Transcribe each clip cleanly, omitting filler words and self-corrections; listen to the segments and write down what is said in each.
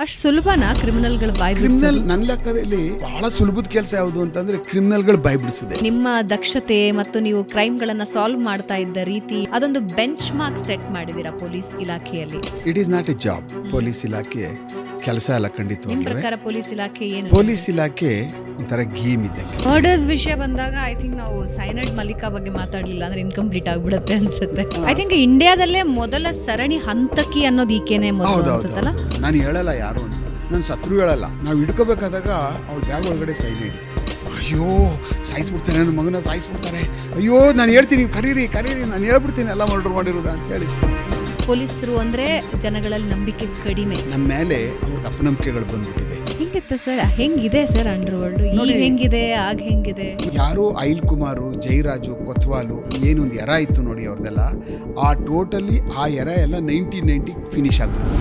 ಅಷ್ಟು ಸುಲಭನಾ ಕ್ರಿಮಿನಲ್ಗಳು ಬಾಯ್ ಕ್ರಿಮಿನಲ್ ನನ್ನ ಲೆಕ್ಕದಲ್ಲಿ ಬಹಳ ಸುಲಭದ ಕೆಲಸ ಯಾವುದು ಅಂತಂದ್ರೆ ಕ್ರಿಮಿನಲ್ಗಳು ಬಾಯ್ ಬಿಡಿಸಿದೆ. ನಿಮ್ಮ ದಕ್ಷತೆ ಮತ್ತು ನೀವು ಕ್ರೈಮ್ಗಳನ್ನ ಸಾಲ್ವ್ ಮಾಡ್ತಾ ಇದ್ದ ರೀತಿ ಅದೊಂದು ಬೆಂಚ್ ಮಾರ್ಕ್ ಸೆಟ್ ಮಾಡಿದೀರಾ ಪೊಲೀಸ್ ಇಲಾಖೆಯಲ್ಲಿ. It is not A job. Police ಇಲಾಖೆ ಕೆಲಸ ಅಲ್ಲ ನಿಮ್ ಖಂಡಿತವಾಗ್ಲೂ. ಪ್ರಕಾರ ಪೊಲೀಸ್ ಇಲಾಖೆ ಏನು? ಪೊಲೀಸ್ ಇಲಾಖೆ ಒಂಥರ ಗೇಮ್ ಇದ್ದಂಗೆ. ಮರ್ಡರ್ಸ್ ವಿಷಯ ಬಂದಾಗ ಐ ಥಿಂಕ್ ನಾವು ಸೈನೈಡ್ ಮಲ್ಲಿಕಾ ಬಗ್ಗೆ ಮಾತಾಡ್ಲಿಲ್ಲ ಅಂದ್ರೆ ಇನ್ಕಂಪ್ಲೀಟ್ ಆಗ್ಬಿಡುತ್ತೆ ಅನ್ಸುತ್ತೆ. ಐ ಥಿಂಕ್ ಇಂಡಿಯಾದಲ್ಲೇ ಮೊದಲ ಸರಣಿ ಹಂತಕಿ ಅನ್ನೋದು ಈಕೆನೆ ಮೊದಲು ಅನ್ಸುತ್ತಲ್ಲ. ನಾನು ಹೇಳಲ್ಲ ಯಾರು ಅಂತ, ನಾನು ಸತ್ರು ಹೇಳಲ್ಲ. ನಾವು ಹಿಡ್ಕೋಬೇಕಾದಾಗ ಅವ್ಳ ಬ್ಯಾಗ್ ಒಳಗಡೆ ಸೈನೈಡ್ ಇತ್ತು. ಅಯ್ಯೋ ಸಾಯಿಸ್ಬಿಡ್ತಾರೆ, ನನ್ನ ಮಗನ ಸಾಯಿಸ್ಬಿಡ್ತಾರೆ, ಅಯ್ಯೋ ನಾನು ಹೇಳ್ತೀನಿ ಕರೀರಿ ನಾನು ಹೇಳ್ಬಿಡ್ತೀನಿ ಎಲ್ಲ ಮರ್ಡರ್ ಮಾಡಿರೋದ ಅಂತ ಹೇಳಿ. ಪೊಲೀಸರು ಅಂದ್ರೆ ಜನಗಳಲ್ಲಿ ನಂಬಿಕೆ ಕಡಿಮೆ, ನಮ್ಮ ಮೇಲೆ ಅವ್ರಿಗೆ ಅಪನಂಬಿಕೆಗಳು ಬಂದ್ಬಿಟ್ಟಿದೆ. ಹೆಂಗಿತ್ತು ಸರ್? ಹೆಂಗಿದೆ ಸರ್ ಅಂಡರ್ ವರ್ಲ್ಡ್? ಈಗ ಹೆಂಗಿದೆ, ಆಗ ಹೆಂಗಿದೆ? ಯಾರು ಅನಿಲ್ ಕುಮಾರು, ಜೈರಾಜು, ಕೊತ್ವಾಲು ಏನೊಂದು ಎರ ಇತ್ತು ನೋಡಿ ಅವ್ರದೆಲ್ಲ, ಆ ಟೋಟಲಿ ಆ ಎರ ಎಲ್ಲ 1990 ಫಿನಿಶ್ ಆಗ್ಬಿಟ್ಟು.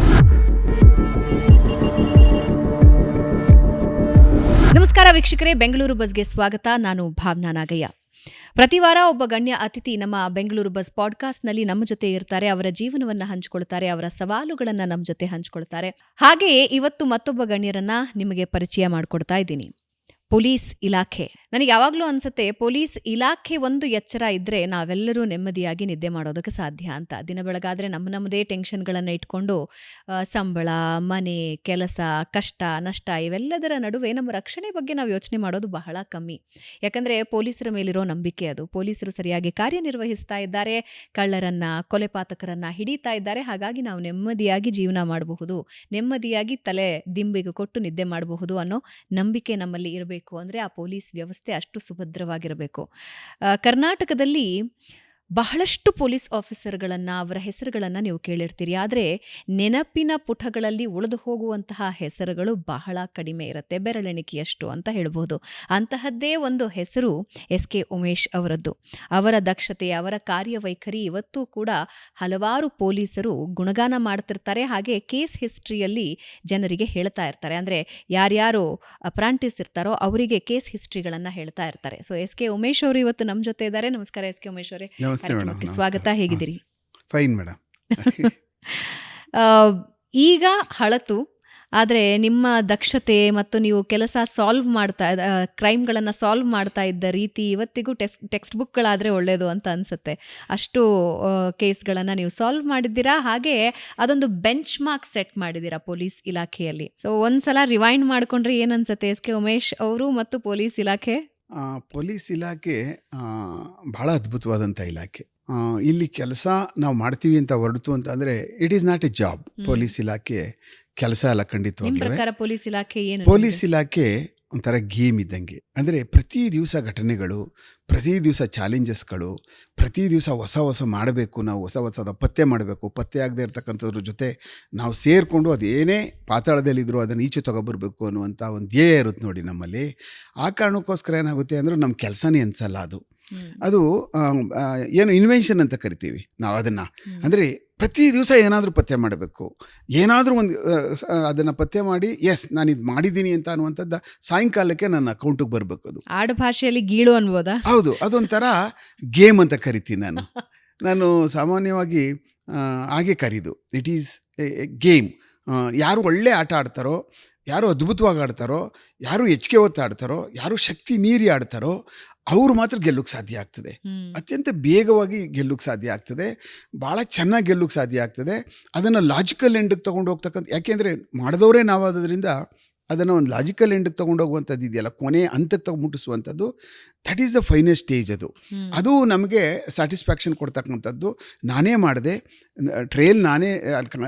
ನಮಸ್ಕಾರ ವೀಕ್ಷಕರೇ, ಬೆಂಗಳೂರು ಬಸ್ಗೆ ಸ್ವಾಗತ. ನಾನು ಭಾವನಾ ನಾಗಯ್ಯ. ಪ್ರತಿ ವಾರ ಒಬ್ಬ ಗಣ್ಯ ಅತಿಥಿ ನಮ್ಮ ಬೆಂಗಳೂರು ಬಸ್ ಪಾಡ್ಕಾಸ್ಟ್ನಲ್ಲಿ ನಮ್ಮ ಜೊತೆ ಇರ್ತಾರೆ. ಅವರ ಜೀವನವನ್ನ ಹಂಚಿಕೊಳ್ತಾರೆ, ಅವರ ಸವಾಲುಗಳನ್ನ ನಮ್ಮ ಜೊತೆ ಹಂಚಿಕೊಳ್ತಾರೆ. ಹಾಗೆಯೇ ಇವತ್ತು ಮತ್ತೊಬ್ಬ ಗಣ್ಯರನ್ನ ನಿಮಗೆ ಪರಿಚಯ ಮಾಡಿಕೊಡ್ತಾ ಇದ್ದೀನಿ. ಪೊಲೀಸ್ ಇಲಾಖೆ. ನನಗೆ ಯಾವಾಗಲೂ ಅನ್ಸುತ್ತೆ, ಪೊಲೀಸ್ ಇಲಾಖೆ ಒಂದು ಎಚ್ಚರ ಇದ್ದರೆ ನಾವೆಲ್ಲರೂ ನೆಮ್ಮದಿಯಾಗಿ ನಿದ್ದೆ ಮಾಡೋದಕ್ಕೆ ಸಾಧ್ಯ ಅಂತ. ದಿನ ಬೆಳಗಾದರೆ ನಮ್ಮದೇ ಟೆನ್ಷನ್ಗಳನ್ನು ಇಟ್ಕೊಂಡು ಸಂಬಳ, ಮನೆ, ಕೆಲಸ, ಕಷ್ಟ, ನಷ್ಟ ಇವೆಲ್ಲದರ ನಡುವೆ ನಮ್ಮ ರಕ್ಷಣೆ ಬಗ್ಗೆ ನಾವು ಯೋಚನೆ ಮಾಡೋದು ಬಹಳ ಕಮ್ಮಿ. ಯಾಕಂದರೆ ಪೊಲೀಸರ ಮೇಲಿರೋ ನಂಬಿಕೆ ಅದು. ಪೊಲೀಸರು ಸರಿಯಾಗಿ ಕಾರ್ಯನಿರ್ವಹಿಸ್ತಾ ಇದ್ದಾರೆ, ಕಳ್ಳರನ್ನು, ಕೊಲೆಪಾತಕರನ್ನು ಹಿಡಿತಾ ಇದ್ದಾರೆ. ಹಾಗಾಗಿ ನಾವು ನೆಮ್ಮದಿಯಾಗಿ ಜೀವನ ಮಾಡಬಹುದು, ನೆಮ್ಮದಿಯಾಗಿ ತಲೆ ದಿಂಬಿಗೆ ಕೊಟ್ಟು ನಿದ್ದೆ ಮಾಡಬಹುದು ಅನ್ನೋ ನಂಬಿಕೆ ನಮ್ಮಲ್ಲಿ ಇರಬೇಕು. ಅಂದರೆ ಆ ಪೊಲೀಸ್ ವ್ಯವಸ್ಥೆ ಅಷ್ಟು ಸುಭದ್ರವಾಗಿರಬೇಕು. ಕರ್ನಾಟಕದಲ್ಲಿ ಬಹಳಷ್ಟು ಪೊಲೀಸ್ ಆಫೀಸರ್ಗಳನ್ನು, ಅವರ ಹೆಸರುಗಳನ್ನು ನೀವು ಕೇಳಿರ್ತೀರಿ. ಆದರೆ ನೆನಪಿನ ಪುಟಗಳಲ್ಲಿ ಉಳಿದು ಹೋಗುವಂತಹ ಹೆಸರುಗಳು ಬಹಳ ಕಡಿಮೆ ಇರುತ್ತೆ, ಬೆರಳೆಣಿಕೆಯಷ್ಟು ಅಂತ ಹೇಳ್ಬೋದು. ಅಂತಹದ್ದೇ ಒಂದು ಹೆಸರು SK ಉಮೇಶ್ ಅವರದ್ದು. ಅವರ ದಕ್ಷತೆ, ಅವರ ಕಾರ್ಯವೈಖರಿ ಇವತ್ತೂ ಕೂಡ ಹಲವಾರು ಪೊಲೀಸರು ಗುಣಗಾನ ಮಾಡ್ತಿರ್ತಾರೆ. ಹಾಗೆ ಕೇಸ್ ಹಿಸ್ಟ್ರಿಯಲ್ಲಿ ಜನರಿಗೆ ಹೇಳ್ತಾ ಇರ್ತಾರೆ. ಅಂದರೆ ಯಾರ್ಯಾರು ಅಪ್ರಾಂಟಿಸ್ ಇರ್ತಾರೋ ಅವರಿಗೆ ಕೇಸ್ ಹಿಸ್ಟ್ರಿಗಳನ್ನು ಹೇಳ್ತಾ ಇರ್ತಾರೆ. ಸೊ SK ಉಮೇಶ್ ಅವರು ಇವತ್ತು ನಮ್ಮ ಜೊತೆ ಇದ್ದಾರೆ. ನಮಸ್ಕಾರ SK ಉಮೇಶ್ ಅವರೇ. ಸ್ವಾಗತ. ಹೇಗಿದ್ದೀರಿ? Fine madam. ಈಗ ಹಳತು, ಆದರೆ ನಿಮ್ಮ ದಕ್ಷತೆ ಮತ್ತು ನೀವು ಕೆಲಸ ಸಾಲ್ವ್ ಮಾಡ್ತಾ ಕ್ರೈಮ್ಗಳನ್ನು ಸಾಲ್ವ್ ಮಾಡ್ತಾ ಇದ್ದ ರೀತಿ ಇವತ್ತಿಗೂ ಟೆಕ್ಸ್ಟ್ ಬುಕ್ಗಳಾದರೆ ಒಳ್ಳೆಯದು ಅಂತ ಅನಿಸುತ್ತೆ. ಅಷ್ಟು ಕೇಸ್ಗಳನ್ನು ನೀವು ಸಾಲ್ವ್ ಮಾಡಿದ್ದೀರಾ. ಹಾಗೆ ಅದೊಂದು ಬೆಂಚ್ ಮಾರ್ಕ್ ಸೆಟ್ ಮಾಡಿದ್ದೀರಾ ಪೊಲೀಸ್ ಇಲಾಖೆಯಲ್ಲಿ. ಸೊ ಒಂದ್ಸಲ ರಿವೈಂಡ್ ಮಾಡಿಕೊಂಡ್ರೆ ಏನನ್ಸುತ್ತೆ SK ಉಮೇಶ್ ಅವರು ಮತ್ತು ಪೊಲೀಸ್ ಇಲಾಖೆ? ಪೊಲೀಸ್ ಇಲಾಖೆ ಬಹಳ ಅದ್ಭುತವಾದಂಥ ಇಲಾಖೆ. ಇಲ್ಲಿ ಕೆಲಸ ನಾವು ಮಾಡ್ತೀವಿ ಅಂತ ಹೊರಡ್ತು ಅಂತ ಅಂದರೆ it is not A job. Police ಇಲಾಖೆ ಕೆಲಸ ಅಲ್ಲ ಖಂಡಿತವಾಗ್ಲೂ. ಪೊಲೀಸ್ ಇಲಾಖೆ ಏನು? ಪೊಲೀಸ್ ಇಲಾಖೆ ಒಂಥರ ಗೇಮ್ ಇದ್ದಂಗೆ. ಅಂದರೆ ಪ್ರತಿ ದಿವಸ ಘಟನೆಗಳು, ಪ್ರತಿ ದಿವಸ ಚಾಲೆಂಜಸ್ಗಳು, ಪ್ರತಿ ದಿವಸ ಹೊಸ ಮಾಡಬೇಕು. ನಾವು ಹೊಸದ ಪತ್ತೆ ಮಾಡಬೇಕು. ಪತ್ತೆ ಆಗದೆ ಇರ್ತಕ್ಕಂಥದ್ರ ಜೊತೆ ನಾವು ಸೇರಿಕೊಂಡು ಅದೇನೇ ಪಾತಾಳದಲ್ಲಿದ್ದರೂ ಅದನ್ನು ಈಚೆ ತೊಗೊಬರ್ಬೇಕು ಅನ್ನುವಂಥ ಒಂದು ಧ್ಯೇಯ ಇರುತ್ತೆ ನೋಡಿ ನಮ್ಮಲ್ಲಿ. ಆ ಕಾರಣಕ್ಕೋಸ್ಕರ ಏನಾಗುತ್ತೆ ಅಂದರೆ ನಮ್ಮ ಕೆಲಸನೇ ಅನಿಸಲ್ಲ. ಅದು ಏನು ಇನ್ವೆನ್ಷನ್ ಅಂತ ಕರಿತೀವಿ ನಾವು ಅದನ್ನು. ಅಂದರೆ ಪ್ರತಿ ದಿವಸ ಏನಾದರೂ ಪತ್ತೆ ಮಾಡಬೇಕು, ಏನಾದರೂ ಒಂದು ಅದನ್ನು ಪತ್ತೆ ಮಾಡಿ ಎಸ್ ನಾನು ಇದು ಮಾಡಿದ್ದೀನಿ ಅಂತ ಅನ್ನುವಂಥದ್ದು ಸಾಯಂಕಾಲಕ್ಕೆ ನನ್ನ ಅಕೌಂಟಿಗೆ ಬರಬೇಕು. ಅದು ಆಡು ಭಾಷೆಯಲ್ಲಿ ಗೀಳು ಅನ್ಬೋದಾ? ಹೌದು, ಅದೊಂಥರ ಗೇಮ್ ಅಂತ ಕರಿತೀನಿ ನಾನು ಸಾಮಾನ್ಯವಾಗಿ ಹಾಗೆ ಕರೀದು. It is a game. ಯಾರು ಒಳ್ಳೆ ಆಟ ಆಡ್ತಾರೋ, ಯಾರು ಅದ್ಭುತವಾಗಿ ಆಡ್ತಾರೋ, ಯಾರು ಹೆಚ್ಚಿಗೆ ಹೊತ್ತು ಆಡ್ತಾರೋ, ಯಾರು ಶಕ್ತಿ ಮೀರಿ ಆಡ್ತಾರೋ ಅವರು ಮಾತ್ರ ಗೆಲ್ಲೋಕ್ಕೆ ಸಾಧ್ಯ ಆಗ್ತದೆ. ಅತ್ಯಂತ ಬೇಗವಾಗಿ ಗೆಲ್ಲೋಕ್ಕೆ ಸಾಧ್ಯ ಆಗ್ತದೆ, ಭಾಳ ಚೆನ್ನಾಗಿ ಗೆಲ್ಲೋಕ್ಕೆ ಸಾಧ್ಯ ಆಗ್ತದೆ. ಅದನ್ನು ಲಾಜಿಕಲ್ ಎಂಡಿಗೆ ತೊಗೊಂಡು ಹೋಗ್ತಕ್ಕಂಥ, ಯಾಕೆಂದರೆ ಮಾಡಿದವರೇ ನಾವಾದ್ರಿಂದ ಅದನ್ನು ಒಂದು ಲಾಜಿಕಲ್ ಎಂಡಿಗೆ ತೊಗೊಂಡು ಹೋಗುವಂಥದ್ದು ಇದೆಯಲ್ಲ, ಕೊನೆ ಹಂತಕ್ಕೆ ಮುಟ್ಟಿಸುವಂಥದ್ದು, that is the finest stage. ಅದು ನಮಗೆ ಸ್ಯಾಟಿಸ್ಫ್ಯಾಕ್ಷನ್ ಕೊಡ್ತಕ್ಕಂಥದ್ದು. ನಾನೇ ಮಾಡಿದೆ, ಟ್ರಯಲ್ ನಾನೇ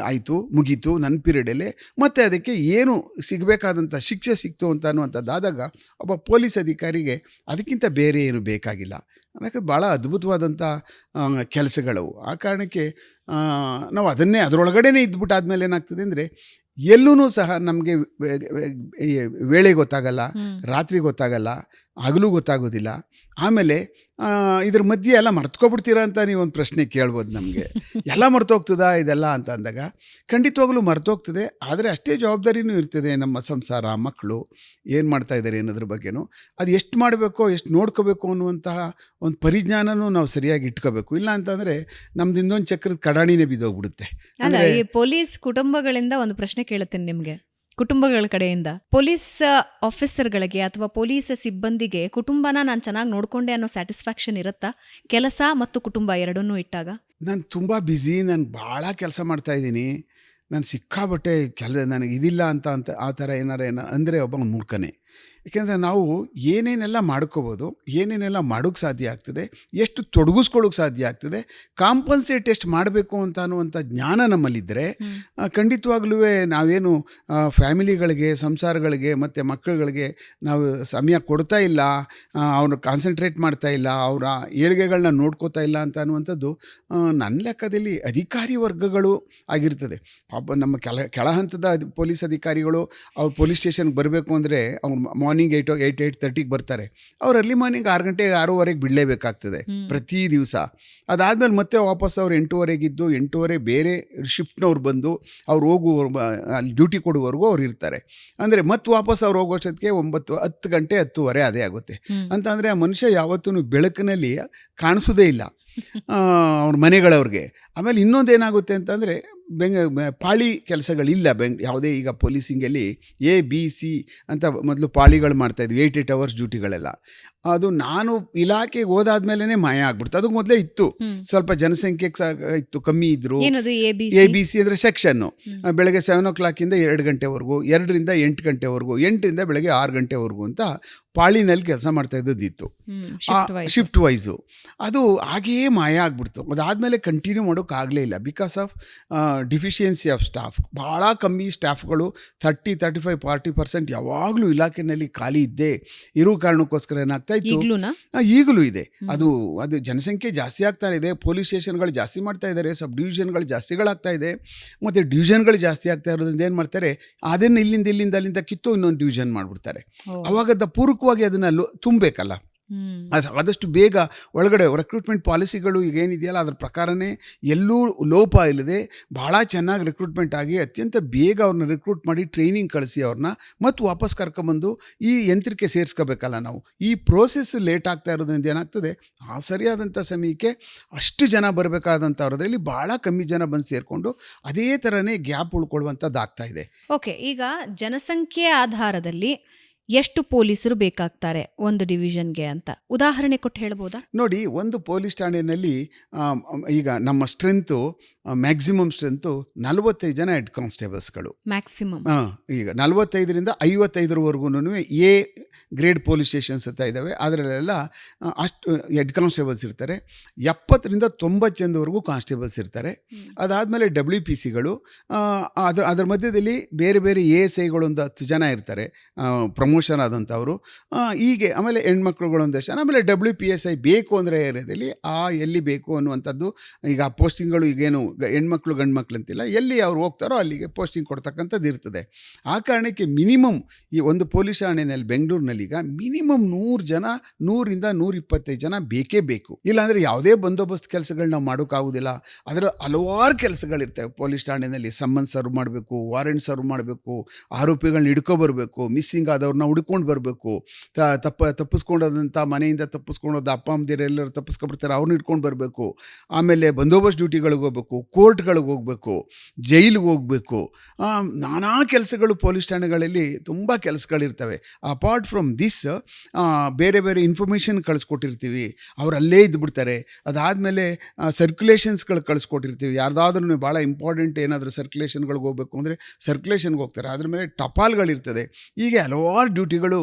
ಆಯಿತು, ಮುಗೀತು ನನ್ನ ಪೀರಿಯಡಲ್ಲೇ, ಮತ್ತು ಅದಕ್ಕೆ ಏನು ಸಿಗಬೇಕಾದಂಥ ಶಿಕ್ಷೆ ಸಿಕ್ತು ಅಂತ ಅನ್ನುವಂಥದ್ದಾದಾಗ ಒಬ್ಬ ಪೊಲೀಸ್ ಅಧಿಕಾರಿಗೆ ಅದಕ್ಕಿಂತ ಬೇರೆ ಏನು ಬೇಕಾಗಿಲ್ಲ. ಅದಕ್ಕೆ ಭಾಳ ಅದ್ಭುತವಾದಂಥ ಕೆಲಸಗಳವು. ಆ ಕಾರಣಕ್ಕೆ ನಾವು ಅದರೊಳಗಡೆ ಇದ್ಬಿಟ್ಟು ಆದಮೇಲೆ ಏನಾಗ್ತದೆ ಅಂದರೆ ಎಲ್ಲೂ ಸಹ ನಮಗೆ ವೇಳೆ ಗೊತ್ತಾಗಲ್ಲ, ರಾತ್ರಿ ಗೊತ್ತಾಗಲ್ಲ, ಹಗಲು ಗೊತ್ತಾಗೋದಿಲ್ಲ. ಆಮೇಲೆ ಇದ್ರ ಮಧ್ಯೆ ಎಲ್ಲ ಮರ್ತೊಬಿಡ್ತೀರಾ ಅಂತ ನೀವು ಒಂದು ಪ್ರಶ್ನೆ ಕೇಳ್ಬೋದು ನಮಗೆ. ಎಲ್ಲ ಮರ್ತೋಗ್ತದಾ ಇದೆಲ್ಲ ಅಂತ ಅಂದಾಗ ಖಂಡಿತವಾಗ್ಲೂ ಮರ್ತೋಗ್ತದೆ. ಆದರೆ ಅಷ್ಟೇ ಜವಾಬ್ದಾರಿನೂ ಇರ್ತದೆ. ನಮ್ಮ ಸಂಸಾರ, ಮಕ್ಕಳು ಏನು ಮಾಡ್ತಾ ಇದ್ದಾರೆ ಅನ್ನೋದ್ರ ಬಗ್ಗೆನೂ, ಅದು ಎಷ್ಟು ಮಾಡಬೇಕೋ, ಎಷ್ಟು ನೋಡ್ಕೋಬೇಕು ಅನ್ನುವಂತಹ ಒಂದು ಪರಿಜ್ಞಾನನೂ ನಾವು ಸರಿಯಾಗಿ ಇಟ್ಕೋಬೇಕು. ಇಲ್ಲ ಅಂತಂದರೆ ನಮ್ದು ಇನ್ನೊಂದು ಚಕ್ರದ ಕಡಾಣಿನೇ ಬಿದ್ದೋಗ್ಬಿಡುತ್ತೆ. ಅಂದರೆ ಈ ಪೊಲೀಸ್ ಕುಟುಂಬಗಳಿಂದ ಒಂದು ಪ್ರಶ್ನೆ ಕೇಳುತ್ತೇನೆ ನಿಮಗೆ. ಕುಟುಂಬಗಳ ಕಡೆಯಿಂದ ಪೊಲೀಸ್ ಆಫೀಸರ್ಗಳಿಗೆ ಅಥವಾ ಪೊಲೀಸ್ ಸಿಬ್ಬಂದಿಗೆ ಕುಟುಂಬನ ನಾನು ಚೆನ್ನಾಗಿ ನೋಡ್ಕೊಂಡೆ ಅನ್ನೋ ಸ್ಯಾಟಿಸ್ಫ್ಯಾಕ್ಷನ್ ಇರುತ್ತಾ, ಕೆಲಸ ಮತ್ತು ಕುಟುಂಬ ಎರಡನ್ನೂ ಇಟ್ಟಾಗ? ನಾನು ತುಂಬ ಬ್ಯುಸಿ, ನಾನು ಭಾಳ ಕೆಲಸ ಮಾಡ್ತಾಯಿದ್ದೀನಿ, ನಾನು ಸಿಕ್ಕಾಬಟ್ಟೆ ನನಗೆ ಇದಿಲ್ಲ ಅಂತ ಆ ಥರ ಏನಾರ ಅಂದರೆ ಒಬ್ಬ ಮೂರ್ಖನೇ. ಏಕೆಂದರೆ ನಾವು ಏನೇನೆಲ್ಲ ಮಾಡ್ಕೋಬೋದು, ಏನೇನೆಲ್ಲ ಮಾಡೋಕ್ಕೆ ಸಾಧ್ಯ ಆಗ್ತದೆ, ಎಷ್ಟು ತೊಡಗಿಸ್ಕೊಳ್ಳೋಕೆ ಸಾಧ್ಯ ಆಗ್ತದೆ, ಕಾಂಪನ್ಸೇಟ್ ಎಷ್ಟು ಮಾಡಬೇಕು ಅನ್ನುವಂಥ ಜ್ಞಾನ ನಮ್ಮಲ್ಲಿದ್ದರೆ ಖಂಡಿತವಾಗ್ಲೂ ನಾವೇನು ಫ್ಯಾಮಿಲಿಗಳಿಗೆ, ಸಂಸಾರಗಳಿಗೆ ಮತ್ತು ಮಕ್ಕಳುಗಳಿಗೆ ನಾವು ಸಮಯ ಕೊಡ್ತಾ ಇಲ್ಲ, ಅವ್ರು ಕಾನ್ಸಂಟ್ರೇಟ್ ಮಾಡ್ತಾ ಇಲ್ಲ, ಅವರ ಏಳಿಗೆಗಳನ್ನ ನೋಡ್ಕೋತಾ ಇಲ್ಲ ಅನ್ನುವಂಥದ್ದು ನನ್ನ ಲೆಕ್ಕದಲ್ಲಿ ಅಧಿಕಾರಿ ವರ್ಗಗಳು ಆಗಿರ್ತದೆ. ಪಾಪ ನಮ್ಮ ಕೆಳ ಹಂತದ ಪೊಲೀಸ್ ಅಧಿಕಾರಿಗಳು ಅವ್ರು ಪೊಲೀಸ್ ಸ್ಟೇಷನ್ಗೆ ಬರಬೇಕು ಅಂದರೆ ಅವ್ರು ಮಾರ್ನಿಂಗ್ 8:30 ಬರ್ತಾರೆ. ಅವ್ರು ಅರ್ಲಿ ಮಾರ್ನಿಂಗ್ 6 ಗಂಟೆ 6:15 ಬಿಡಲೇಬೇಕಾಗ್ತದೆ ಪ್ರತಿ ದಿವಸ. ಅದಾದಮೇಲೆ ಮತ್ತೆ ವಾಪಸ್ ಅವ್ರು 8:30 8:30 ಬೇರೆ ಶಿಫ್ಟ್ನವ್ರು ಬಂದು ಅವ್ರು ಅಲ್ಲಿ ಡ್ಯೂಟಿ ಕೊಡುವವರೆಗೂ ಅವ್ರು ಇರ್ತಾರೆ. ಅಂದರೆ ಮತ್ತೆ ವಾಪಸ್ ಅವ್ರು ಹೋಗೋಷ್ಟೊತ್ತಿಗೆ 10 ಗಂಟೆ 10:30 ಅದೇ ಆಗುತ್ತೆ. ಅಂತಂದರೆ ಆ ಮನುಷ್ಯ ಯಾವತ್ತೂ ಬೆಳಕಿನಲ್ಲಿ ಕಾಣಿಸೋದೇ ಇಲ್ಲ ಅವ್ರ ಮನೆಗಳವ್ರಿಗೆ. ಆಮೇಲೆ ಇನ್ನೊಂದೇನಾಗುತ್ತೆ ಅಂತಂದರೆ ಪಾಳಿ ಕೆಲಸಗಳಿಲ್ಲ ಯಾವುದೇ. ಈಗ ಪೊಲೀಸಿಂಗಲ್ಲಿ ABC ಅಂತ ಮೊದಲು ಪಾಳಿಗಳು ಮಾಡ್ತಾಯಿದ್ವಿ, 8 hours ಡ್ಯೂಟಿಗಳೆಲ್ಲ. ಅದು ನಾನು ಇಲಾಖೆಗೆ ಹೋದಾದ್ಮೇಲೆ ಮಾಯ ಆಗ್ಬಿಡ್ತು. ಅದಕ್ಕೆ ಮೊದಲೇ ಇತ್ತು, ಸ್ವಲ್ಪ ಜನಸಂಖ್ಯೆ ಇತ್ತು, ಕಮ್ಮಿ ಇದ್ರು. ABC ಅಂದರೆ ಸೆಕ್ಷನ್ನು. ಬೆಳಗ್ಗೆ 7 o'clock 2 ಗಂಟೆವರೆಗೂ, 2ರಿಂದ 8 ಗಂಟೆವರೆಗೂ, 8ರಿಂದ ಬೆಳಗ್ಗೆ 6 ಗಂಟೆವರೆಗೂ ಅಂತ ಪಾಳಿನಲ್ಲಿ ಕೆಲಸ ಮಾಡ್ತಾ ಇದ್ದದ್ದಿತ್ತು, ಶಿಫ್ಟ್ ವೈಸು. ಅದು ಹಾಗೆಯೇ ಮಾಯ ಆಗ್ಬಿಡ್ತು. ಅದಾದಮೇಲೆ ಕಂಟಿನ್ಯೂ ಮಾಡೋಕ್ಕಾಗಲೇ ಇಲ್ಲ because of deficiency of staff. ಭಾಳ ಕಮ್ಮಿ ಸ್ಟಾಫ್ಗಳು, 30-35-40% ಯಾವಾಗಲೂ ಇಲಾಖೆಯಲ್ಲಿ ಖಾಲಿ ಇದ್ದೇ ಇರೋ ಕಾರಣಕ್ಕೋಸ್ಕರ ಏನಾಗ್ತಾ ಇತ್ತು, ಈಗಲೂ ಇದೆ. ಅದು ಜನಸಂಖ್ಯೆ ಜಾಸ್ತಿ ಆಗ್ತಾ ಇದೆ, ಪೊಲೀಸ್ ಸ್ಟೇಷನ್ಗಳು ಜಾಸ್ತಿ ಮಾಡ್ತಾ ಇದ್ದಾರೆ, ಸಬ್ ಡಿವಿಷನ್ಗಳು ಜಾಸ್ತಿಗಳಾಗ್ತಾ ಇದೆ, ಮತ್ತು ಡಿವಿಷನ್ಗಳು ಜಾಸ್ತಿ ಆಗ್ತಾ ಇರೋದ್ರಿಂದ ಏನು ಮಾಡ್ತಾರೆ, ಅದನ್ನು ಇಲ್ಲಿಂದ ಅಲ್ಲಿಂದ ಕಿತ್ತು ಇನ್ನೊಂದು ಡಿವಿಷನ್ ಮಾಡಿಬಿಡ್ತಾರೆ. ಅವಾಗ ಪೂರ್ವಕವಾಗಿ ಅದನ್ನು ತುಂಬಬೇಕಲ್ಲ. ಆದಷ್ಟು ಬೇಗ ಒಳಗಡೆ ರಿಕ್ರೂಟ್ಮೆಂಟ್ ಪಾಲಿಸಿಗಳು ಈಗ ಏನಿದೆಯಲ್ಲ ಅದ್ರ ಪ್ರಕಾರನೇ ಎಲ್ಲೂ ಲೋಪ ಇಲ್ಲದೆ ಭಾಳ ಚೆನ್ನಾಗಿ ರಿಕ್ರೂಟ್ಮೆಂಟ್ ಆಗಿ ಅತ್ಯಂತ ಬೇಗ ಅವ್ರನ್ನ ರಿಕ್ರೂಟ್ ಮಾಡಿ ಟ್ರೈನಿಂಗ್ ಕಳಿಸಿ ಅವ್ರನ್ನ ಮತ್ತು ವಾಪಸ್ ಕರ್ಕೊಂಬಂದು ಈ ಯಂತ್ರಕ್ಕೆ ಸೇರಿಸ್ಕೋಬೇಕಲ್ಲ ನಾವು. ಈ ಪ್ರೋಸೆಸ್ ಲೇಟ್ ಆಗ್ತಾ ಇರೋದ್ರಿಂದ ಏನಾಗ್ತದೆ, ಆ ಸರಿಯಾದಂಥ ಸಮಯಕ್ಕೆ ಅಷ್ಟು ಜನ ಬರಬೇಕಾದಂಥವ್ರದ್ರಲ್ಲಿ ಭಾಳ ಕಮ್ಮಿ ಜನ ಬಂದು ಸೇರಿಕೊಂಡು ಅದೇ ಥರನೇ ಗ್ಯಾಪ್ ಉಳ್ಕೊಳ್ಳುವಂಥದ್ದಾಗ್ತಾ ಇದೆ. ಓಕೆ, ಈಗ ಜನಸಂಖ್ಯೆ ಆಧಾರದಲ್ಲಿ ಎಷ್ಟು ಪೊಲೀಸರು ಬೇಕಾಗ್ತಾರೆ ಒಂದು ಡಿವಿಷನ್ಗೆ ಅಂತ ಉದಾಹರಣೆ ಕೊಟ್ಟು ಹೇಳ್ಬೋದಾ? ನೋಡಿ, ಒಂದು ಪೊಲೀಸ್ ಠಾಣೆಯಲ್ಲಿ ಈಗ ನಮ್ಮ ಸ್ಟ್ರೆಂತು ಮ್ಯಾಕ್ಸಿಮಮ್ ಸ್ಟ್ರೆಂತು 45 ಜನ ಹೆಡ್ ಕಾನ್ಸ್ಟೇಬಲ್ಸ್ಗಳು ಮ್ಯಾಕ್ಸಿಮಮ್. ಈಗ 45ರಿಂದ 55ವರೆಗೂ ಎ ಗ್ರೇಡ್ ಪೊಲೀಸ್ ಸ್ಟೇಷನ್ಸ್ ಅಂತ ಇದ್ದಾವೆ, ಅದರಲ್ಲೆಲ್ಲ ಅಷ್ಟು ಹೆಡ್ ಕಾನ್ಸ್ಟೇಬಲ್ಸ್ ಇರ್ತಾರೆ. 70ರಿಂದ 90 ಜನದವರೆಗೂ ಕಾನ್ಸ್ಟೇಬಲ್ಸ್ ಇರ್ತಾರೆ. ಅದಾದಮೇಲೆ WPCಗಳು, ಅದರ ಮಧ್ಯದಲ್ಲಿ ಬೇರೆ ಬೇರೆ ASIಗಳು ಒಂದು 10 ಜನ ಇರ್ತಾರೆ, ಪ್ರಮೋಷನ್ ಆದಂಥವರು. ಹೀಗೆ ಆಮೇಲೆ ಹೆಣ್ಮಕ್ಳುಗಳು ಒಂದಷ್ಟು ಜನ, ಆಮೇಲೆ WPSI ಬೇಕು ಅಂದರೆ ಏರಿಯಾದಲ್ಲಿ ಎಲ್ಲಿ ಬೇಕು ಅನ್ನುವಂಥದ್ದು. ಈಗ ಆ ಪೋಸ್ಟಿಂಗ್ಗಳು ಈಗೇನು ಹೆಣ್ಮಕ್ಳು ಗಂಡು ಮಕ್ಳು ಅಂತಿಲ್ಲ, ಎಲ್ಲಿ ಅವ್ರು ಹೋಗ್ತಾರೋ ಅಲ್ಲಿಗೆ ಪೋಸ್ಟಿಂಗ್ ಕೊಡ್ತಕ್ಕಂಥದ್ದು ಇರ್ತದೆ. ಆ ಕಾರಣಕ್ಕೆ ಮಿನಿಮಮ್ ಈ ಒಂದು ಪೊಲೀಸ್ ಠಾಣೆಯಲ್ಲಿ ಬೆಂಗಳೂರಿನಲ್ಲಿ ಈಗ ಮಿನಿಮಮ್ 100 ಜನ, 100ರಿಂದ 125 ಜನ ಬೇಕೇ ಬೇಕು. ಇಲ್ಲಾಂದರೆ ಯಾವುದೇ ಬಂದೋಬಸ್ತ್ ಕೆಲಸಗಳು ನಾವು ಮಾಡೋಕ್ಕಾಗೋದಿಲ್ಲ. ಅದರ ಹಲವಾರು ಕೆಲಸಗಳಿರ್ತವೆ ಪೊಲೀಸ್ ಠಾಣೆಯಲ್ಲಿ. ಸಮ್ಮನ್ ಸರ್ವ್ ಮಾಡಬೇಕು, ವಾರೆಂಟ್ ಸರ್ವ್ ಮಾಡಬೇಕು, ಆರೋಪಿಗಳನ್ನ ಹಿಡ್ಕೊಬರ್ಬೇಕು, ಮಿಸ್ಸಿಂಗ್ ಆದವ್ರನ್ನ ಹುಡ್ಕೊಂಡು ಬರಬೇಕು, ತಪ್ಪಿಸ್ಕೊಂಡೋದಂಥ ಮನೆಯಿಂದ ತಪ್ಪಿಸ್ಕೊಂಡೋದ ಅಪ್ಪ ಅಮ್ಮದಿರು ಎಲ್ಲರೂ ತಪ್ಪಿಸ್ಕೊಬಿಡ್ತಾರೆ, ಅವ್ರನ್ನ ಹಿಡ್ಕೊಂಡು ಬರಬೇಕು. ಆಮೇಲೆ ಬಂದೋಬಸ್ತ್ ಡ್ಯೂಟಿಗಳಿಗೆ ಹೋಗ್ಬೇಕು, ಕೋರ್ಟ್ಗಳಿಗೆ ಹೋಗಬೇಕು, ಜೈಲಿಗೆ ಹೋಗಬೇಕು. ನಾನಾ ಕೆಲಸಗಳು ಪೊಲೀಸ್ ಠಾಣೆಗಳಲ್ಲಿ ತುಂಬ ಕೆಲಸಗಳಿರ್ತವೆ. ಅಪಾರ್ಟ್ ಫ್ರಮ್ ದಿಸ್ ಬೇರೆ ಬೇರೆ ಇನ್ಫಾರ್ಮೇಷನ್ ಕಳಿಸ್ಕೊಟ್ಟಿರ್ತೀವಿ, ಅವ್ರು ಅಲ್ಲೇ ಇದ್ದುಬಿಡ್ತಾರೆ. ಅದಾದಮೇಲೆ ಸರ್ಕ್ಯುಲೇಷನ್ಸ್ಗಳು ಕಳಿಸ್ಕೊಟ್ಟಿರ್ತೀವಿ, ಯಾರ್ದಾದ್ರೂ ಭಾಳ ಇಂಪಾರ್ಟೆಂಟ್ ಏನಾದರೂ ಸರ್ಕ್ಯುಲೇಷನ್ಗಳಿಗೆ ಹೋಗಬೇಕು ಅಂದರೆ ಸರ್ಕ್ಯುಲೇಷನ್ಗೆ ಹೋಗ್ತಾರೆ. ಅದ್ರ ಮೇಲೆ ಟಪಾಲ್ಗಳಿರ್ತದೆ. ಹೀಗೆ ಹಲವಾರು ಡ್ಯೂಟಿಗಳು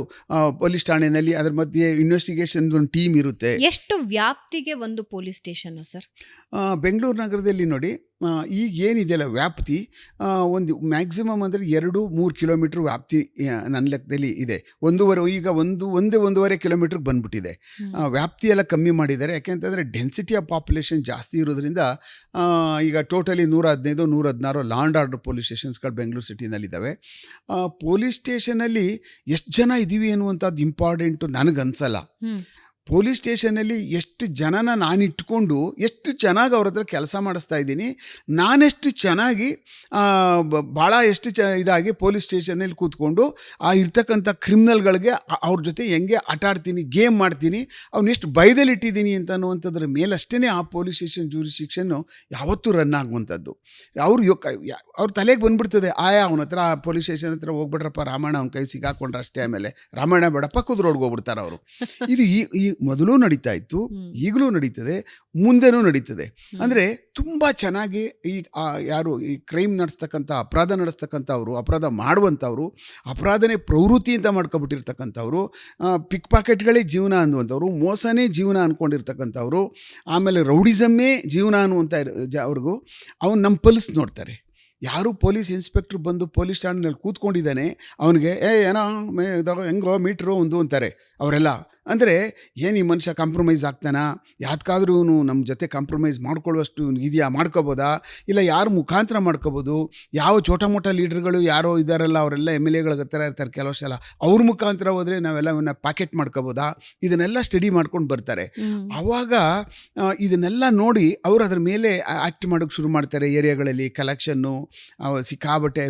ಪೊಲೀಸ್ ಠಾಣೆಯಲ್ಲಿ. ಅದ್ರ ಮಧ್ಯೆ ಇನ್ವೆಸ್ಟಿಗೇಷನ್ ಒಂದು ಟೀಮ್ ಇರುತ್ತೆ. ಎಷ್ಟು ವ್ಯಾಪ್ತಿಗೆ ಒಂದು ಪೊಲೀಸ್ ಸ್ಟೇಷನ್ ಸರ್? ಬೆಂಗಳೂರು ನಗರದಲ್ಲಿ ನೋಡಿ, ಈಗ ಏನಿದೆಯಲ್ಲ ವ್ಯಾಪ್ತಿ, ಒಂದು ಮ್ಯಾಕ್ಸಿಮಮ್ ಅಂದರೆ 2-3 ಕಿಲೋಮೀಟ್ರ್ ವ್ಯಾಪ್ತಿ ನನ್ನ ಲೆಕ್ಕದಲ್ಲಿ ಇದೆ. ಈಗ 1-1.5 ಕಿಲೋಮೀಟ್ರಿಗೆ ಬಂದುಬಿಟ್ಟಿದೆ. ವ್ಯಾಪ್ತಿ ಎಲ್ಲ ಕಮ್ಮಿ ಮಾಡಿದ್ದಾರೆ. ಯಾಕೆಂತಂದರೆ ಡೆನ್ಸಿಟಿ ಆಫ್ ಪಾಪ್ಯುಲೇಷನ್ ಜಾಸ್ತಿ ಇರೋದ್ರಿಂದ ಈಗ totally 115-116 law and order police ಸ್ಟೇಷನ್ಸ್ಗಳು ಬೆಂಗಳೂರು ಸಿಟಿನಲ್ಲಿದ್ದಾವೆ. ಪೊಲೀಸ್ ಸ್ಟೇಷನಲ್ಲಿ ಎಷ್ಟು ಜನ ಇದ್ದೀವಿ ಅನ್ನುವಂಥದ್ದು ಇಂಪಾರ್ಟೆಂಟು ನನಗನ್ಸಲ್ಲ. ಪೊಲೀಸ್ ಸ್ಟೇಷನಲ್ಲಿ ಎಷ್ಟು ಜನನ ನಾನು ಇಟ್ಕೊಂಡು ಎಷ್ಟು ಚೆನ್ನಾಗಿ ಅವ್ರ ಹತ್ರ ಕೆಲಸ ಮಾಡಿಸ್ತಾ ಇದ್ದೀನಿ, ನಾನೆಷ್ಟು ಚೆನ್ನಾಗಿ ಭಾಳ ಎಷ್ಟು ಇದಾಗಿ ಪೊಲೀಸ್ ಸ್ಟೇಷನಲ್ಲಿ ಕೂತ್ಕೊಂಡು ಆ ಇರ್ತಕ್ಕಂಥ ಕ್ರಿಮಿನಲ್ಗಳಿಗೆ ಅವ್ರ ಜೊತೆ ಹೆಂಗೆ ಆಟ ಆಡ್ತೀನಿ, ಗೇಮ್ ಮಾಡ್ತೀನಿ, ಅವನ್ನೆಷ್ಟು ಭಯದಲ್ಲಿಟ್ಟಿದ್ದೀನಿ ಅಂತ ಅನ್ನುವಂಥದ್ರ ಮೇಲಷ್ಟೇ ಆ ಪೊಲೀಸ್ ಸ್ಟೇಷನ್ ಜೂರಿಸ್ಡಿಕ್ಷನ್ನು ಯಾವತ್ತೂ ರನ್ ಆಗುವಂಥದ್ದು. ಅವ್ರ ತಲೆಗೆ ಬಂದ್ಬಿಡ್ತದೆ, ಅವನ ಹತ್ರ ಪೊಲೀಸ್ ಸ್ಟೇಷನ್ ಹತ್ರ ಹೋಗ್ಬಿಟ್ರಪ್ಪ ರಾಮಾಯಣ ಅವ್ನ ಕೈ ಸಿಗಾಕೊಂಡ್ರೆ ಅಷ್ಟೇ, ಆಮೇಲೆ ರಾಮಾಯಣ ಬೇಡ ಪಕ್ಕದ ರೋಡ್ಗೆ ಹೋಗ್ಬಿಡ್ತಾರೆ ಅವರು. ಇದು ಈ ಮೊದಲು ನಡೀತಾ ಇತ್ತು, ಈಗಲೂ ನಡೀತದೆ, ಮುಂದೆನೂ ನಡೀತದೆ. ಅಂದರೆ ತುಂಬ ಚೆನ್ನಾಗಿ ಯಾರು ಈ ಕ್ರೈಮ್ ನಡೆಸ್ತಕ್ಕಂಥ, ಅಪರಾಧ ನಡೆಸ್ತಕ್ಕಂಥವ್ರು, ಅಪರಾಧ ಮಾಡುವಂಥವ್ರು, ಅಪರಾಧನೇ ಪ್ರವೃತ್ತಿ ಅಂತ ಮಾಡ್ಕೊಬಿಟ್ಟಿರ್ತಕ್ಕಂಥವ್ರು, ಪಿಕ್ ಪಾಕೆಟ್ಗಳೇ ಜೀವನ ಅನ್ನುವಂಥವ್ರು, ಮೋಸನೇ ಜೀವನ ಅಂದ್ಕೊಂಡಿರ್ತಕ್ಕಂಥವ್ರು, ಆಮೇಲೆ ರೌಡಿಸಮ್ಮೇ ಜೀವನ ಅನ್ನುವಂಥ ಅವ್ರಿಗೂ ಅವ್ನು ನಮ್ಮ ಪಲ್ಸ್ ನೋಡ್ತಾರೆ. ಯಾರು ಪೊಲೀಸ್ ಇನ್ಸ್ಪೆಕ್ಟ್ರ್ ಬಂದು ಪೊಲೀಸ್ ಸ್ಟ್ಯಾಂಡ್ನಲ್ಲಿ ಕೂತ್ಕೊಂಡಿದ್ದಾನೆ, ಅವನಿಗೆ ಏನೋ ಹೆಂಗೋ ಮೀಟ್ರು ಒಂದು ಅಂತಾರೆ ಅವರೆಲ್ಲ. ಅಂದರೆ ಏನು ಈ ಮನುಷ್ಯ ಕಾಂಪ್ರಮೈಸ್ ಆಗ್ತಾನಾ, ಯಾತಕ್ಕಾದ್ರೂ ಇವನು ನಮ್ಮ ಜೊತೆ ಕಾಂಪ್ರಮೈಸ್ ಮಾಡ್ಕೊಳ್ಳುವಷ್ಟು ಇದೆಯಾ, ಮಾಡ್ಕೋಬೋದಾ, ಇಲ್ಲ ಯಾರು ಮುಖಾಂತರ ಮಾಡ್ಕೋಬೋದು, ಯಾವ ಚೋಟ ಮೋಟ ಲೀಡರ್ಗಳು ಯಾರೋ ಇದ್ದಾರಲ್ಲ ಅವರೆಲ್ಲ MLAಗಳ ಹತ್ತಿರ ಇರ್ತಾರೆ ಕೆಲವು ಸಲ, ಅವ್ರ ಮುಖಾಂತರ ಹೋದರೆ ನಾವೆಲ್ಲ ಇವನ್ನ ಪ್ಯಾಕೆಟ್ ಮಾಡ್ಕೋಬೋದಾ, ಇದನ್ನೆಲ್ಲ ಸ್ಟಡಿ ಮಾಡ್ಕೊಂಡು ಬರ್ತಾರೆ. ಆವಾಗ ಇದನ್ನೆಲ್ಲ ನೋಡಿ ಅವರು ಅದ್ರ ಮೇಲೆ ಆ್ಯಕ್ಟ್ ಮಾಡೋಕ್ಕೆ ಶುರು ಮಾಡ್ತಾರೆ. ಏರಿಯಾಗಳಲ್ಲಿ ಕಲೆಕ್ಷನ್ನು ಸಿಕ್ಕಾಬಟ್ಟೆ,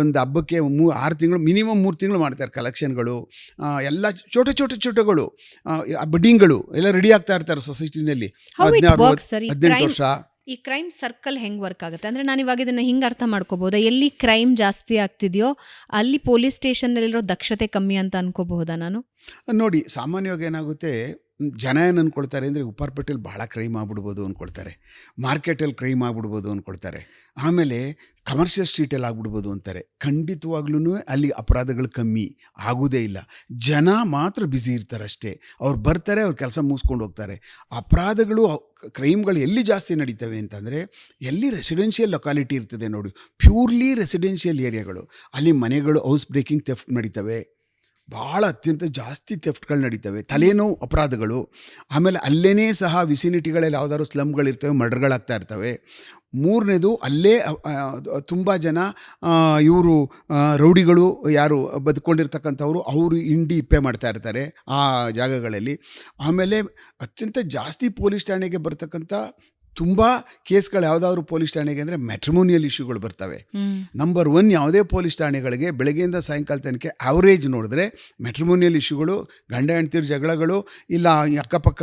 ಒಂದು ಹಬ್ಬಕ್ಕೆ 6 ತಿಂಗಳು ಮಿನಿಮಮ್ 3 ತಿಂಗಳು ಮಾಡ್ತಾರೆ ಕಲೆಕ್ಷನ್ಗಳು, ಎಲ್ಲ ಚೋಟಗಳು ಬಡ್ಡಿಂಗ್ಗಳು ಎಲ್ಲ ರೆಡಿ ಆಗ್ತಾ ಇರ್ತಾರೆ ಸೊಸೈಟಿನಲ್ಲಿ. 18 ವರ್ಷ. ಈ ಕ್ರೈಮ್ ಸರ್ಕಲ್ ಹೆಂಗೆ ವರ್ಕ್ ಆಗುತ್ತೆ ಅಂದರೆ, ನಾನು ಇವಾಗ ಇದನ್ನು ಹಿಂಗೆ ಅರ್ಥ ಮಾಡ್ಕೋಬಹುದಾ, ಎಲ್ಲಿ ಕ್ರೈಮ್ ಜಾಸ್ತಿ ಆಗ್ತಿದೆಯೋ ಅಲ್ಲಿ ಪೊಲೀಸ್ ಸ್ಟೇಷನ್ನಲ್ಲಿರೋ ದಕ್ಷತೆ ಕಮ್ಮಿ ಅಂತ ಅನ್ಕೋಬಹುದಾ ನಾನು? ನೋಡಿ, ಸಾಮಾನ್ಯವಾಗಿ ಏನಾಗುತ್ತೆ, ಜನ ಏನು ಅಂದ್ಕೊಳ್ತಾರೆ ಅಂದರೆ ಉಪ್ಪಾರಪೇಟೆಯಲ್ಲಿ ಭಾಳ ಕ್ರೈಮ್ ಆಗ್ಬಿಡ್ಬೋದು ಅಂದ್ಕೊಳ್ತಾರೆ, ಮಾರ್ಕೆಟಲ್ಲಿ ಕ್ರೈಮ್ ಆಗ್ಬಿಡ್ಬೋದು ಅಂದ್ಕೊಳ್ತಾರೆ, ಆಮೇಲೆ ಕಮರ್ಷಿಯಲ್ ಸ್ಟ್ರೀಟಲ್ಲಿ ಆಗ್ಬಿಡ್ಬೋದು ಅಂತಾರೆ. ಖಂಡಿತವಾಗ್ಲೂ ಅಲ್ಲಿ ಅಪರಾಧಗಳು ಕಮ್ಮಿ ಆಗೋದೇ ಇಲ್ಲ. ಜನ ಮಾತ್ರ ಬ್ಯುಸಿ ಇರ್ತಾರೆ ಅಷ್ಟೇ. ಅವ್ರು ಬರ್ತಾರೆ, ಅವ್ರ ಕೆಲಸ ಮುಗಿಸ್ಕೊಂಡು ಹೋಗ್ತಾರೆ. ಅಪರಾಧಗಳು, ಕ್ರೈಮ್ಗಳು ಎಲ್ಲಿ ಜಾಸ್ತಿ ನಡೀತವೆ ಅಂತಂದರೆ ಎಲ್ಲಿ ರೆಸಿಡೆನ್ಷಿಯಲ್ ಲೊಕಾಲಿಟಿ ಇರ್ತದೆ ನೋಡಿ, ಪ್ಯೂರ್ಲಿ ರೆಸಿಡೆನ್ಷಿಯಲ್ ಏರಿಯಾಗಳು, ಅಲ್ಲಿ ಮನೆಗಳು ಹೌಸ್ ಬ್ರೇಕಿಂಗ್ ಥೆಫ್ಟ್ ನಡೀತವೆ, ಭಾಳ ಅತ್ಯಂತ ಜಾಸ್ತಿ ಥೆಫ್ಟ್ಗಳು ನಡೀತವೆ, ತಲೆನೋವು ಅಪರಾಧಗಳು. ಆಮೇಲೆ ಅಲ್ಲೇ ಸಹ ವಿಸಿನಿಟಿಗಳಲ್ಲಿ ಯಾವ್ದಾದ್ರು ಸ್ಲಮ್ಗಳಿರ್ತವೆ, ಮರ್ಡರ್ಗಳಾಗ್ತಾ ಇರ್ತವೆ. ಮೂರನೇದು, ಅಲ್ಲೇ ತುಂಬ ಜನ ಇವರು ರೌಡಿಗಳು ಯಾರು ಬದುಕೊಂಡಿರ್ತಕ್ಕಂಥವ್ರು, ಅವರು ಇಂಡಿ ಇಪ್ಪೆ ಮಾಡ್ತಾ ಇರ್ತಾರೆ ಆ ಜಾಗಗಳಲ್ಲಿ. ಆಮೇಲೆ ಅತ್ಯಂತ ಜಾಸ್ತಿ ಪೊಲೀಸ್ ಠಾಣೆಗೆ ಬರ್ತಕ್ಕಂಥ ತುಂಬ ಕೇಸ್ಗಳು ಯಾವುದಾದ್ರು ಪೊಲೀಸ್ ಠಾಣೆಗೆ ಅಂದರೆ ಮ್ಯಾಟ್ರಿಮೋನಿಯಲ್ ಇಶ್ಯೂಗಳು ಬರ್ತವೆ. ನಂಬರ್ 1 ಯಾವುದೇ ಪೊಲೀಸ್ ಠಾಣೆಗಳಿಗೆ ಬೆಳಗ್ಗೆಯಿಂದ ಸಾಯಂಕಾಲ ತನಕ ಆವ್ರೇಜ್ ನೋಡಿದ್ರೆ ಮ್ಯಾಟ್ರಿಮೋನಿಯಲ್ ಇಶ್ಯೂಗಳು, ಗಂಡ ಹೆಂಡ್ತಿರ ಜಗಳಗಳು, ಇಲ್ಲ ಅಕ್ಕಪಕ್ಕ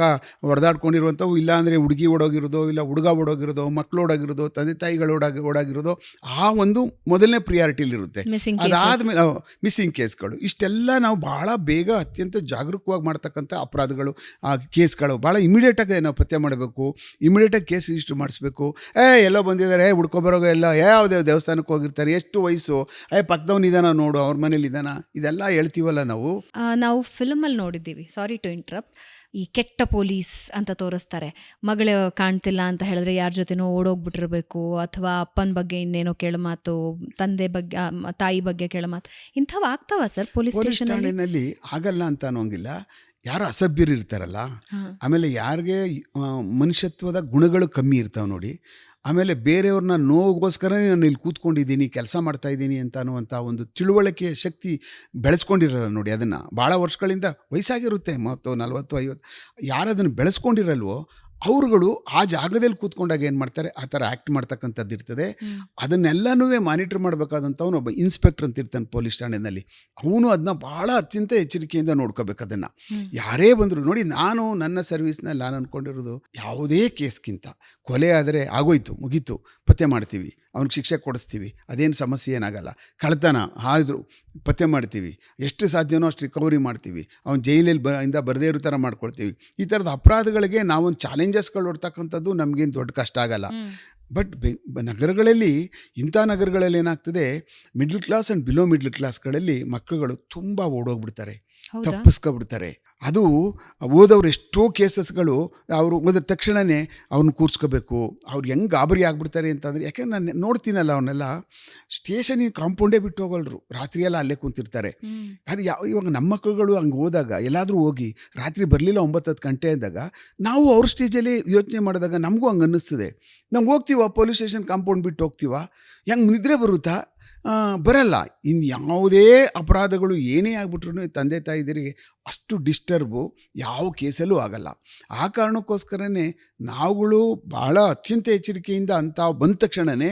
ಹೊಡೆದಾಡ್ಕೊಂಡಿರುವಂಥವು, ಇಲ್ಲ ಅಂದರೆ ಹುಡುಗಿ ಓಡೋಗಿರೋದು, ಇಲ್ಲ ಹುಡುಗ ಓಡೋಗಿರೋದು, ಮಕ್ಕಳು ಓಡೋಗಿರೋದು, ತಂದೆ ತಾಯಿಗಳು ಓಡಾಗಿರೋದು, ಆ ಒಂದು ಮೊದಲನೇ ಪ್ರಿಯಾರಿಟಿಲಿರುತ್ತೆ. ಅದಾದಮೇಲೆ ಮಿಸ್ಸಿಂಗ್ ಕೇಸ್ಗಳು, ಇಷ್ಟೆಲ್ಲ ನಾವು ಭಾಳ ಬೇಗ ಅತ್ಯಂತ ಜಾಗರೂಕವಾಗಿ ಮಾಡ್ತಕ್ಕಂಥ ಅಪರಾಧಗಳು, ಆ ಕೇಸ್ಗಳು ಭಾಳ ಇಮಿಡಿಯೇಟಾಗಿ ನಾವು ಪತ್ತೆ ಮಾಡಬೇಕು, ಇಮಿಡಿಯೇಟಾಗಿ ಕೇಸ್ ರಿಜಿಸ್ಟರ್ ಮಾಡಿಸ್ಬೇಕು. ಎಲ್ಲೋ ಬಂದಿದ್ದಾರೆ, ಹುಡ್ಕೊಬರೋಗ, ಎಲ್ಲ ಯಾವುದೇ ದೇವಸ್ಥಾನಕ್ಕೆ ಹೋಗಿರ್ತಾರೆ, ಎಷ್ಟು ವಯಸ್ಸು, ಪಕ್ಕದವನು ಇದಾನ ನೋಡು, ಅವ್ರ ಮನೇಲಿ ಇದಾನ, ಇದೆಲ್ಲ ಹೇಳ್ತೀವಲ್ಲ ನಾವು ಫಿಲ್ಮಲ್ಲಿ ನೋಡಿದ್ದೀವಿ. Sorry to interrupt. ಈ ಕೆಟ್ಟ ಪೊಲೀಸ್ ಅಂತ ತೋರಿಸ್ತಾರೆ, ಮಗಳು ಕಾಣ್ತಿಲ್ಲ ಅಂತ ಹೇಳಿದ್ರೆ ಯಾರ ಜೊತೆನೋ ಓಡೋಗ್ಬಿಟ್ಟಿರ್ಬೇಕು, ಅಥವಾ ಅಪ್ಪನ ಬಗ್ಗೆ ಇನ್ನೇನೋ ಕೇಳಮಾತು, ತಂದೆ ಬಗ್ಗೆ, ತಾಯಿ ಬಗ್ಗೆ ಕೇಳಮಾತು, ಇಂಥವು ಆಗ್ತಾವ ಸರ್ ಪೊಲೀಸ್ ಸ್ಟೇಷನ್ನಲ್ಲಿ? ಆಗಲ್ಲ ಅಂತ ಅನ್ನೋಂಗಿಲ್ಲ. ಯಾರು ಅಸಭ್ಯರು ಇರ್ತಾರಲ್ಲ, ಆಮೇಲೆ ಯಾರಿಗೆ ಮನುಷ್ಯತ್ವದ ಗುಣಗಳು ಕಮ್ಮಿ ಇರ್ತಾವೆ ನೋಡಿ, ಆಮೇಲೆ ಬೇರೆಯವ್ರನ್ನ ನೋವಿಗೋಸ್ಕರನೇ ನಾನು ಇಲ್ಲಿ ಕೂತ್ಕೊಂಡಿದ್ದೀನಿ, ಕೆಲಸ ಮಾಡ್ತಾಯಿದ್ದೀನಿ ಅಂತ ಅನ್ನುವಂಥ ಒಂದು ತಿಳುವಳಿಕೆಯ ಶಕ್ತಿ ಬೆಳೆಸ್ಕೊಂಡಿರಲ್ಲ ನೋಡಿ. ಅದನ್ನು ಭಾಳ ವರ್ಷಗಳಿಂದ ವಯಸ್ಸಾಗಿರುತ್ತೆ, 30, 40, 50, ಯಾರು ಅದನ್ನು ಬೆಳೆಸ್ಕೊಂಡಿರಲ್ವೋ ಅವ್ರುಗಳು ಆ ಜಾಗದಲ್ಲಿ ಕೂತ್ಕೊಂಡಾಗ ಏನು ಮಾಡ್ತಾರೆ, ಆ ಥರ ಆ್ಯಕ್ಟ್ ಮಾಡ್ತಕ್ಕಂಥದ್ದು ಇರ್ತದೆ. ಅದನ್ನೆಲ್ಲನೂ ಮಾನಿಟ್ರ್ ಮಾಡಬೇಕಾದಂಥವನು ಒಬ್ಬ ಇನ್ಸ್ಪೆಕ್ಟರ್ ಅಂತ ಇರ್ತಾನೆ ಪೊಲೀಸ್ ಠಾಣೆಯಲ್ಲಿ. ಅವನು ಅದನ್ನ ಭಾಳ ಅತ್ಯಂತ ಎಚ್ಚರಿಕೆಯಿಂದ ನೋಡ್ಕೋಬೇಕು. ಅದನ್ನು ಯಾರೇ ಬಂದರು ನೋಡಿ, ನಾನು ನನ್ನ ಸರ್ವಿಸ್ನಲ್ಲಿ ನಾನು ಅಂದ್ಕೊಂಡಿರೋದು, ಯಾವುದೇ ಕೇಸ್ಗಿಂತ ಕೊಲೆ ಆದರೆ ಆಗೋಯ್ತು, ಮುಗೀತು, ಪತ್ತೆ ಮಾಡ್ತೀವಿ, ಅವ್ನಿಗೆ ಶಿಕ್ಷೆ ಕೊಡಿಸ್ತೀವಿ, ಅದೇನು ಸಮಸ್ಯೆ ಏನಾಗಲ್ಲ. ಕಳ್ತನ ಆದರೂ ಪತ್ತೆ ಮಾಡ್ತೀವಿ, ಎಷ್ಟು ಸಾಧ್ಯನೋ ಅಷ್ಟು ರಿಕವರಿ ಮಾಡ್ತೀವಿ, ಅವ್ನು ಜೈಲಲ್ಲಿ ಇಂದ ಬರದೇ ಇರೋ ಥರ ಮಾಡ್ಕೊಳ್ತೀವಿ. ಈ ಥರದ ಅಪರಾಧಗಳಿಗೆ ನಾವೊಂದು ಚಾಲೆಂಜಸ್ಗಳು ಹೊಡ್ತಕ್ಕಂಥದ್ದು ನಮಗೇನು ದೊಡ್ಡ ಕಷ್ಟ ಆಗಲ್ಲ. ಬಟ್ ನಗರಗಳಲ್ಲಿ, ಇಂಥ ನಗರಗಳಲ್ಲಿ ಏನಾಗ್ತದೆ, middle class and below middle ಕ್ಲಾಸ್ಗಳಲ್ಲಿ ಮಕ್ಕಳುಗಳು ತುಂಬ ಓಡೋಗ್ಬಿಡ್ತಾರೆ, ತಪ್ಪಿಸ್ಕೊಬಿಡ್ತಾರೆ. ಅದು ಓದವ್ರು ಎಷ್ಟೋ ಕೇಸಸ್ಗಳು ಅವರು ಓದಿದ ತಕ್ಷಣವೇ ಅವ್ರನ್ನ ಕೂರಿಸ್ಕೋಬೇಕು, ಅವ್ರು ಹೆಂಗೆ ಗಾಬರಿ ಆಗಿಬಿಡ್ತಾರೆ ಅಂತಂದರೆ, ಯಾಕೆಂದ್ರೆ ನಾನು ನೋಡ್ತೀನಲ್ಲ ಅವನ್ನೆಲ್ಲ ಸ್ಟೇಷನಿಗೆ ಕಾಂಪೌಂಡೇ ಬಿಟ್ಟು ಹೋಗಲ್ರು, ರಾತ್ರಿಯೆಲ್ಲ ಅಲ್ಲೇ ಕೂತಿರ್ತಾರೆ. ಅದು ಇವಾಗ ನಮ್ಮ ಮಕ್ಕಳುಗಳು ಹಂಗೆ ಹೋದಾಗ, ಎಲ್ಲಾದರೂ ಹೋಗಿ ರಾತ್ರಿ ಬರಲಿಲ್ಲ 9-10 ಗಂಟೆ ಅಂದಾಗ, ನಾವು ಅವ್ರ ಸ್ಟೇಜಲ್ಲಿ ಯೋಚನೆ ಮಾಡಿದಾಗ ನಮಗೂ ಹಂಗೆ ಅನ್ನಿಸ್ತದೆ. ನಾವು ಹೋಗ್ತೀವ ಪೊಲೀಸ್ ಸ್ಟೇಷನ್ ಕಾಂಪೌಂಡ್ ಬಿಟ್ಟು ಹೋಗ್ತೀವ, ಹೆಂಗೆ ನಿದ್ರೆ ಬರುತ್ತಾ, ಬರಲ್ಲ. ಇನ್ನು ಯಾವುದೇ ಅಪರಾಧಗಳು ಏನೇ ಆಗ್ಬಿಟ್ರೂ ತಂದೆ ತಾಯಿದರಿಗೆ ಅಷ್ಟು ಡಿಸ್ಟರ್ಬು ಯಾವ ಕೇಸಲ್ಲೂ ಆಗಲ್ಲ. ಆ ಕಾರಣಕ್ಕೋಸ್ಕರನೇ ನಾವುಗಳು ಭಾಳ ಅತ್ಯಂತ ಎಚ್ಚರಿಕೆಯಿಂದ ಅಂತ ಬಂದ ತಕ್ಷಣವೇ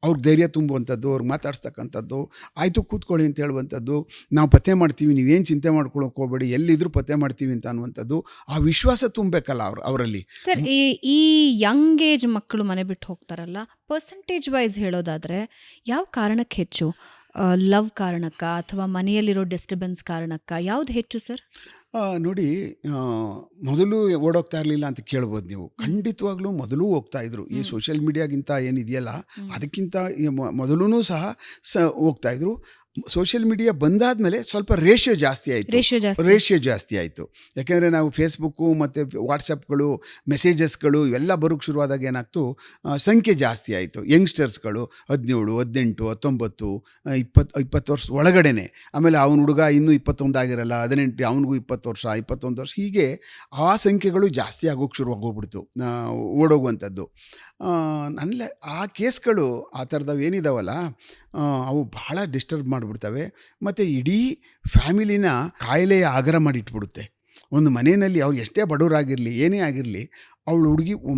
ಅವ್ರಿಗೆ ಧೈರ್ಯ ತುಂಬುವಂಥದ್ದು, ಅವ್ರಿಗೆ ಮಾತಾಡ್ಸ್ತಕ್ಕಂಥದ್ದು, ಆಯಿತು ಕೂತ್ಕೊಳ್ಳಿ ಅಂತ ಹೇಳುವಂಥದ್ದು, ನಾವು ಪತ್ತೆ ಮಾಡ್ತೀವಿ, ನೀವೇನು ಚಿಂತೆ ಮಾಡ್ಕೊಳಕ್ಕೆ ಹೋಗಬೇಡಿ, ಎಲ್ಲಿದ್ದರೂ ಪತ್ತೆ ಮಾಡ್ತೀವಿ ಅಂತ ಅನ್ನುವಂಥದ್ದು, ಆ ವಿಶ್ವಾಸ ತುಂಬಬೇಕಲ್ಲ ಅವರಲ್ಲಿ. ಸರ್, ಈ ಯಂಗ್ ಏಜ್ ಮಕ್ಕಳು ಮನೆ ಬಿಟ್ಟು ಹೋಗ್ತಾರಲ್ಲ, ಪರ್ಸೆಂಟೇಜ್ ವೈಸ್ ಹೇಳೋದಾದ್ರೆ ಯಾವ ಕಾರಣಕ್ಕೆ ಹೆಚ್ಚು? ಲವ್ ಕಾರಣಕ್ಕ ಅಥವಾ ಮನೆಯಲ್ಲಿರೋ ಡಿಸ್ಟರ್ಬೆನ್ಸ್ ಕಾರಣಕ್ಕ? ಯಾವ್ದು ಹೆಚ್ಚು ಸರ್? ನೋಡಿ, ಮೊದಲು ಓಡೋಗ್ತಾ ಇರಲಿಲ್ಲ ಅಂತ ಕೇಳ್ಬೋದು ನೀವು. ಖಂಡಿತವಾಗ್ಲೂ ಮೊದಲು ಹೋಗ್ತಾ ಇದ್ರು. ಈ ಸೋಷಿಯಲ್ ಮೀಡಿಯಾಗಿಂತ ಏನಿದೆಯಲ್ಲ ಅದಕ್ಕಿಂತ ಮೊದಲೂ ಸಹ ಹೋಗ್ತಾ ಇದ್ರು. ಸೋಷಿಯಲ್ ಮೀಡಿಯಾ ಬಂದಾದಮೇಲೆ ಸ್ವಲ್ಪ ರೇಷಿಯೋ ಜಾಸ್ತಿ ಆಯಿತು. ಯಾಕೆಂದರೆ ನಾವು ಫೇಸ್ಬುಕ್ಕು ಮತ್ತು ವಾಟ್ಸಪ್ಗಳು, ಮೆಸೇಜಸ್ಗಳು ಇವೆಲ್ಲ ಬರೋಕ್ಕೆ ಶುರುವಾದಾಗ ಏನಾಗ್ತು, ಸಂಖ್ಯೆ ಜಾಸ್ತಿ ಆಯಿತು. ಯಂಗ್ಸ್ಟರ್ಸ್ಗಳು 17, 18, 19, 20 ವರ್ಷ ಒಳಗಡೆನೆ. ಆಮೇಲೆ ಅವನ ಹುಡುಗ ಇನ್ನೂ 21 ಆಗಿರಲ್ಲ, 18, ಅವನಿಗೂ 20 ವರ್ಷ, 21 ವರ್ಷ, ಹೀಗೆ ಆ ಸಂಖ್ಯೆಗಳು ಜಾಸ್ತಿ ಆಗೋಕ್ಕೆ ಶುರುವಾಗೋಗ್ಬಿಡ್ತು, ಓಡೋಗುವಂಥದ್ದು. ಆ ಕೇಸ್ಗಳು ಆ ಥರದವು ಏನಿದಾವಲ್ಲ, ಅವು ಭಾಳ ಡಿಸ್ಟರ್ಬ್ ಮಾಡಿಬಿಡ್ತವೆ. ಮತ್ತು ಇಡೀ ಫ್ಯಾಮಿಲಿನ ಕಾಯಿಲೆಯ ಆಗರ ಮಾಡಿಟ್ಬಿಡುತ್ತೆ. ಒಂದು ಮನೆಯಲ್ಲಿ ಅವ್ರು ಎಷ್ಟೇ ಬಡವರಾಗಿರಲಿ, ಏನೇ ಆಗಿರಲಿ, ಅವಳು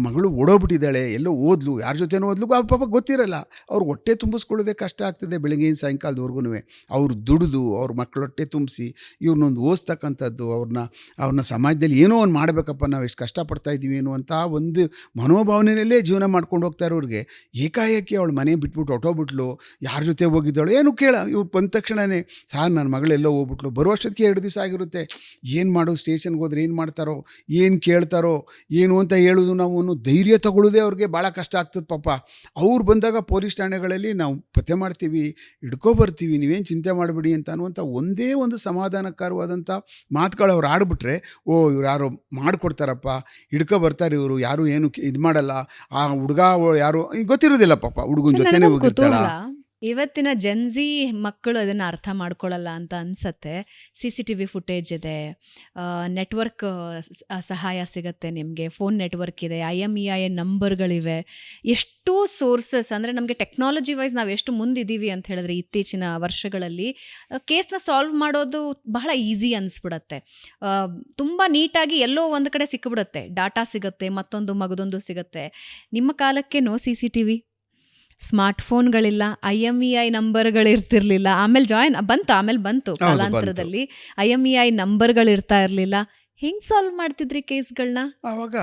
ಮಗಳು ಓಡೋಗ್ಬಿಟ್ಟಿದ್ದಾಳೆ, ಎಲ್ಲೋ ಓದ್ಲು, ಯಾರ ಜೊತೆನೋ ಓದ್ಲು, ಅವ್ರ ಪಾಪ ಗೊತ್ತಿರಲ್ಲ. ಅವ್ರು ಹೊಟ್ಟೆ ತುಂಬಿಸ್ಕೊಳ್ಳೋದೇ ಕಷ್ಟ ಆಗ್ತದೆ ಬೆಳಗ್ಗೆಯಿಂದ ಸಾಯಂಕಾಲದವರೆಗೂ. ಅವ್ರು ದುಡಿದು ಅವ್ರ ಮಕ್ಕಳ ಹೊಟ್ಟೆ ತುಂಬಿಸಿ ಇವ್ರನ್ನೊಂದು ಓದಿಸ್ತಕ್ಕಂಥದ್ದು, ಅವ್ರನ್ನ ಸಮಾಜದಲ್ಲಿ ಏನೋ ಒಂದು ಮಾಡಬೇಕಪ್ಪ, ನಾವು ಎಷ್ಟು ಕಷ್ಟಪಡ್ತಾಯಿದ್ದೀವಿ ಅನ್ನುವಂಥ ಒಂದು ಮನೋಭಾವನೆಯಲ್ಲೇ ಜೀವನ ಮಾಡ್ಕೊಂಡು ಹೋಗ್ತಾ ಇರೋರಿಗೆ ಏಕಾಏಕಿ ಅವಳು ಮನೆ ಬಿಟ್ಬಿಟ್ಟು ಹೊಟ್ಟೋಗ್ಬಿಟ್ಲು, ಯಾರ ಜೊತೆ ಹೋಗಿದ್ದಾಳು ಏನು ಇವ್ರು ಬಂದ ತಕ್ಷಣವೇ, ಸಾರ್ ನನ್ನ ಮಗಳೆಲ್ಲೋ ಹೋಗ್ಬಿಟ್ಲು, ಬರುವಷ್ಟೊತ್ತಿಗೆ 2 ದಿವಸ ಆಗಿರುತ್ತೆ. ಏನು ಮಾಡೋದು, ಸ್ಟೇಷನ್ಗೆ ಹೋದ್ರೆ ಏನು ಮಾಡ್ತಾರೋ, ಏನು ಕೇಳ್ತಾರೋ ಏನು ಅಂತ ಹೇಳೋದು, ನಾವು ಧೈರ್ಯ ತಗೊಳ್ಳೋದೇ ಅವ್ರಿಗೆ ಭಾಳ ಕಷ್ಟ ಆಗ್ತದೆ ಪಾಪ. ಅವ್ರು ಬಂದಾಗ ಪೊಲೀಸ್ ಠಾಣೆಗಳಲ್ಲಿ ನಾವು ಪತ್ತೆ ಮಾಡ್ತೀವಿ, ಹಿಡ್ಕೊಬರ್ತೀವಿ, ನೀವೇನು ಚಿಂತೆ ಮಾಡಬೇಡಿ ಅಂತ ಅನ್ನುವಂಥ ಒಂದೇ ಒಂದು ಸಮಾಧಾನಕರವಾದಂಥ ಮಾತುಗಳು ಅವ್ರು ಆಡ್ಬಿಟ್ರೆ, ಇವ್ರು ಯಾರೋ ಮಾಡಿಕೊಡ್ತಾರಪ್ಪ, ಹಿಡ್ಕೊಬರ್ತಾರೆ ಇವರು, ಯಾರು ಏನು ಇದು ಮಾಡಲ್ಲ, ಆ ಹುಡುಗ ಯಾರು ಗೊತ್ತಿರೋದಿಲ್ಲ ಪಾಪ, ಹುಡುಗನ ಜೊತೆನೇ ಹೋಗಿರ್ತಾಳ. ಇವತ್ತಿನ ಜೆನ್ಜಿ ಮಕ್ಕಳು ಅದನ್ನು ಅರ್ಥ ಮಾಡ್ಕೊಳ್ಳಲ್ಲ ಅಂತ ಅನ್ಸತ್ತೆ. CCTV ಫುಟೇಜ್ ಇದೆ, ನೆಟ್ವರ್ಕ್ ಸಹಾಯ ಸಿಗುತ್ತೆ ನಿಮಗೆ, ಫೋನ್ ನೆಟ್ವರ್ಕ್ ಇದೆ, IMEI ನಂಬರ್ಗಳಿವೆ, ಎಷ್ಟು ಸೋರ್ಸಸ್. ಅಂದರೆ ನಮಗೆ ಟೆಕ್ನಾಲಜಿ ವೈಸ್ ನಾವು ಎಷ್ಟು ಮುಂದಿದ್ದೀವಿ ಅಂತ ಹೇಳಿದ್ರೆ ಇತ್ತೀಚಿನ ವರ್ಷಗಳಲ್ಲಿ ಕೇಸ್ನ ಸಾಲ್ವ್ ಮಾಡೋದು ಬಹಳ ಈಸಿ ಅನಿಸ್ಬಿಡತ್ತೆ. ತುಂಬ ನೀಟಾಗಿ ಎಲ್ಲೋ ಒಂದು ಕಡೆ ಸಿಕ್ಕಿಬಿಡುತ್ತೆ, ಡಾಟಾ ಸಿಗುತ್ತೆ, ಮತ್ತೊಂದು ಮಗದೊಂದು ಸಿಗುತ್ತೆ. ನಿಮ್ಮ ಕಾಲಕ್ಕೆ CCTV, ಸ್ಮಾರ್ಟ್ಫೋನ್ಗಳಿಲ್ಲ, IMEI ನಂಬರ್ಗಳಿರ್ತಿರ್ಲಿಲ್ಲ, ಆಮೇಲೆ ಬಂತು ಕಾಲಾಂತರದಲ್ಲಿ. IMEI ನಂಬರ್ಗಳಿರ್ತಾ ಇರಲಿಲ್ಲ. ಹೆಂಗೆ ಸಾಲ್ವ್ ಮಾಡ್ತಿದ್ರಿ ಕೇಸ್ಗಳನ್ನ? ಆವಾಗ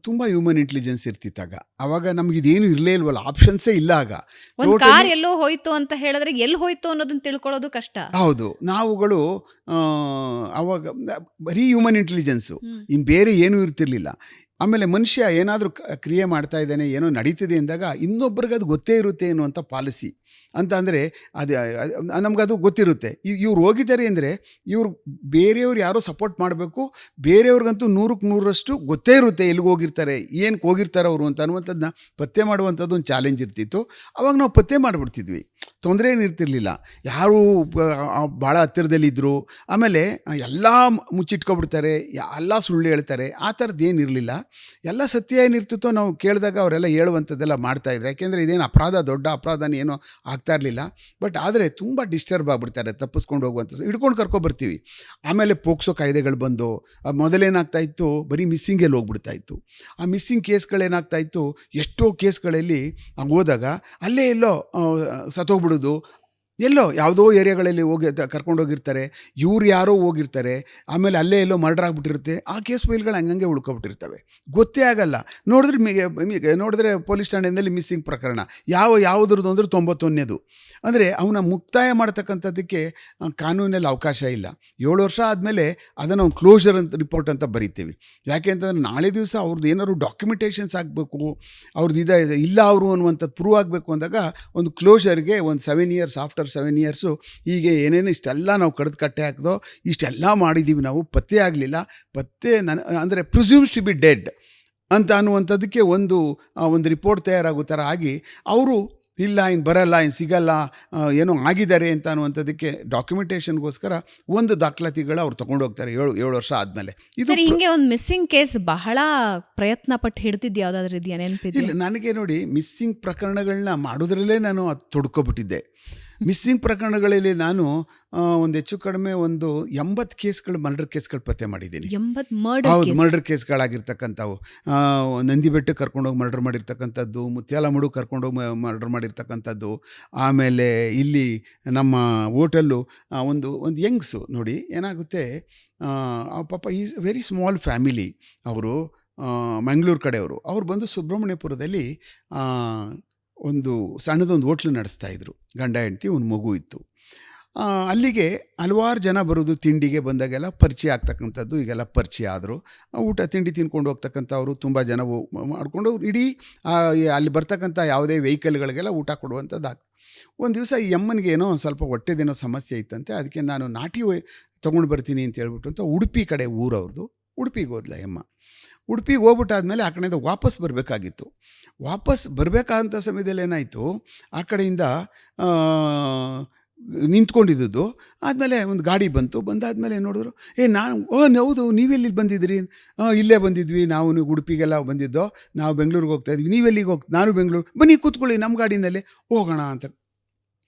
ತುಂಬ ಹ್ಯೂಮನ್ ಇಂಟೆಲಿಜೆನ್ಸ್ ಇರ್ತಿತ್ತಾಗ. ಆವಾಗ ನಮಗಿದೇನು ಇರಲೇ ಇಲ್ವಲ್ಲ, ಆಪ್ಷನ್ಸೇ ಇಲ್ಲ. ಆಗ ಒಂದು ಕಾರ್ ಎಲ್ಲೋ ಹೋಯ್ತು ಅಂತ ಹೇಳಿದ್ರೆ ಎಲ್ಲಿ ಹೋಯ್ತು ಅನ್ನೋದನ್ನ ತಿಳ್ಕೊಳ್ಳೋದು ಕಷ್ಟ. ಹೌದು, ನಾವುಗಳು ಆವಾಗ ಬರೀ ಹ್ಯೂಮನ್ ಇಂಟೆಲಿಜೆನ್ಸು, ಇನ್ನು ಬೇರೆ ಏನೂ ಇರ್ತಿರ್ಲಿಲ್ಲ. ಆಮೇಲೆ ಮನುಷ್ಯ ಏನಾದರೂ ಕ್ರಿಯೆ ಮಾಡ್ತಾ ಇದ್ದಾನೆ, ಏನೋ ನಡೀತಿದೆ ಅಂದಾಗ ಇನ್ನೊಬ್ಬರಿಗೆ ಅದು ಗೊತ್ತೇ ಇರುತ್ತೆ ಅನ್ನುವಂಥ ಪಾಲಿಸಿ ಅಂತ. ಅಂದರೆ ನಮಗದು ಗೊತ್ತಿರುತ್ತೆ. ಇವ್ರು ಹೋಗಿದ್ದಾರೆ ಅಂದರೆ ಇವ್ರು ಬೇರೆಯವ್ರು ಯಾರೋ ಸಪೋರ್ಟ್ ಮಾಡಬೇಕು, ಬೇರೆಯವ್ರಿಗಂತೂ 100ಕ್ಕೆ 100ರಷ್ಟು ಗೊತ್ತೇ ಇರುತ್ತೆ ಎಲ್ಲಿಗೆ ಹೋಗಿರ್ತಾರೆ, ಏನಕ್ಕೆ ಹೋಗಿರ್ತಾರೆ ಅವರು ಅಂತ ಅನ್ನುವಂಥದ್ದನ್ನ ಪತ್ತೆ ಮಾಡುವಂಥದ್ದು ಒಂದು ಚಾಲೆಂಜ್ ಇರ್ತಿತ್ತು. ಅವಾಗ ನಾವು ಪತ್ತೆ ಮಾಡಿಬಿಡ್ತಿದ್ವಿ, ತೊಂದರೆ ಏನಿರ್ತಿರ್ಲಿಲ್ಲ. ಯಾರು ಭಾಳ ಹತ್ತಿರದಲ್ಲಿದ್ದರು, ಆಮೇಲೆ ಎಲ್ಲ ಮುಚ್ಚಿಟ್ಕೊಬಿಡ್ತಾರೆ, ಎಲ್ಲ ಸುಳ್ಳು ಹೇಳ್ತಾರೆ, ಆ ಥರದ್ದು ಏನಿರಲಿಲ್ಲ. ಎಲ್ಲ ಸತ್ಯ ಏನಿರ್ತಿತ್ತೋ ನಾವು ಕೇಳಿದಾಗ ಅವರೆಲ್ಲ ಹೇಳುವಂಥದ್ದೆಲ್ಲ ಮಾಡ್ತಾಯಿದ್ರು. ಯಾಕೆಂದರೆ ಇದೇನು ದೊಡ್ಡ ಅಪರಾಧನ ಏನೋ ಆಗ್ತಾ ಇರಲಿಲ್ಲ. ಬಟ್ ಆದರೆ ತುಂಬ ಡಿಸ್ಟರ್ಬ್ ಆಗಿಬಿಡ್ತಾರೆ, ತಪ್ಪಿಸ್ಕೊಂಡು ಹೋಗುವಂಥದ್ದು, ಹಿಡ್ಕೊಂಡು ಕರ್ಕೊಬರ್ತೀವಿ. ಆಮೇಲೆ ಪೋಕ್ಸೋ ಕಾಯ್ದೆಗಳು ಬಂದು ಮೊದಲೇನಾಗ್ತಾಯಿತ್ತು, ಬರೀ ಮಿಸ್ಸಿಂಗಲ್ಲಿ ಹೋಗ್ಬಿಡ್ತಾಯಿತ್ತು. ಆ ಮಿಸ್ಸಿಂಗ್ ಕೇಸ್ಗಳೇನಾಗ್ತಾಯಿತ್ತು, ಎಷ್ಟೋ ಕೇಸ್ಗಳಲ್ಲಿ ಹೋದಾಗ ಅಲ್ಲೇ ಎಲ್ಲೋ ಸತ್ತೋಗ್ಬಿಡೋದು, ಎಲ್ಲೋ ಯಾವುದೋ ಏರಿಯಾಗಳಲ್ಲಿ ಕರ್ಕೊಂಡೋಗಿರ್ತಾರೆ, ಇವ್ರು ಯಾರೋ ಹೋಗಿರ್ತಾರೆ, ಆಮೇಲೆ ಅಲ್ಲೇ ಎಲ್ಲೋ ಮರ್ಡರ್ ಆಗಿಬಿಟ್ಟಿರುತ್ತೆ. ಆ ಕೇಸ್ ಫೈಲ್ಗಳು ಹಂಗಂಗೆ ಉಳ್ಕೊಬಿಟ್ಟಿರ್ತವೆ, ಗೊತ್ತೇ ಆಗಲ್ಲ. ನೋಡಿದ್ರೆ ಪೊಲೀಸ್ ಠಾಣೆಯಲ್ಲಿ ಮಿಸ್ಸಿಂಗ್ ಪ್ರಕರಣ ಯಾವುದ್ರದ್ದು ಅಂದರೆ 91ನೇದು. ಅಂದರೆ ಅವನ ಮುಕ್ತಾಯ ಮಾಡ್ತಕ್ಕಂಥದ್ದಕ್ಕೆ ಕಾನೂನಲ್ಲಿ ಅವಕಾಶ ಇಲ್ಲ. 7 ವರ್ಷ ಆದಮೇಲೆ ಅದನ್ನು ಒಂದು ಕ್ಲೋಷರ್ ರಿಪೋರ್ಟ್ ಅಂತ ಬರಿತೀವಿ. ಯಾಕೆ ಅಂತಂದರೆ ನಾಳೆ ದಿವಸ ಅವ್ರದ್ದು ಏನಾದ್ರು ಡಾಕ್ಯುಮೆಂಟೇಷನ್ಸ್ ಆಗಬೇಕು, ಅವ್ರದ್ದು ಇಲ್ಲ ಅವರು ಅನ್ನುವಂಥದ್ದು ಪ್ರೂವ್ ಆಗಬೇಕು ಅಂದಾಗ ಒಂದು ಕ್ಲೋಷರ್ಗೆ ಒಂದು 7 ಇಯರ್ಸ್, ಆಫ್ಟರ್ 7 ಇಯರ್ಸು ಹೀಗೆ ಏನೇನು ಇಷ್ಟೆಲ್ಲ ನಾವು ಕಟ್ಟೆ ಹಾಕಿದೋ, ಇಷ್ಟೆಲ್ಲ ಮಾಡಿದ್ದೀವಿ, ನಾವು ಪತ್ತೆ ಆಗಲಿಲ್ಲ, ಅಂದರೆ ಪ್ರಿಸ್ಯೂಮ್ಸ್ ಟು ಬಿ ಡೆಡ್ ಅಂತ ಅನ್ನುವಂಥದ್ದಕ್ಕೆ ಒಂದು ರಿಪೋರ್ಟ್ ತಯಾರಾಗೋ ಥರ ಆಗಿ ಅವರು ಇಲ್ಲ, ಇನ್ನು ಬರಲ್ಲ, ಇನ್ನು ಸಿಗಲ್ಲ, ಏನೋ ಆಗಿದ್ದಾರೆ ಅಂತ ಅನ್ನುವಂಥದ್ದಕ್ಕೆ ಡಾಕ್ಯುಮೆಂಟೇಷನ್ಗೋಸ್ಕರ ಒಂದು ದಾಖಲಾತಿಗಳು ಅವ್ರು ತೊಗೊಂಡೋಗ್ತಾರೆ 7 ವರ್ಷ ಆದಮೇಲೆ. ಇದು ಹಿಂಗೆ ಒಂದು ಮಿಸ್ಸಿಂಗ್ ಕೇಸ್ ಬಹಳ ಪ್ರಯತ್ನ ಪಟ್ಟು ಹಿಡ್ತಿದ್ದು ಯಾವುದಾದ್ರೂ ಇದೆಯಾ ನೆನಪಿದೆ? ಇಲ್ಲ, ನನಗೆ ನೋಡಿ ಮಿಸ್ಸಿಂಗ್ ಪ್ರಕರಣಗಳನ್ನ ಮಾಡೋದ್ರಲ್ಲೇ ನಾನು ಅದು ತೊಡ್ಕೊಬಿಟ್ಟಿದ್ದೆ. ಮಿಸ್ಸಿಂಗ್ ಪ್ರಕರಣಗಳಲ್ಲಿ ನಾನು ಒಂದು ಹೆಚ್ಚು ಕಡಿಮೆ ಒಂದು 80 ಕೇಸ್ಗಳು ಮರ್ಡರ್ ಕೇಸ್ಗಳು ಪತ್ತೆ ಮಾಡಿದ್ದೀನಿ. 80 ಮರ್ಡರ್ ಹೌದು, ಕೇಸ್. ಮರ್ಡರ್ ಕೇಸ್ಗಳಾಗಿರ್ತಕ್ಕಂಥವು. ನಂದಿ ಬೆಟ್ಟಕ್ಕೆ ಕರ್ಕೊಂಡೋಗಿ ಮರ್ಡರ್ ಮಾಡಿರ್ತಕ್ಕಂಥದ್ದು, ಮುತ್ಯಾಲಮಡು ಕರ್ಕೊಂಡೋಗಿ ಮರ್ಡರ್ ಮಾಡಿರ್ತಕ್ಕಂಥದ್ದು. ಆಮೇಲೆ ಇಲ್ಲಿ ನಮ್ಮ ಹೋಟೆಲ್ಲು ಒಂದು ಯಂಗ್ಸು ನೋಡಿ ಏನಾಗುತ್ತೆ, ಪಾಪ ಈಸ್ ವೆರಿ ಸ್ಮಾಲ್ ಫ್ಯಾಮಿಲಿ. ಅವರು ಮಂಗಳೂರು ಕಡೆಯವರು. ಅವ್ರು ಬಂದು ಸುಬ್ರಹ್ಮಣ್ಯಪುರದಲ್ಲಿ ಒಂದು ಸಣ್ಣದೊಂದು ಹೋಟ್ಲು ನಡೆಸ್ತಾಯಿದ್ರು. ಗಂಡ ಹೆಂಡತಿ, ಒಂದು ಮಗು ಇತ್ತು. ಅಲ್ಲಿಗೆ ಹಲವಾರು ಜನ ಬರೋದು, ತಿಂಡಿಗೆ ಬಂದಾಗೆಲ್ಲ ಪರಿಚಯ ಆಗ್ತಕ್ಕಂಥದ್ದು. ಈಗೆಲ್ಲ ಪರಿಚಯ ಆದರು. ಊಟ ತಿಂಡಿ ತಿನ್ಕೊಂಡು ಹೋಗ್ತಕ್ಕಂಥವ್ರು ತುಂಬ ಜನ ಮಾಡಿಕೊಂಡು ಇಡೀ ಅಲ್ಲಿ ಬರ್ತಕ್ಕಂಥ ಯಾವುದೇ ವೆಹಿಕಲ್ಗಳಿಗೆಲ್ಲ ಊಟ ಕೊಡುವಂಥದ್ದು. ಒಂದು ದಿವಸ ಈ ಅಮ್ಮನಿಗೆ ಏನೋ ಸ್ವಲ್ಪ ಹೊಟ್ಟೆದೇನೋ ಸಮಸ್ಯೆ ಇತ್ತಂತೆ. ಅದಕ್ಕೆ ನಾನು ನಾಟಿ ತೊಗೊಂಡು ಬರ್ತೀನಿ ಅಂತ ಹೇಳ್ಬಿಟ್ಟು ಅಂತ ಉಡುಪಿ ಕಡೆ ಊರವ್ರದ್ದು. ಉಡುಪಿಗೆ ಹೋದ್ಲ ಅಮ್ಮ. ಉಡುಪಿಗೆ ಹೋಗ್ಬಿಟ್ಟಾದ್ಮೇಲೆ ಆ ಕಡೆಯಿಂದ ವಾಪಸ್ ಬರಬೇಕಾಗಿತ್ತು. ವಾಪಸ್ ಬರಬೇಕಾದಂಥ ಸಮಯದಲ್ಲಿ ಏನಾಯಿತು, ಆ ಕಡೆಯಿಂದ ನಿಂತ್ಕೊಂಡಿದ್ದು. ಆದಮೇಲೆ ಒಂದು ಗಾಡಿ ಬಂದಾದಮೇಲೆ ನೋಡಿದ್ರು, ಹೌದು ನೀವೆಲ್ಲಿಗೆ ಬಂದಿದ್ರಿ? ಇಲ್ಲೇ ಬಂದಿದ್ವಿ ನಾವು, ನೀವು ಉಡುಪಿಗೆಲ್ಲ ಬಂದಿದ್ದೋ, ನಾವು ಬೆಂಗಳೂರಿಗೆ ಹೋಗ್ತಾಯಿದ್ವಿ. ನೀವೆಲ್ಲಿಗೆ ನಾನು ಬೆಂಗಳೂರು, ಬನ್ನಿ ಕೂತ್ಕೊಳ್ಳಿ ನಮ್ಮ ಗಾಡಿನಲ್ಲಿ ಹೋಗೋಣ ಅಂತ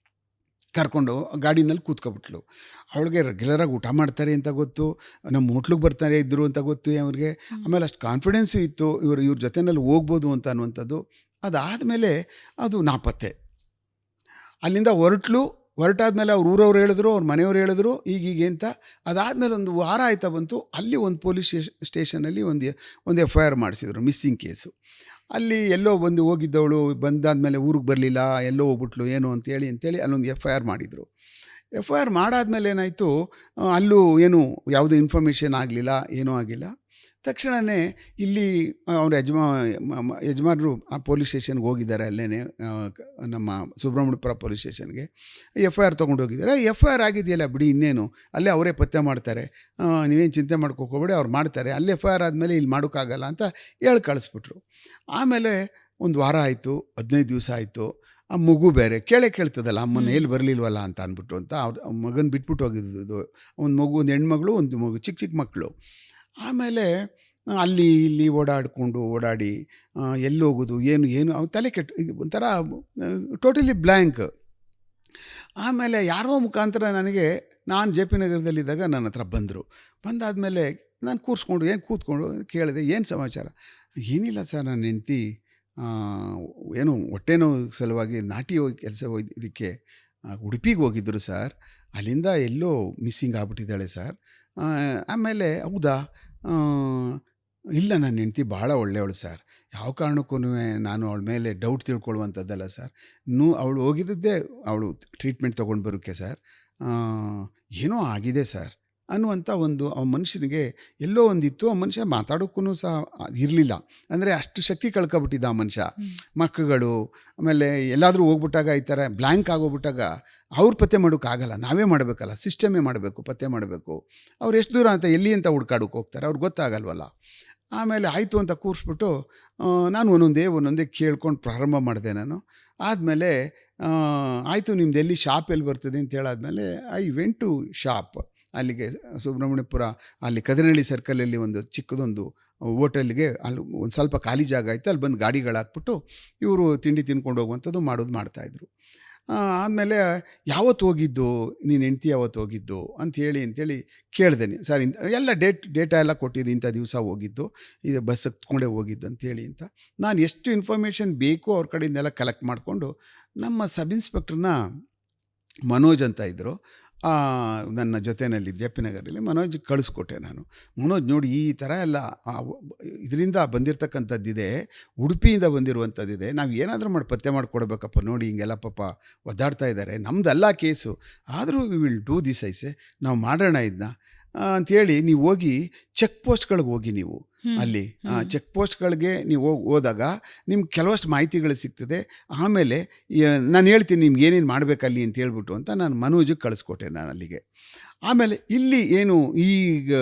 ಕರ್ಕೊಂಡು ಗಾಡಿನಲ್ಲಿ ಕೂತ್ಕೊಬಿಟ್ಲು. ಅವಳಿಗೆ ರೆಗ್ಯುಲರಾಗಿ ಊಟ ಮಾಡ್ತಾರೆ ಅಂತ ಗೊತ್ತು, ನಮ್ಮ ಹೋಟ್ಲಿಗೆ ಬರ್ತಾರೆ ಇದ್ದರು ಅಂತ ಗೊತ್ತು ಅವ್ರಿಗೆ. ಆಮೇಲೆ ಅಷ್ಟು ಕಾನ್ಫಿಡೆನ್ಸು ಇತ್ತು ಇವ್ರ ಜೊತೆಯಲ್ಲಿ ಹೋಗ್ಬೋದು ಅಂತ ಅನ್ನುವಂಥದ್ದು. ಅದಾದಮೇಲೆ ಅದು ನಾಪತ್ತೆ. ಅಲ್ಲಿಂದ ಹೊರಟಾದ್ಮೇಲೆ ಊರವ್ರು ಹೇಳಿದ್ರು, ಅವ್ರ ಮನೆಯವ್ರು ಹೇಳಿದ್ರು ಹೀಗೀಗೆ ಅಂತ. ಅದಾದಮೇಲೆ ಒಂದು ವಾರ ಆಯ್ತಾ ಬಂತು. ಅಲ್ಲಿ ಒಂದು ಪೊಲೀಸ್ ಸ್ಟೇಷನಲ್ಲಿ ಒಂದು FIR ಮಾಡಿಸಿದ್ರು, ಮಿಸ್ಸಿಂಗ್ ಕೇಸು. ಅಲ್ಲಿ ಎಲ್ಲೋ ಹೋಗಿದ್ದವಳು ಬಂದಾದಮೇಲೆ ಊರಿಗೆ ಬರಲಿಲ್ಲ, ಎಲ್ಲೋ ಹೋಗ್ಬಿಟ್ಲು ಏನು ಅಂತೇಳಿ ಅಲ್ಲೊಂದು FIR ಮಾಡಿದರು. FIR ಮಾಡಾದ್ಮೇಲೆ ಏನಾಯಿತು, ಅಲ್ಲೂ ಏನು ಯಾವುದೂ ಇನ್ಫಾರ್ಮೇಷನ್ ಆಗಲಿಲ್ಲ, ಏನೂ ಆಗಿಲ್ಲ. ತಕ್ಷಣವೇ ಇಲ್ಲಿ ಅವ್ರ ಯಜಮಾನರು ಆ ಪೊಲೀಸ್ ಸ್ಟೇಷನ್ಗೆ ಹೋಗಿದ್ದಾರೆ. ಅಲ್ಲೇ ನಮ್ಮ ಸುಬ್ರಹ್ಮಣ್ಯಪುರ ಪೊಲೀಸ್ ಸ್ಟೇಷನ್ಗೆ FIR ತೊಗೊಂಡು ಹೋಗಿದ್ದಾರೆ. FIR ಆಗಿದೆಯಲ್ಲ ಬಿಡಿ, ಇನ್ನೇನು ಅಲ್ಲೇ ಅವರೇ ಪತ್ತೆ ಮಾಡ್ತಾರೆ, ನೀವೇನು ಚಿಂತೆ ಮಾಡ್ಕೋಬೇಡಿ, ಅವ್ರು ಮಾಡ್ತಾರೆ. ಅಲ್ಲಿ FIR ಆದಮೇಲೆ ಇಲ್ಲಿ ಮಾಡೋಕ್ಕಾಗಲ್ಲ ಅಂತ ಹೇಳಿ ಕಳಿಸ್ಬಿಟ್ರು. ಆಮೇಲೆ ಒಂದು ವಾರ ಆಯಿತು, 15 ದಿವಸ ಆಯಿತು. ಆ ಮಗು ಬೇರೆ ಕೇಳ್ತದಲ್ಲ, ಅಮ್ಮನ ಎಲ್ಲಿ ಬರಲಿಲ್ವಲ್ಲ ಅಂತ ಅಂದ್ಬಿಟ್ಟು ಅಂತ ಅವ್ರ ಮಗನ ಬಿಟ್ಬಿಟ್ಟು ಹೋಗಿದ್ದು. ಒಂದು ಮಗು, ಒಂದು ಹೆಣ್ಮಗಳು, ಒಂದು ಮಗು, ಚಿಕ್ಕ ಮಕ್ಕಳು. ಆಮೇಲೆ ಅಲ್ಲಿ ಇಲ್ಲಿ ಓಡಾಡಿ ಎಲ್ಲಿ ಹೋಗೋದು ಏನು ಅವ್ನು ತಲೆ ಕೆಟ್ಟು ಇದು ಒಂಥರ ಟೋಟಲಿ ಬ್ಲ್ಯಾಂಕ್. ಆಮೇಲೆ ಯಾರೋ ಮುಖಾಂತರ ನಾನು JP ನಗರದಲ್ಲಿದ್ದಾಗ ನನ್ನ ಹತ್ರ ಬಂದಾದಮೇಲೆ ನಾನು ಕೂತ್ಕೊಂಡು ಕೇಳಿದೆ, ಏನು ಸಮಾಚಾರ? ಏನಿಲ್ಲ ಸರ್, ನನ್ನ ಹೆಂಡ್ತಿ ಏನು ಹೊಟ್ಟೆನೋ ಸಲುವಾಗಿ ನಾಟಿ ಕೆಲಸ ಇದಕ್ಕೆ ಉಡುಪಿಗೆ ಹೋಗಿದ್ದರು ಸರ್. ಅಲ್ಲಿಂದ ಎಲ್ಲೋ ಮಿಸ್ಸಿಂಗ್ ಆಗ್ಬಿಟ್ಟಿದ್ದಾಳೆ ಸರ್. ಆಮೇಲೆ ಹೌದಾ? ಇಲ್ಲ, ನನ್ನ ಹೆಂಡ್ತಿ ಭಾಳ ಒಳ್ಳೆಯವಳು ಸರ್. ಯಾವ ಕಾರಣಕ್ಕೂ ನಾನು ಅವಳ ಮೇಲೆ ಡೌಟ್ ತಿಳ್ಕೊಳ್ಳುವಂಥದ್ದಲ್ಲ ಸರ್. ಅವಳು ಹೋಗಿದ್ದೇ ಅವಳು ಟ್ರೀಟ್ಮೆಂಟ್ ತೊಗೊಂಡು ಬರೋಕ್ಕೆ ಸರ್. ಏನೋ ಆಗಿದೆ ಸರ್ ಅನ್ನುವಂಥ ಆ ಮನುಷ್ಯನಿಗೆ ಎಲ್ಲೋ ಒಂದಿತ್ತು. ಆ ಮನುಷ್ಯ ಮಾತಾಡೋಕ್ಕೂ ಸಹ ಇರಲಿಲ್ಲ. ಅಂದರೆ ಅಷ್ಟು ಶಕ್ತಿ ಕಳ್ಕೊಬಿಟ್ಟಿದ್ದ ಆ ಮನುಷ್ಯ. ಮಕ್ಕಳು ಆಮೇಲೆ ಎಲ್ಲಾದರೂ ಹೋಗ್ಬಿಟ್ಟಾಗ ಈ ಥರ ಬ್ಲ್ಯಾಂಕ್ ಆಗೋಗ್ಬಿಟ್ಟಾಗ ಅವ್ರು ಪತ್ತೆ ಮಾಡೋಕ್ಕಾಗಲ್ಲ, ನಾವೇ ಮಾಡಬೇಕಲ್ಲ, ಸಿಸ್ಟಮೇ ಮಾಡಬೇಕು, ಪತ್ತೆ ಮಾಡಬೇಕು. ಅವ್ರು ಎಷ್ಟು ದೂರ ಅಂತ ಎಲ್ಲಿ ಅಂತ ಹುಡ್ಕಾಡೋಕೆ ಹೋಗ್ತಾರೆ, ಅವ್ರಿಗೆ ಗೊತ್ತಾಗಲ್ವಲ್ಲ. ಆಮೇಲೆ ಆಯಿತು ಅಂತ ಕೂರಿಸ್ಬಿಟ್ಟು ನಾನು ಒಂದೊಂದೇ ಕೇಳ್ಕೊಂಡು ಪ್ರಾರಂಭ ಮಾಡಿದೆ ನಾನು. ಆದಮೇಲೆ ಆಯಿತು, ನಿಮ್ದು ಎಲ್ಲಿ ಶಾಪ್ ಎಲ್ಲಿ ಬರ್ತದೆ ಅಂತ ಹೇಳಾದ್ಮೇಲೆ ಐ ವೆಂಟ್ ಟು ಶಾಪ್. ಅಲ್ಲಿಗೆ ಸುಬ್ರಹ್ಮಣ್ಯಪುರ ಅಲ್ಲಿ ಕದನಹಳ್ಳಿ ಸರ್ಕಲಲ್ಲಿ ಒಂದು ಚಿಕ್ಕದೊಂದು ಹೋಟೆಲ್ಗೆ, ಅಲ್ಲಿ ಒಂದು ಸ್ವಲ್ಪ ಖಾಲಿ ಜಾಗ ಆಯಿತು. ಅಲ್ಲಿ ಬಂದು ಗಾಡಿಗಳಾಕ್ಬಿಟ್ಟು ಇವರು ತಿಂಡಿ ತಿನ್ಕೊಂಡು ಹೋಗುವಂಥದ್ದು ಮಾಡ್ತಾಯಿದ್ರು. ಆದಮೇಲೆ ಯಾವತ್ತು ಹೋಗಿದ್ದು ನೀನು ಹೆಂಡ್ತಿ, ಯಾವತ್ತು ಹೋಗಿದ್ದು ಅಂತೇಳಿ ಕೇಳಿದೆ. ಸರ್ ಎಲ್ಲ ಡೇಟಾ ಎಲ್ಲ ಕೊಟ್ಟಿದ್ದು, ಇಂಥ ದಿವಸ ಹೋಗಿದ್ದು, ಇದು ಬಸ್ ಹತ್ಕೊಂಡೇ ಹೋಗಿದ್ದು ಅಂತೇಳಿ ಅಂತ. ನಾನು ಎಷ್ಟು ಇನ್ಫಾರ್ಮೇಷನ್ ಬೇಕೋ ಅವ್ರ ಕಡೆಯಿಂದೆಲ್ಲ ಕಲೆಕ್ಟ್ ಮಾಡಿಕೊಂಡು ನಮ್ಮ ಸಬ್ ಇನ್ಸ್ಪೆಕ್ಟ್ರನ್ನ ಮನೋಜ್ ಅಂತ ಇದ್ದರು, ನನ್ನ ಜೊತೆಯಲ್ಲಿ JP ನಗರಲ್ಲಿ, ಮನೋಜ್ ಕಳಿಸ್ಕೊಟ್ಟೆ ನಾನು. ಮನೋಜ್ ನೋಡಿ ಈ ಥರ ಎಲ್ಲ ಇದರಿಂದ ಬಂದಿರತಕ್ಕಂಥದ್ದಿದೆ, ಉಡುಪಿಯಿಂದ ಬಂದಿರುವಂಥದ್ದಿದೆ, ನಾವು ಏನಾದರೂ ಮಾಡಿ ಪತ್ತೆ ಮಾಡಿಕೊಡ್ಬೇಕಪ್ಪ, ನೋಡಿ ಹಿಂಗೆಲ್ಲ ಪಾಪ ಒದ್ದಾಡ್ತಾ ಇದ್ದಾರೆ, ನಮ್ಮದಲ್ಲ ಕೇಸು, ಆದರೂ ವಿ ವಿಲ್ ಡೂ ದಿಸ್ ಐಸೆ, ನಾವು ಮಾಡೋಣ ಇದನ್ನ ಅಂಥೇಳಿ. ನೀವು ಹೋಗಿ ಚೆಕ್ ಪೋಸ್ಟ್ಗಳಿಗೆ ಹೋಗಿ, ನೀವು ಅಲ್ಲಿ ಚೆಕ್ ಪೋಸ್ಟ್ಗಳಿಗೆ ನೀವು ಹೋದಾಗ ನಿಮ್ಗೆ ಕೆಲವಷ್ಟು ಮಾಹಿತಿಗಳು ಸಿಗ್ತದೆ. ಆಮೇಲೆ ನಾನು ಹೇಳ್ತೀನಿ ನಿಮ್ಗೆ ಏನೇನು ಮಾಡಬೇಕಲ್ಲಿ ಅಂತ ಹೇಳ್ಬಿಟ್ಟು ಅಂತ ನಾನು ಮನೋಜಿಗೆ ಕಳಿಸ್ಕೊಟ್ಟೆ ನಾನು ಅಲ್ಲಿಗೆ. ಆಮೇಲೆ ಇಲ್ಲಿ ಏನು ಈಗ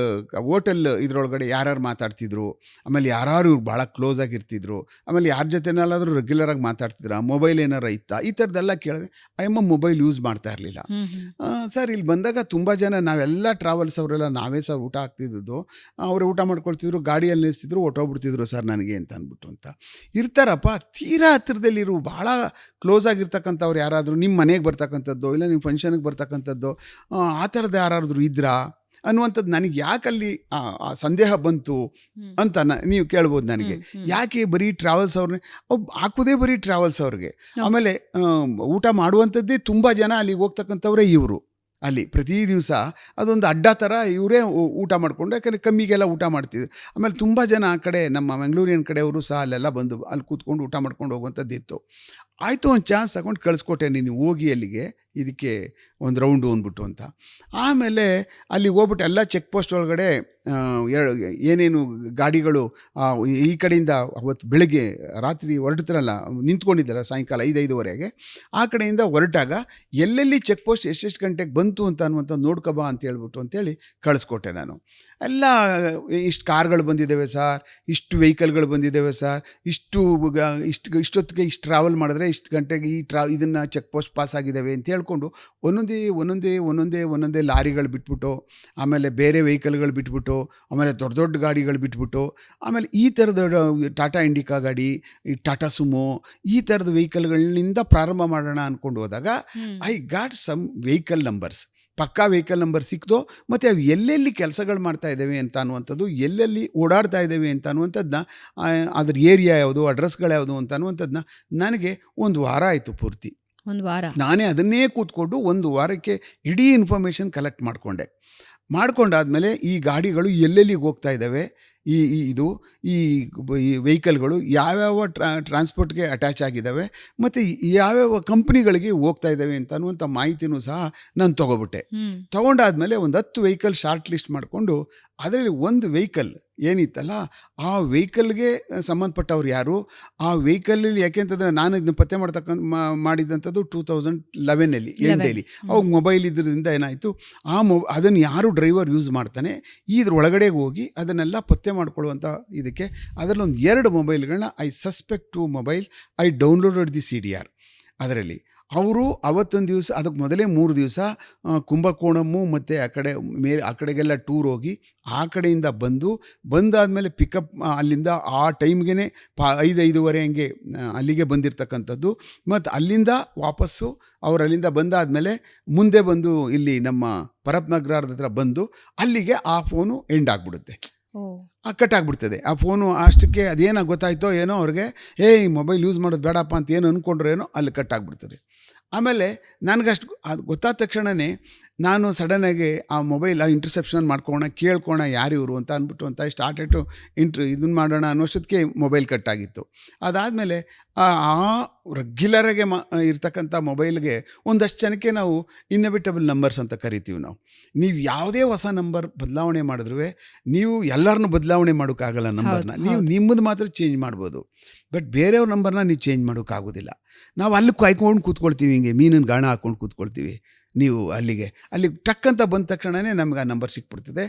ಹೋಟೆಲ್ ಇದರೊಳಗಡೆ ಯಾರ್ಯಾರು ಮಾತಾಡ್ತಿದ್ರು, ಆಮೇಲೆ ಯಾರು ಭಾಳ ಕ್ಲೋಸಾಗಿರ್ತಿದ್ರು, ಆಮೇಲೆ ಯಾರ ಜೊತೆನಲ್ಲಾದರೂ ರೆಗ್ಯುಲರಾಗಿ ಮಾತಾಡ್ತಿದ್ರು, ಮೊಬೈಲ್ ಏನಾರ ಇತ್ತಾ, ಈ ಥರದ್ದೆಲ್ಲ ಕೇಳಿದೆ. ಮೊಬೈಲ್ ಯೂಸ್ ಮಾಡ್ತಾ ಇರಲಿಲ್ಲ ಸರ್. ಇಲ್ಲಿ ಬಂದಾಗ ತುಂಬ ಜನ, ನಾವೆಲ್ಲ ಟ್ರಾವೆಲ್ಸ್ ಅವರೆಲ್ಲ ನಾವೇ ಸರ್ ಊಟ ಹಾಕ್ತಿದ್ದು, ಅವರು ಊಟ ಮಾಡ್ಕೊಳ್ತಿದ್ರು, ಗಾಡಿ ಬಾಯಲ್ಲಿ ನಿಲ್ಲಿಸ್ತಿದ್ರು, ಹೊಟ್ಟೋಗ್ಬಿಡ್ತಿದ್ರು ಸರ್ ನನಗೆ ಅಂತ ಅಂದ್ಬಿಟ್ಟು ಅಂತ. ಇರ್ತಾರಪ್ಪ ತೀರಾ ಹತ್ತಿರದಲ್ಲಿರು, ಭಾಳ ಕ್ಲೋಸ್ ಆಗಿರ್ತಕ್ಕಂಥವ್ರು ಯಾರಾದರೂ ನಿಮ್ಮ ಮನೆಗೆ ಬರ್ತಕ್ಕಂಥದ್ದು, ಇಲ್ಲ ನಿಮ್ಮ ಫಂಕ್ಷನ್ಗೆ ಬರ್ತಕ್ಕಂಥದ್ದು, ಆ ಥರದ್ದು ಯಾರಾದರೂ ಇದ್ರಾ ಅನ್ನುವಂಥದ್ದು ನನಗೆ ಯಾಕಲ್ಲಿ ಆ ಸಂದೇಹ ಬಂತು ಹ್ಮ್. ಅಂತ ನೀವು ಕೇಳ್ಬೋದು ನನಗೆ. ಯಾಕೆ ಬರೀ ಟ್ರಾವೆಲ್ಸ್ ಅವ್ರನ್ನೇ ಹಾಕೋದೇ ಬರೀ ಟ್ರಾವೆಲ್ಸ್ ಅವ್ರಿಗೆ. ಹೌದು. ಆಮೇಲೆ ಊಟ ಮಾಡುವಂಥದ್ದೇ ತುಂಬ ಜನ ಅಲ್ಲಿಗೆ ಹೋಗ್ತಕ್ಕಂಥವ್ರೇ ಇವರು. ಅಲ್ಲಿ ಪ್ರತಿ ದಿವಸ ಅದೊಂದು ಅಡ್ಡ ಥರ ಇವರೇ ಊಟ ಮಾಡಿಕೊಂಡು, ಯಾಕಂದರೆ ಕಮ್ಮಿಗೆಲ್ಲ ಊಟ ಮಾಡ್ತಿದ್ರು. ಆಮೇಲೆ ತುಂಬ ಜನ ಆ ಕಡೆ ನಮ್ಮ ಮಂಗಳೂರಿನ ಕಡೆಯವರು ಸಹ ಅಲ್ಲೆಲ್ಲ ಬಂದು ಅಲ್ಲಿ ಕೂತ್ಕೊಂಡು ಊಟ ಮಾಡ್ಕೊಂಡು ಹೋಗುವಂಥದ್ದು ಇತ್ತು. ಆಯಿತು, ಒಂದು ಚಾನ್ಸ್ ತಗೊಂಡು ಕಳಿಸ್ಕೊಟ್ಟೆ, ನೀನು ಹೋಗಿ ಅಲ್ಲಿಗೆ ಇದಕ್ಕೆ ಒಂದು ರೌಂಡು ಅಂದ್ಬಿಟ್ಟು ಅಂತ. ಆಮೇಲೆ ಅಲ್ಲಿಗೆ ಹೋಗ್ಬಿಟ್ಟು ಎಲ್ಲ ಚೆಕ್ ಪೋಸ್ಟ್ ಒಳಗಡೆ ಏನೇನು ಗಾಡಿಗಳು ಈ ಕಡೆಯಿಂದ ಅವತ್ತು ಬೆಳಗ್ಗೆ ರಾತ್ರಿ ಹೊರಡ್ತಾರಲ್ಲ, ನಿಂತ್ಕೊಂಡಿದ್ದಾರೆ ಸಾಯಂಕಾಲ 5-5:30 ಆ ಕಡೆಯಿಂದ ಹೊರಟಾಗ ಎಲ್ಲೆಲ್ಲಿ ಚೆಕ್ ಪೋಸ್ಟ್ ಎಷ್ಟೆಷ್ಟು ಗಂಟೆಗೆ ಬಂತು ಅಂತ ಅನ್ನುವಂಥದ್ದು ನೋಡ್ಕೊಬಾ ಅಂತ ಹೇಳ್ಬಿಟ್ಟು ಅಂತೇಳಿ ಕಳಿಸ್ಕೊಟ್ಟೆ ನಾನು. ಎಲ್ಲ ಇಷ್ಟು ಕಾರ್ಗಳು ಬಂದಿದ್ದಾವೆ ಸರ್, ಇಷ್ಟು ವೆಹಿಕಲ್ಗಳು ಬಂದಿದ್ದಾವೆ ಸರ್, ಇಷ್ಟೊತ್ತಿಗೆ ಇಷ್ಟು ಟ್ರಾವೆಲ್ ಮಾಡಿದ್ರೆ ಇಷ್ಟು ಗಂಟೆಗೆ ಇದನ್ನು ಚೆಕ್ ಪೋಸ್ಟ್ ಪಾಸ್ ಆಗಿದ್ದಾವೆ ಅಂತ ಹೇಳ್ಕೊಂಡು ಒಂದೊಂದೇ ಲಾರಿಗಳು ಬಿಟ್ಬಿಟ್ಟು, ಆಮೇಲೆ ಬೇರೆ ವೆಹಿಕಲ್ಗಳು ಬಿಟ್ಬಿಟ್ಟು, ಆಮೇಲೆ ದೊಡ್ಡ ದೊಡ್ಡ ಗಾಡಿಗಳು ಬಿಟ್ಬಿಟ್ಟು, ಆಮೇಲೆ ಈ ಥರದ ಟಾಟಾ ಇಂಡಿಕಾ ಗಾಡಿ, ಈ ಟಾಟಾ ಸುಮೋ, ಈ ಥರದ ವೆಹಿಕಲ್ಗಳಿಂದ ಪ್ರಾರಂಭ ಮಾಡೋಣ ಅಂದ್ಕೊಂಡು ಹೋದಾಗ I got some vehicle numbers, ಪಕ್ಕಾ ವೆಹಿಕಲ್ ನಂಬರ್ ಸಿಕ್ತು. ಮತ್ತು ಅವು ಎಲ್ಲೆಲ್ಲಿ ಕೆಲಸಗಳು ಮಾಡ್ತಾ ಇದ್ದಾವೆ ಅಂತ ಅನ್ನುವಂಥದ್ದು, ಎಲ್ಲೆಲ್ಲಿ ಓಡಾಡ್ತಾ ಇದ್ದಾವೆ ಅಂತ ಅನ್ನುವಂಥದ್ದನ್ನ, ಅದ್ರ ಏರಿಯಾ ಯಾವುದು, ಅಡ್ರೆಸ್ಗಳು ಯಾವುದು ಅಂತ ಅನ್ನುವಂಥದ್ದನ್ನ ನನಗೆ 1 ವಾರ ಆಯಿತು ಪೂರ್ತಿ. 1 ವಾರ ನಾನೇ ಅದನ್ನೇ ಕೂತ್ಕೊಂಡು 1 ವಾರಕ್ಕೆ ಇಡೀ ಇನ್ಫಾರ್ಮೇಷನ್ ಕಲೆಕ್ಟ್ ಮಾಡ್ಕೊಂಡಾದ್ಮೇಲೆ ಈ ಗಾಡಿಗಳು ಎಲ್ಲೆಲ್ಲಿಗೆ ಹೋಗ್ತಾ ಇದ್ದಾವೆ, ಈ ವೆಹಿಕಲ್ಗಳು ಯಾವ್ಯಾವ ಟ್ರಾನ್ಸ್ಪೋರ್ಟ್ಗೆ ಅಟ್ಯಾಚ್ ಆಗಿದ್ದಾವೆ ಮತ್ತು ಯಾವ್ಯಾವ ಕಂಪ್ನಿಗಳಿಗೆ ಹೋಗ್ತಾ ಇದ್ದಾವೆ ಅಂತ ಅನ್ನುವಂಥ ಮಾಹಿತಿನೂ ಸಹ ನಾನು ತೊಗೊಂಡಾದ್ಮೇಲೆ ಒಂದು 10 ವೆಹಿಕಲ್ ಶಾರ್ಟ್ ಲಿಸ್ಟ್ ಮಾಡಿಕೊಂಡು, ಅದರಲ್ಲಿ ಒಂದು ವೆಹಿಕಲ್ ಏನಿತ್ತಲ್ಲ ಆ ವೆಹಿಕಲ್ಗೆ ಸಂಬಂಧಪಟ್ಟವ್ರು ಯಾರು, ಆ ವೆಹಿಕಲಲ್ಲಿ ಯಾಕೆಂತಂದರೆ ನಾನು ಇದನ್ನ ಪತ್ತೆ ಮಾಡಿದಂಥದ್ದು 2011 ಎಂಡಲ್ಲಿ. ಅವಾಗ ಮೊಬೈಲ್ ಇದ್ರಿಂದ ಏನಾಯಿತು, ಅದನ್ನು ಯಾರು ಡ್ರೈವರ್ ಯೂಸ್ ಮಾಡ್ತಾನೆ ಇದ್ರೊಳಗಡೆ ಹೋಗಿ ಅದನ್ನೆಲ್ಲ ಪತ್ತೆ ಮಾಡ್ಕೊಳ್ಳುವಂಥ ಇದಕ್ಕೆ ಅದರಲ್ಲಿ ಒಂದು 2 ಮೊಬೈಲ್ಗಳನ್ನ I suspect 2 mobile I downloaded the CDR. ಅದರಲ್ಲಿ ಅವರು ಅವತ್ತೊಂದು ದಿವಸ, ಅದಕ್ಕೆ ಮೊದಲೇ 3 ದಿವಸ ಕುಂಭಕೋಣಮ್ಮು ಮತ್ತು ಆ ಕಡೆಗೆಲ್ಲ ಟೂರ್ ಹೋಗಿ ಆ ಕಡೆಯಿಂದ ಬಂದಾದಮೇಲೆ ಪಿಕಪ್ ಅಲ್ಲಿಂದ ಆ ಟೈಮ್ಗೆ 5-5:30 ಹಂಗೆ ಅಲ್ಲಿಗೆ ಬಂದಿರತಕ್ಕಂಥದ್ದು. ಮತ್ತು ಅಲ್ಲಿಂದ ವಾಪಸ್ಸು ಅವ್ರು ಅಲ್ಲಿಂದ ಬಂದಾದಮೇಲೆ ಮುಂದೆ ಬಂದು ಇಲ್ಲಿ ನಮ್ಮ ಪರಪ್ ನಗರದ ಹತ್ರ ಬಂದು ಅಲ್ಲಿಗೆ ಆ ಫೋನು ಎಂಡ್ ಆಗಿಬಿಡುತ್ತೆ, ಕಟ್ ಆಗಿಬಿಡ್ತದೆ ಆ ಫೋನು. ಅಷ್ಟಕ್ಕೆ ಅದೇನೋ ಗೊತ್ತಾಯ್ತೋ ಏನೋ ಅವ್ರಿಗೆ, ಈ ಮೊಬೈಲ್ ಯೂಸ್ ಮಾಡೋದು ಬೇಡಪ್ಪ ಅಂತ ಏನು ಅಂದ್ಕೊಂಡ್ರೇನೋ ಅಲ್ಲಿ ಕಟ್ ಆಗಿಬಿಡ್ತದೆ. ಆಮೇಲೆ ನನಗಷ್ಟು ಅದು ಗೊತ್ತಾದ ತಕ್ಷಣವೇ ನಾನು ಸಡನ್ನಾಗಿ ಆ ಮೊಬೈಲ್ ಇಂಟರ್ಸೆಪ್ಷನ್ ಕೇಳ್ಕೋಣ ಯಾರು ಇವರು ಅಂತ ಅಂದ್ಬಿಟ್ಟು ಅಂತ ಸ್ಟಾರ್ಟೆಟು ಇದನ್ನು ಮಾಡೋಣ ಅನ್ನೋಷ್ಟೊತ್ತಿಗೆ ಮೊಬೈಲ್ ಕಟ್ಟಾಗಿತ್ತು. ಅದಾದಮೇಲೆ ಆ ರೆಗ್ಯುಲರಾಗೆ ಇರ್ತಕ್ಕಂಥ ಮೊಬೈಲ್ಗೆ ಒಂದಷ್ಟು ಜನಕ್ಕೆ ನಾವು ಇನ್ನೆವಿಟಬಲ್ ನಂಬರ್ಸ್ ಅಂತ ಕರಿತೀವಿ ನಾವು. ನೀವು ಯಾವುದೇ ಹೊಸ ನಂಬರ್ ಬದಲಾವಣೆ ಮಾಡಿದ್ರೂ ನೀವು ಎಲ್ಲರನ್ನೂ ಬದಲಾವಣೆ ಮಾಡೋಕ್ಕಾಗಲ್ಲ ನಂಬರ್ನ. ನೀವು ನಿಮ್ಮದು ಮಾತ್ರ ಚೇಂಜ್ ಮಾಡ್ಬೋದು, ಬಟ್ ಬೇರೆಯವ್ರ ನಂಬರ್ನ ನೀವು ಚೇಂಜ್ ಮಾಡೋಕ್ಕಾಗೋದಿಲ್ಲ. ನಾವು ಅಲ್ಲಿ ಕಾಯ್ಕೊಂಡು ಕೂತ್ಕೊಳ್ತೀವಿ, ಹಿಂಗೆ ಮೀನಿನ ಗಾಣ ಹಾಕ್ಕೊಂಡು ಕೂತ್ಕೊಳ್ತೀವಿ. ನೀವು ಅಲ್ಲಿ ಟಕ್ ಅಂತ ಬಂದ ತಕ್ಷಣವೇ ನಮ್ಗೆ ಆ ನಂಬರ್ ಸಿಕ್ಬಿಡ್ತದೆ,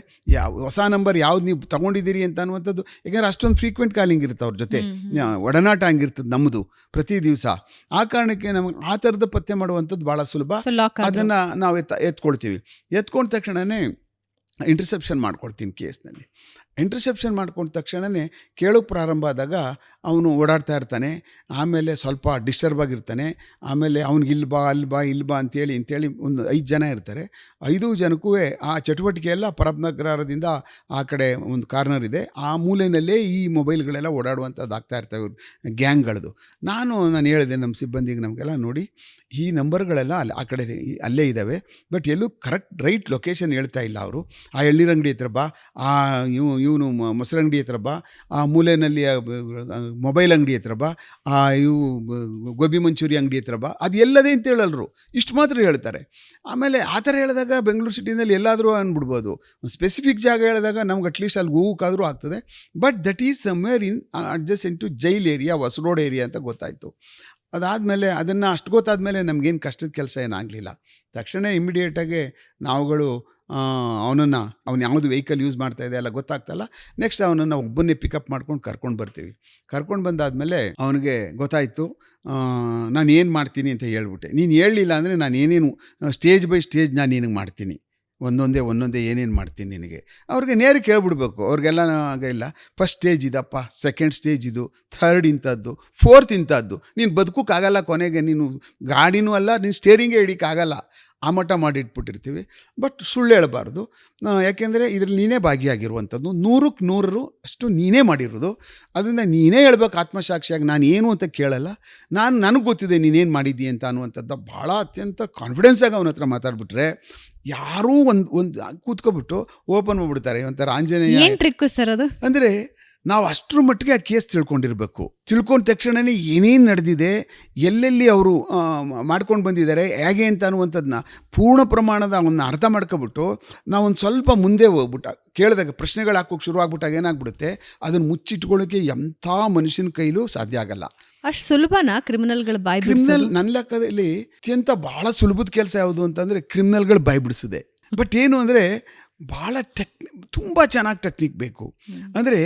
ಹೊಸ ನಂಬರ್ ಯಾವ್ದು ನೀವು ತೊಗೊಂಡಿದ್ದೀರಿ ಅಂತ ಅನ್ನುವಂಥದ್ದು. ಯಾಕೆಂದರೆ ಅಷ್ಟೊಂದು ಫ್ರೀಕ್ವೆಂಟ್ ಕಾಲಿಂಗ್ ಇರುತ್ತೆ ಅವ್ರ ಜೊತೆ, ಒಡನಾಟ ಹಂಗಿರ್ತದೆ ನಮ್ಮದು ಪ್ರತಿ ದಿವಸ. ಆ ಕಾರಣಕ್ಕೆ ನಮಗೆ ಆ ಥರದ ಪತ್ತೆ ಮಾಡುವಂಥದ್ದು ಭಾಳ ಸುಲಭ. ಅದನ್ನು ನಾವು ಎತ್ಕೊಳ್ತೀವಿ. ಎತ್ಕೊಂಡ ತಕ್ಷಣವೇ ಇಂಟರ್ಸೆಪ್ಷನ್ ಮಾಡ್ಕೊಳ್ತೀನಿ ಕೇಸ್ನಲ್ಲಿ. ಇಂಟರ್ಸೆಪ್ಷನ್ ಮಾಡ್ಕೊಂಡ ತಕ್ಷಣವೇ ಕೇಳೋಕ್ಕೆ ಪ್ರಾರಂಭ ಆದಾಗ ಅವನು ಓಡಾಡ್ತಾ ಇರ್ತಾನೆ, ಆಮೇಲೆ ಸ್ವಲ್ಪ ಡಿಸ್ಟರ್ಬ್ ಆಗಿರ್ತಾನೆ, ಆಮೇಲೆ ಅವ್ನಿಗೆ ಇಲ್ಲಿ ಬಾ ಅಂತೇಳಿ ಒಂದು 5 ಜನ ಇರ್ತಾರೆ. 5 ಜನಕ್ಕೂ ಆ ಚಟುವಟಿಕೆ ಎಲ್ಲ ಪರಪ್ನಗರದಿಂದ ಆ ಕಡೆ ಒಂದು ಕಾರ್ನರ್ ಇದೆ, ಆ ಮೂಲೆಯಲ್ಲೇ ಈ ಮೊಬೈಲ್ಗಳೆಲ್ಲ ಓಡಾಡುವಂಥದ್ದು ಆಗ್ತಾ ಇರ್ತವೆ ಗ್ಯಾಂಗ್ಗಳದು. ನಾನು ಹೇಳಿದೆ ನಮ್ಮ ಸಿಬ್ಬಂದಿಗೆ, ನಮಗೆಲ್ಲ ನೋಡಿ ಈ ನಂಬರ್ಗಳೆಲ್ಲ ಆ ಕಡೆ ಅಲ್ಲೇ ಇದ್ದಾವೆ, ಬಟ್ ಎಲ್ಲೂ ರೈಟ್ ಲೊಕೇಶನ್ ಹೇಳ್ತಾ ಇಲ್ಲ ಅವರು. ಆ ಎಳ್ನೀರಂಗಡಿ ಹತ್ರ ಬಾ, ಇವನು ಮೊಸರಂಗಡಿ ಹತ್ರ ಬಾ, ಆ ಮೂಲೆಯಲ್ಲಿ ಮೊಬೈಲ್ ಅಂಗಡಿ ಹತ್ರ ಬಾ, ಗೋಬಿ ಮಂಚೂರಿ ಅಂಗಡಿ ಹತ್ರ ಬಾ, ಅದು ಎಲ್ಲದೇ ಅಂತ ಹೇಳಲ್ರು, ಇಷ್ಟು ಮಾತ್ರ ಹೇಳ್ತಾರೆ. ಆಮೇಲೆ ಆ ಥರ ಹೇಳಿದಾಗ ಬೆಂಗಳೂರು ಸಿಟಿನಲ್ಲಿ ಎಲ್ಲಾದರೂ ಅಂದ್ಬಿಡ್ಬೋದು. ಸ್ಪೆಸಿಫಿಕ್ ಜಾಗ ಹೇಳಿದಾಗ ನಮ್ಗೆ ಅಟ್ಲೀಸ್ಟ್ ಅಲ್ಲಿ ಹೋಗೋಕ್ಕಾದರೂ ಆಗ್ತದೆ. But that is somewhere in adjacent to jail area, Hosa Road area ಅಂತ ಗೊತ್ತಾಯಿತು. ಅದಾದಮೇಲೆ ಅದನ್ನು ಅಷ್ಟು ಗೊತ್ತಾದಮೇಲೆ ನಮಗೇನು ಕಷ್ಟದ ಕೆಲಸ ಏನಾಗಲಿಲ್ಲ. ತಕ್ಷಣ ಇಮ್ಮಿಡಿಯೇಟಾಗಿ ನಾವುಗಳು ಅವನು ಯಾವುದು ವೆಹಿಕಲ್ ಯೂಸ್ ಮಾಡ್ತಾಯಿದೆ ಎಲ್ಲ ಗೊತ್ತಾಗ್ತಲ್ಲ, ನೆಕ್ಸ್ಟ್ ಅವನನ್ನು ಒಬ್ಬನ್ನೇ ಪಿಕಪ್ ಮಾಡ್ಕೊಂಡು ಕರ್ಕೊಂಡು ಬರ್ತೀವಿ. ಕರ್ಕೊಂಡು ಬಂದಾದಮೇಲೆ ಅವನಿಗೆ ಗೊತ್ತಾಯಿತು ನಾನು ಏನು ಮಾಡ್ತೀನಿ ಅಂತ ಹೇಳ್ಬಿಟ್ಟೆ. ನೀನು ಹೇಳಲಿಲ್ಲ ಅಂದರೆ ನಾನು ಏನೇನು ಸ್ಟೇಜ್ ಬೈ ಸ್ಟೇಜ್ ನಾನು ನಿನಗೆ ಮಾಡ್ತೀನಿ, ಒಂದೊಂದೇ ಏನೇನು ಮಾಡ್ತೀನಿ ನಿನಗೆ. ಅವ್ರಿಗೆ ನೇರ ಕೇಳ್ಬಿಡ್ಬೇಕು. ಅವ್ರಿಗೆಲ್ಲ ಇಲ್ಲ, ಫಸ್ಟ್ ಸ್ಟೇಜ್ ಇದಪ್ಪ, ಸೆಕೆಂಡ್ ಸ್ಟೇಜ್ ಇದು, ಥರ್ಡ್ ಇಂಥದ್ದು, ಫೋರ್ತ್ ಇಂಥದ್ದು. ನೀನು ಬದುಕೋಕ್ಕಾಗಲ್ಲ, ಕೊನೆಗೆ ನೀನು ಗಾಡಿನೂ ಅಲ್ಲ, ನೀನು ಸ್ಟೇರಿಂಗೇ ಹಿಡಿಯೋಕ್ಕಾಗಲ್ಲ, ಆ ಮಟ್ಟ ಮಾಡಿಟ್ಬಿಟ್ಟಿರ್ತೀವಿ. ಬಟ್ ಸುಳ್ಳು ಹೇಳಬಾರ್ದು, ಯಾಕೆಂದರೆ ಇದರಲ್ಲಿ ನೀನೇ ಭಾಗಿಯಾಗಿರುವಂಥದ್ದು, 100% ಅಷ್ಟು ನೀನೇ ಮಾಡಿರೋದು. ಅದರಿಂದ ನೀನೇ ಹೇಳ್ಬೇಕು ಆತ್ಮಸಾಕ್ಷಿಯಾಗಿ. ನಾನು ಏನು ಅಂತ ಕೇಳಲ್ಲ, ನನಗೆ ಗೊತ್ತಿದೆ ನೀನೇನು ಮಾಡಿದ್ದೀಯ ಅಂತ ಅನ್ನುವಂಥದ್ದು ಭಾಳ ಅತ್ಯಂತ ಕಾನ್ಫಿಡೆನ್ಸಾಗಿ ಅವನ ಹತ್ರ ಮಾತಾಡ್ಬಿಟ್ರೆ ಯಾರೂ ಒಂದು ಕೂತ್ಕೊಬಿಟ್ಟು ಓಪನ್ ಮಾಡಿಬಿಡ್ತಾರೆ. ಒಂಥರ ಆಂಜನೇಯ. ಏನ್ ಟ್ರಿಕ್ ಸರ್ ಅದು? ಅಂದರೆ ನಾವು ಅಷ್ಟರ ಮಟ್ಟಿಗೆ ಆ ಕೇಸ್ ತಿಳ್ಕೊಂಡಿರಬೇಕು. ತಿಳ್ಕೊಂಡ ತಕ್ಷಣವೇ ಏನೇನು ನಡೆದಿದೆ, ಎಲ್ಲೆಲ್ಲಿ ಅವರು ಮಾಡ್ಕೊಂಡು ಬಂದಿದ್ದಾರೆ, ಹೇಗೆ ಅಂತ ಅನ್ನುವಂಥದ್ದನ್ನ ಪೂರ್ಣ ಪ್ರಮಾಣದ ಅವನ್ನ ಅರ್ಥ ಮಾಡ್ಕೊಬಿಟ್ಟು ನಾವೊಂದು ಸ್ವಲ್ಪ ಮುಂದೆ ಹೋಗ್ಬಿಟ್ಟ ಕೇಳಿದಾಗ ಪ್ರಶ್ನೆಗಳು ಹಾಕೋಕೆ ಶುರು ಆಗ್ಬಿಟ್ಟಾಗ ಏನಾಗ್ಬಿಡುತ್ತೆ, ಅದನ್ನು ಮುಚ್ಚಿಟ್ಕೊಳ್ಳೋಕ್ಕೆ ಎಂಥ ಮನುಷ್ಯನ ಕೈಲೂ ಸಾಧ್ಯ ಆಗಲ್ಲ. ಅಷ್ಟು ಸುಲಭನಾ ಕ್ರಿಮಿನಲ್ಗಳ ಬಾಯಿ ಕ್ರಿಮಿನಲ್ ನನ್ನ ಲೆಕ್ಕದಲ್ಲಿ ಅತ್ಯಂತ ಭಾಳ ಸುಲಭದ ಕೆಲಸ ಯಾವುದು ಅಂತಂದರೆ ಕ್ರಿಮಿನಲ್ಗಳು ಬಾಯಿ ಬಿಡಿಸಿದೆ. ಬಟ್ ಏನು ಅಂದರೆ ಭಾಳ ತುಂಬ ಚೆನ್ನಾಗಿ ಟೆಕ್ನಿಕ್ ಬೇಕು. ಅಂದರೆ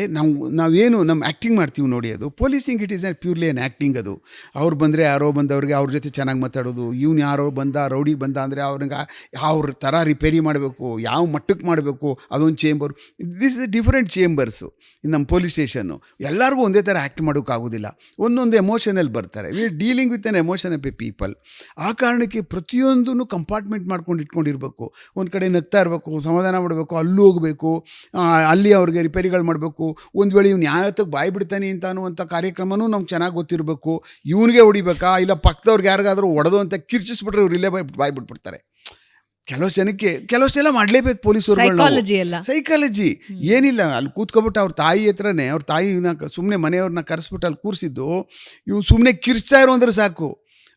ನಾವೇನು ನಮ್ಮ ಆ್ಯಕ್ಟಿಂಗ್ ಮಾಡ್ತೀವಿ ನೋಡಿ, ಅದು policing it is purely an acting. ಅದು ಅವ್ರು ಬಂದರೆ ಯಾರೋ ಬಂದವ್ರಿಗೆ ಅವ್ರ ಜೊತೆ ಚೆನ್ನಾಗಿ ಮಾತಾಡೋದು, ಇವ್ನು ಯಾರೋ ರೌಡಿ ಬಂದ ಅಂದರೆ ಅವ್ರಿಗೆ ಯಾವ ಥರ ರಿಪೇರಿ ಮಾಡಬೇಕು, ಯಾವ ಮಟ್ಟಕ್ಕೆ ಮಾಡಬೇಕು, ಅದೊಂದು chamber. This is different chambers. ನಮ್ಮ ಪೊಲೀಸ್ ಸ್ಟೇಷನ್ನು ಎಲ್ಲರಿಗೂ ಒಂದೇ ಥರ ಆ್ಯಕ್ಟ್ ಮಾಡೋಕ್ಕಾಗೋದಿಲ್ಲ, ಒಂದೊಂದು ಎಮೋಷನಲ್ಲಿ ಬರ್ತಾರೆ. We are dealing with N emotion of A people. ಆ ಕಾರಣಕ್ಕೆ ಪ್ರತಿಯೊಂದೂ ಕಂಪಾರ್ಟ್ಮೆಂಟ್ ಮಾಡ್ಕೊಂಡು ಇಟ್ಕೊಂಡಿರಬೇಕು. ಒಂದು ಕಡೆ ನಗ್ತಾ ಇರಬೇಕು, ಸಮಾಧಾನ ಮಾಡಬೇಕು, ಅಲ್ಲೂ ಹೋಗಬೇಕು, ಅಲ್ಲಿ ಅವ್ರಿಗೆ ರಿಪೇರಿಗಳು ಮಾಡಬೇಕು. ಒಂದು ವೇಳೆ ಇವ್ನು ಯಾವತ್ತಕ್ಕೆ ಬಾಯಿ ಬಿಡ್ತಾನೆ ಅಂತ ಅನ್ನುವಂಥ ಕಾರ್ಯಕ್ರಮನೂ ನಮ್ಗೆ ಚೆನ್ನಾಗಿ ಗೊತ್ತಿರಬೇಕು. ಇವನಿಗೆ ಹೊಡಿಬೇಕಾ ಇಲ್ಲ ಪಕ್ಕದವ್ರಿಗೆ ಯಾರಿಗಾದರೂ ಹೊಡೆದು ಅಂತ ಕಿರ್ಚಿಸ್ಬಿಟ್ರೆ ಇವ್ರು ಇಲ್ಲೇ ಬಾಯಿ ಬಿಟ್ಬಿಡ್ತಾರೆ. ಕೆಲವಷ್ಟೆಲ್ಲ ಮಾಡಲೇಬೇಕು ಪೊಲೀಸರು. ಸೈಕಾಲಜಿ ಏನಿಲ್ಲ, ಅಲ್ಲಿ ಕೂತ್ಕೊಬಿಟ್ಟು ಅವ್ರ ತಾಯಿ ಹತ್ರನೇ, ಅವ್ರ ತಾಯಿನ ಸುಮ್ಮನೆ ಮನೆಯವ್ರನ್ನ ಕರೆಸ್ಬಿಟ್ಟು ಅಲ್ಲಿ ಕೂರಿಸಿದ್ದು, ಇವ್ನು ಸುಮ್ಮನೆ ಕಿರ್ಚ್ತಾ ಇರೋ ಅಂದ್ರೆ ಸಾಕು.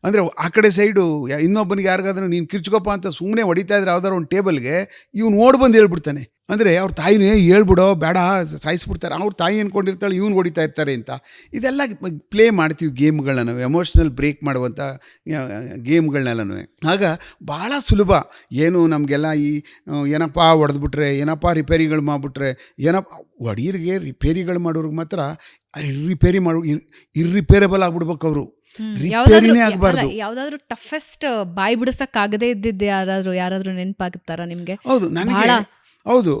ಅಂದರೆ ಆ ಕಡೆ ಸೈಡು ಇನ್ನೊಬ್ಬನಿಗೆ ಯಾರಿಗಾದ್ರೂ ನೀನು ಕಿರ್ಚ್ಕೊಪ್ಪ ಅಂತ ಸುಮ್ಮನೆ ಹೊಡಿತಾ ಇದ್ರೆ ಯಾವ್ದಾರು ಒಂದು ಟೇಬಲ್ಗೆ ಇವ್ನು ಓಡ್ಬಂದು ಹೇಳ್ಬಿಡ್ತಾನೆ. ಅಂದರೆ ಅವ್ರ ತಾಯಿನೇ ಹೇಳ್ಬಿಡೋ ಬೇಡ ಸಾಯಿಸ್ಬಿಡ್ತಾರೆ, ಅವ್ರ ತಾಯಿ ಅಂದ್ಕೊಂಡಿರ್ತಾಳೆ ಇವ್ನು ಹೊಡಿತಾ ಇರ್ತಾರೆ ಅಂತ. ಇದೆಲ್ಲ ಪ್ಲೇ ಮಾಡ್ತೀವಿ ಗೇಮ್ಗಳನ್ನ, ಎಮೋಷ್ನಲ್ ಬ್ರೇಕ್ ಮಾಡುವಂಥ ಗೇಮ್ಗಳನ್ನೆಲ್ಲನೂ. ಆಗ ಭಾಳ ಸುಲಭ. ಏನು ನಮಗೆಲ್ಲ ಏನಪ್ಪ ಹೊಡೆದ್ಬಿಟ್ರೆ, ಏನಪ್ಪ ರಿಪೇರಿಗಳು ಮಾಡಿಬಿಟ್ರೆ, ಏನಪ್ಪ ಒಡಿಯರಿಗೆ ರಿಪೇರಿಗಳು ಮಾಡೋರಿಗೆ ಮಾತ್ರ ಇರ್ರಿಪೇರೇಬಲ್ ಆಗ್ಬಿಡ್ಬೇಕು. ಅವರು ರಿಪೇರಿನೇ ಆಗಬಾರ್ದು. ಯಾವ್ದಾದ್ರು ಟಫೆಸ್ಟ್ ಬಾಯಿ ಬಿಡಿಸಕ್ ಆಗದೇ ಇದ್ದಿದ್ದು ಯಾರಾದ್ರೂ ನೆನಪಾಗುತ್ತಾರ ನಿಮ್ಗೆ? ಹೌದು,